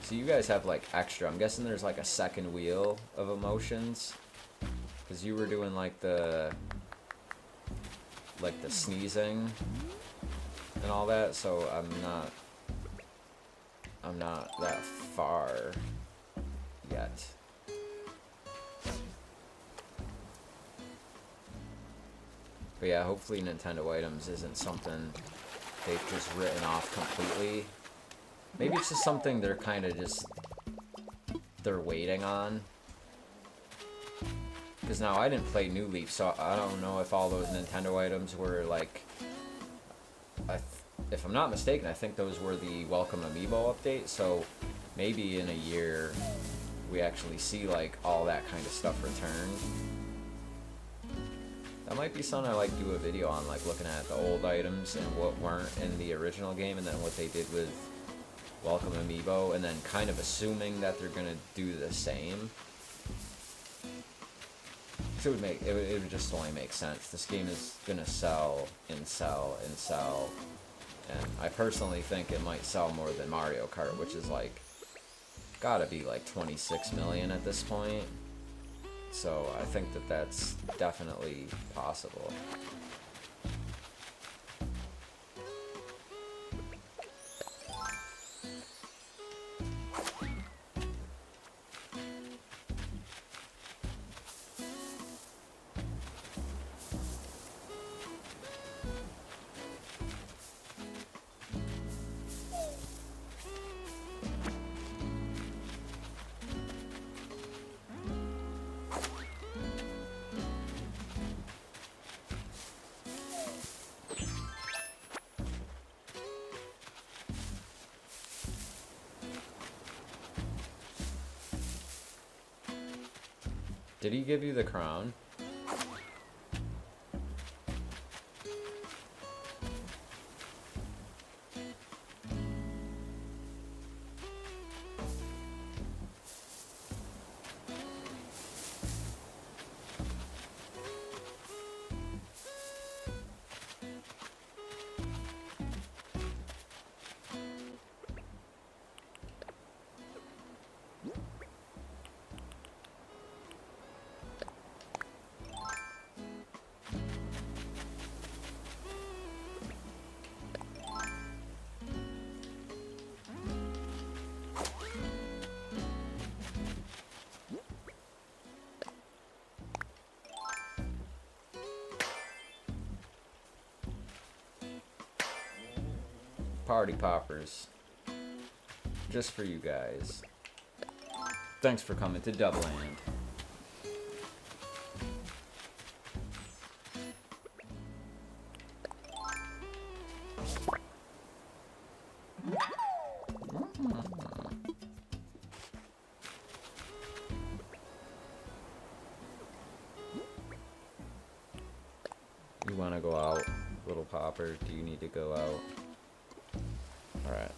So you guys have like extra. I'm guessing there's like a second wheel of emotions, because you were doing like the sneezing and all that. So I'm not that far yet. But yeah, hopefully Nintendo items isn't something they've just written off completely. Maybe it's just something they're kind of just, they're waiting on. Because now I didn't play New Leaf, so I don't know if all those Nintendo items were like, if I'm not mistaken, I think those were the Welcome Amiibo update. So maybe in a year we actually see like all that kind of stuff returned. That might be something I like do a video on, like looking at the old items and what weren't in the original game, and then what they did with Welcome Amiibo, and then kind of assuming that they're gonna do the same. So it would just only make sense. This game is gonna sell and sell and sell, and I personally think it might sell more than Mario Kart, which is like gotta be like 26 million at this point. So I think that that's definitely possible. Did he give you the crown? party poppers. Just for you guys. Thanks for coming to Double Hand. You want to go out, little popper? Do you need to go out? Alright.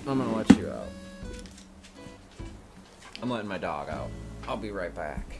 I'm gonna let you out. I'm letting my dog out. I'll be right back.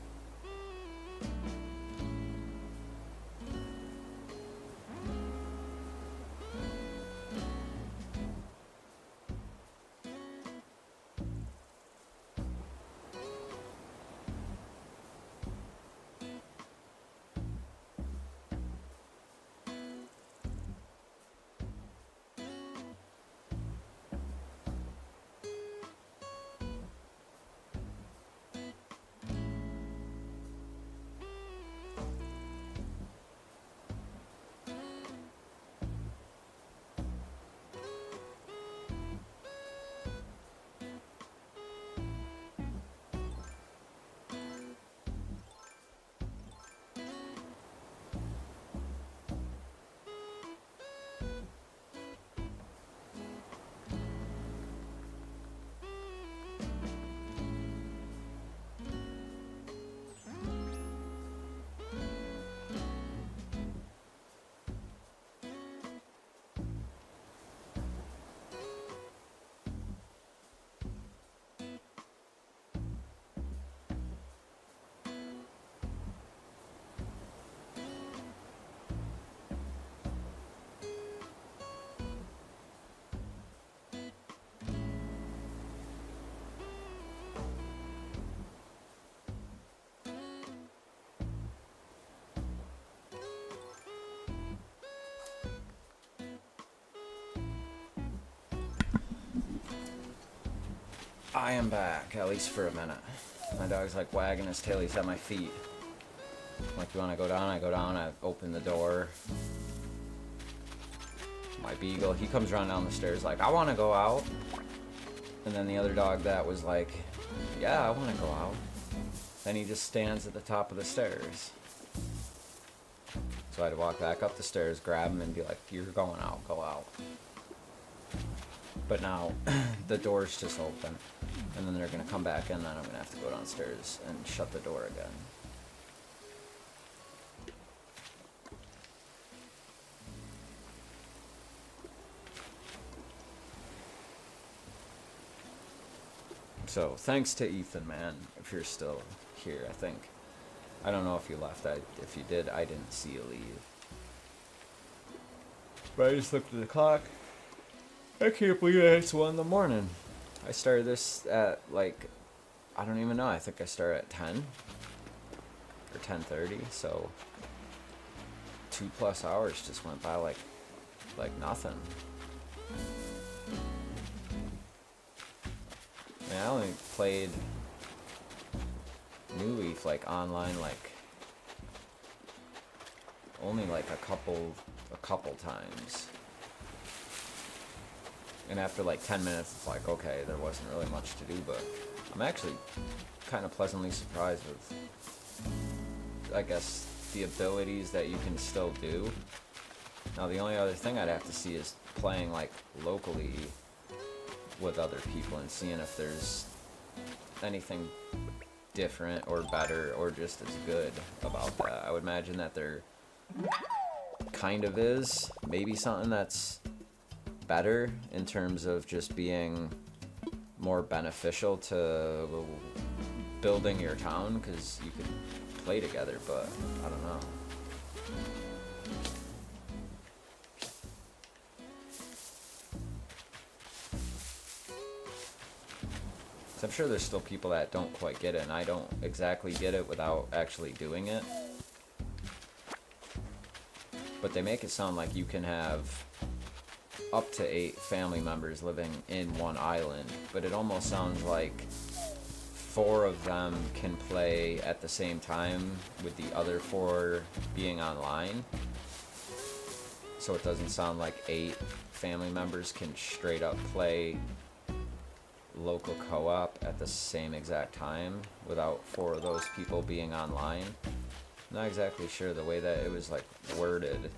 I am back, at least for a minute. My dog's like wagging his tail, he's at my feet. I'm like, you wanna go down? I go down, I open the door. My beagle, he comes running down the stairs like, I wanna go out. And then the other dog that was like, yeah, I wanna go out. Then he just stands at the top of the stairs. So I had to walk back up the stairs, grab him and be like, you're going out, go out. But now the door's just open, and then they're gonna come back in, and then I'm gonna have to go downstairs and shut the door again. So thanks to Ethan, man, if you're still here. I think, I don't know if you left. If you did, I didn't see you leave. But I just looked at the clock. I can't believe it's 1 in the morning. I started this at like, I don't even know, I think I started at 10 or 10:30, so 2+ hours just went by like nothing. I mean, I only played New Leaf like online like only like a couple times. And after like 10 minutes, it's like, okay, there wasn't really much to do, but I'm actually kind of pleasantly surprised with, I guess, the abilities that you can still do. Now, the only other thing I'd have to see is playing like locally with other people and seeing if there's anything different or better or just as good about that. I would imagine that there kind of is maybe something that's better in terms of just being more beneficial to building your town, because you could play together, but I don't know. So I'm sure there's still people that don't quite get it, and I don't exactly get it without actually doing it. But they make it sound like you can have up to 8 family members living in one island, but it almost sounds like 4 of them can play at the same time with the other 4 being online. so it doesn't sound like 8 family members can straight up play local co-op at the same exact time without 4 of those people being online. I'm not exactly sure the way that it was like worded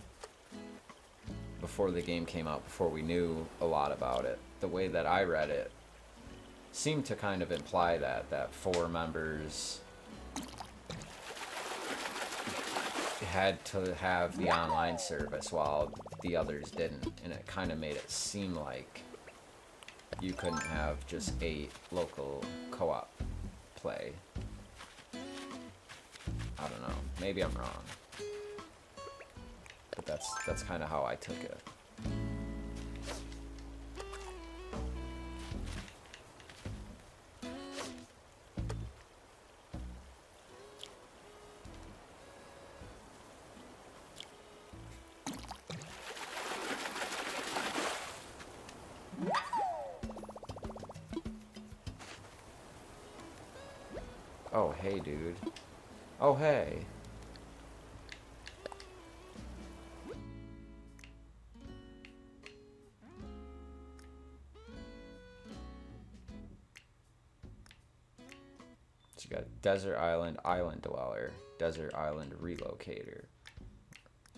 before the game came out, before we knew a lot about it. The way that I read it seemed to kind of imply that 4 members had to have the online service while the others didn't, and it kind of made it seem like you couldn't have just 8 local co-op play. I don't know, maybe I'm wrong, but that's kind of how I took it. Oh, hey, dude. Oh, hey. So you got Desert Island, Island Dweller, Desert Island Relocator.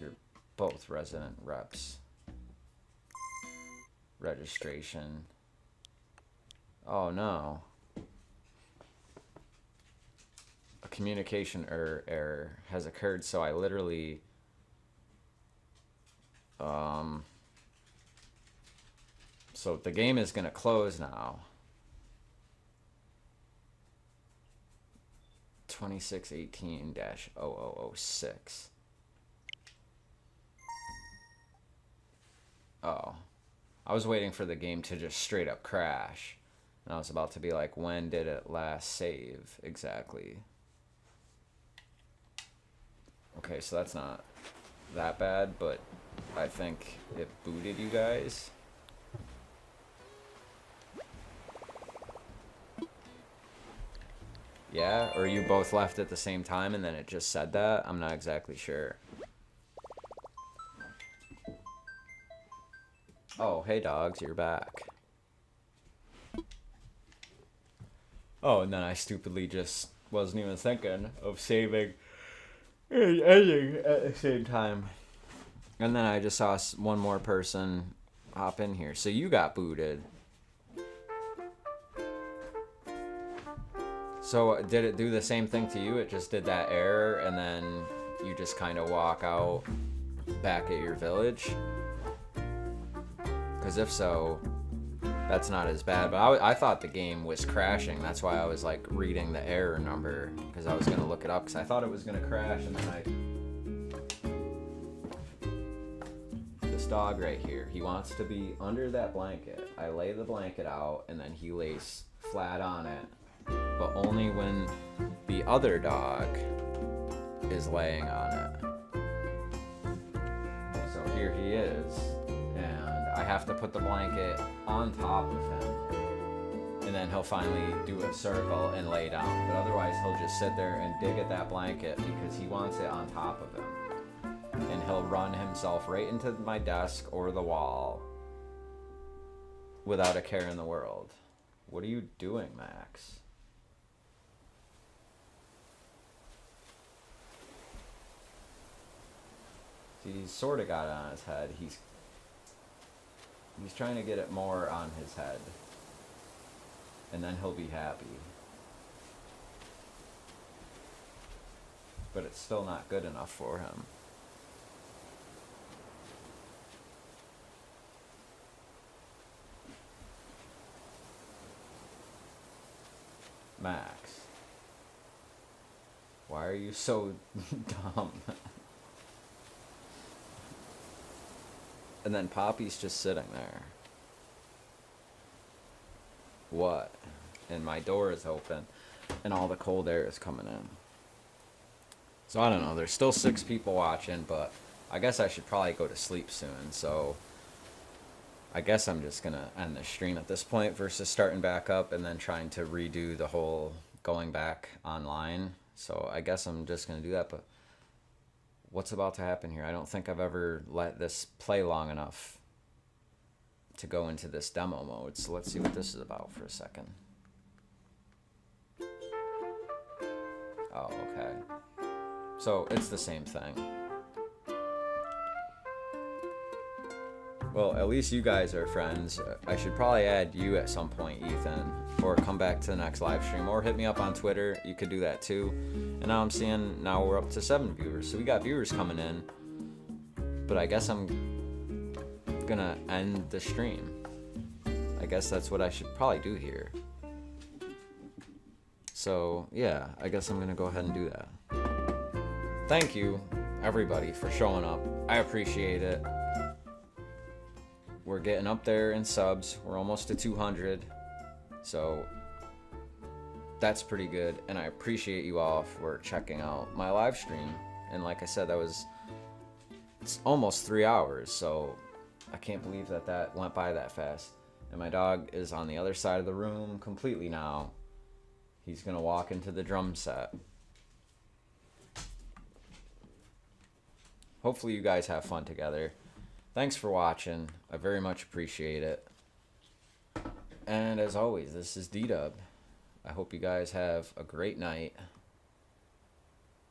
You're both resident reps. Registration. Oh, no. A communication error has occurred, so I literally so the game is gonna close now. 2618-0006. Oh, I was waiting for the game to just straight up crash, and I was about to be like, when did it last save exactly? Okay, so that's not that bad, but I think it booted you guys. Yeah, or you both left at the same time and then it just said that? I'm not exactly sure. Oh, hey dogs, you're back. Oh, and then I stupidly just wasn't even thinking of saving and editing at the same time. And then I just saw one more person hop in here. So you got booted. So did it do the same thing to you? It just did that error and then you just kind of walk out back at your village? Because if so, that's not as bad. But I thought the game was crashing. That's why I was like reading the error number, because I was going to look it up because I thought it was going to crash. And then this dog right here, he wants to be under that blanket. I lay the blanket out and then he lays flat on it, but only when the other dog is laying on it. So here he is, and I have to put the blanket on top of him, and then he'll finally do a circle and lay down. But otherwise he'll just sit there and dig at that blanket because he wants it on top of him. And he'll run himself right into my desk or the wall without a care in the world. What are you doing, Max? He's sort of got it on his head. He's trying to get it more on his head. And then he'll be happy. But it's still not good enough for him. Max. Why are you so dumb? And then Poppy's just sitting there. What? And my door is open, and all the cold air is coming in. So I don't know, there's still 6 people watching, but I guess I should probably go to sleep soon, so I guess I'm just gonna end the stream at this point versus starting back up and then trying to redo the whole going back online. So I guess I'm just gonna do that, but what's about to happen here. I don't think I've ever let this play long enough to go into this demo mode. So let's see what this is about for a second. Oh, okay. So it's the same thing. Well, at least you guys are friends. I should probably add you at some point, Ethan, or come back to the next live stream, or hit me up on Twitter. You could do that too. And now I'm seeing, now we're up to 7 viewers. So we got viewers coming in, but I guess I'm gonna end the stream. I guess that's what I should probably do here. So yeah, I guess I'm gonna go ahead and do that. Thank you, everybody, for showing up. I appreciate it. We're getting up there in subs. We're almost to 200. So that's pretty good. And I appreciate you all for checking out my live stream. And like I said, it's almost 3 hours. So I can't believe that went by that fast. And my dog is on the other side of the room completely now. He's gonna walk into the drum set. Hopefully you guys have fun together. Thanks for watching. I very much appreciate it. And as always, this is D-Dub. I hope you guys have a great night.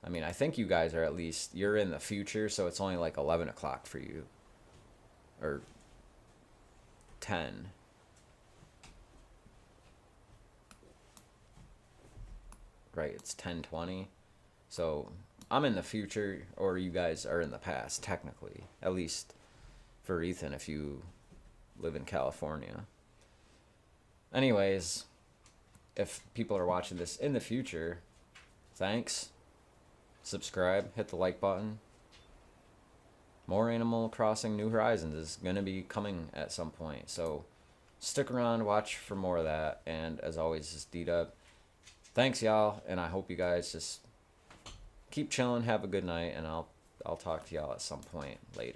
I mean, I think you guys are at least, you're in the future, so it's only like 11 o'clock for you. Or 10. Right, it's 10:20. So I'm in the future, or you guys are in the past, technically. At least for Ethan, if you live in California. Anyways, if people are watching this in the future, thanks. Subscribe, hit the like button. More Animal Crossing New Horizons is going to be coming at some point. So stick around, watch for more of that. And as always, this is D-Dub. Thanks, y'all. And I hope you guys just keep chilling, have a good night. And I'll talk to y'all at some point later.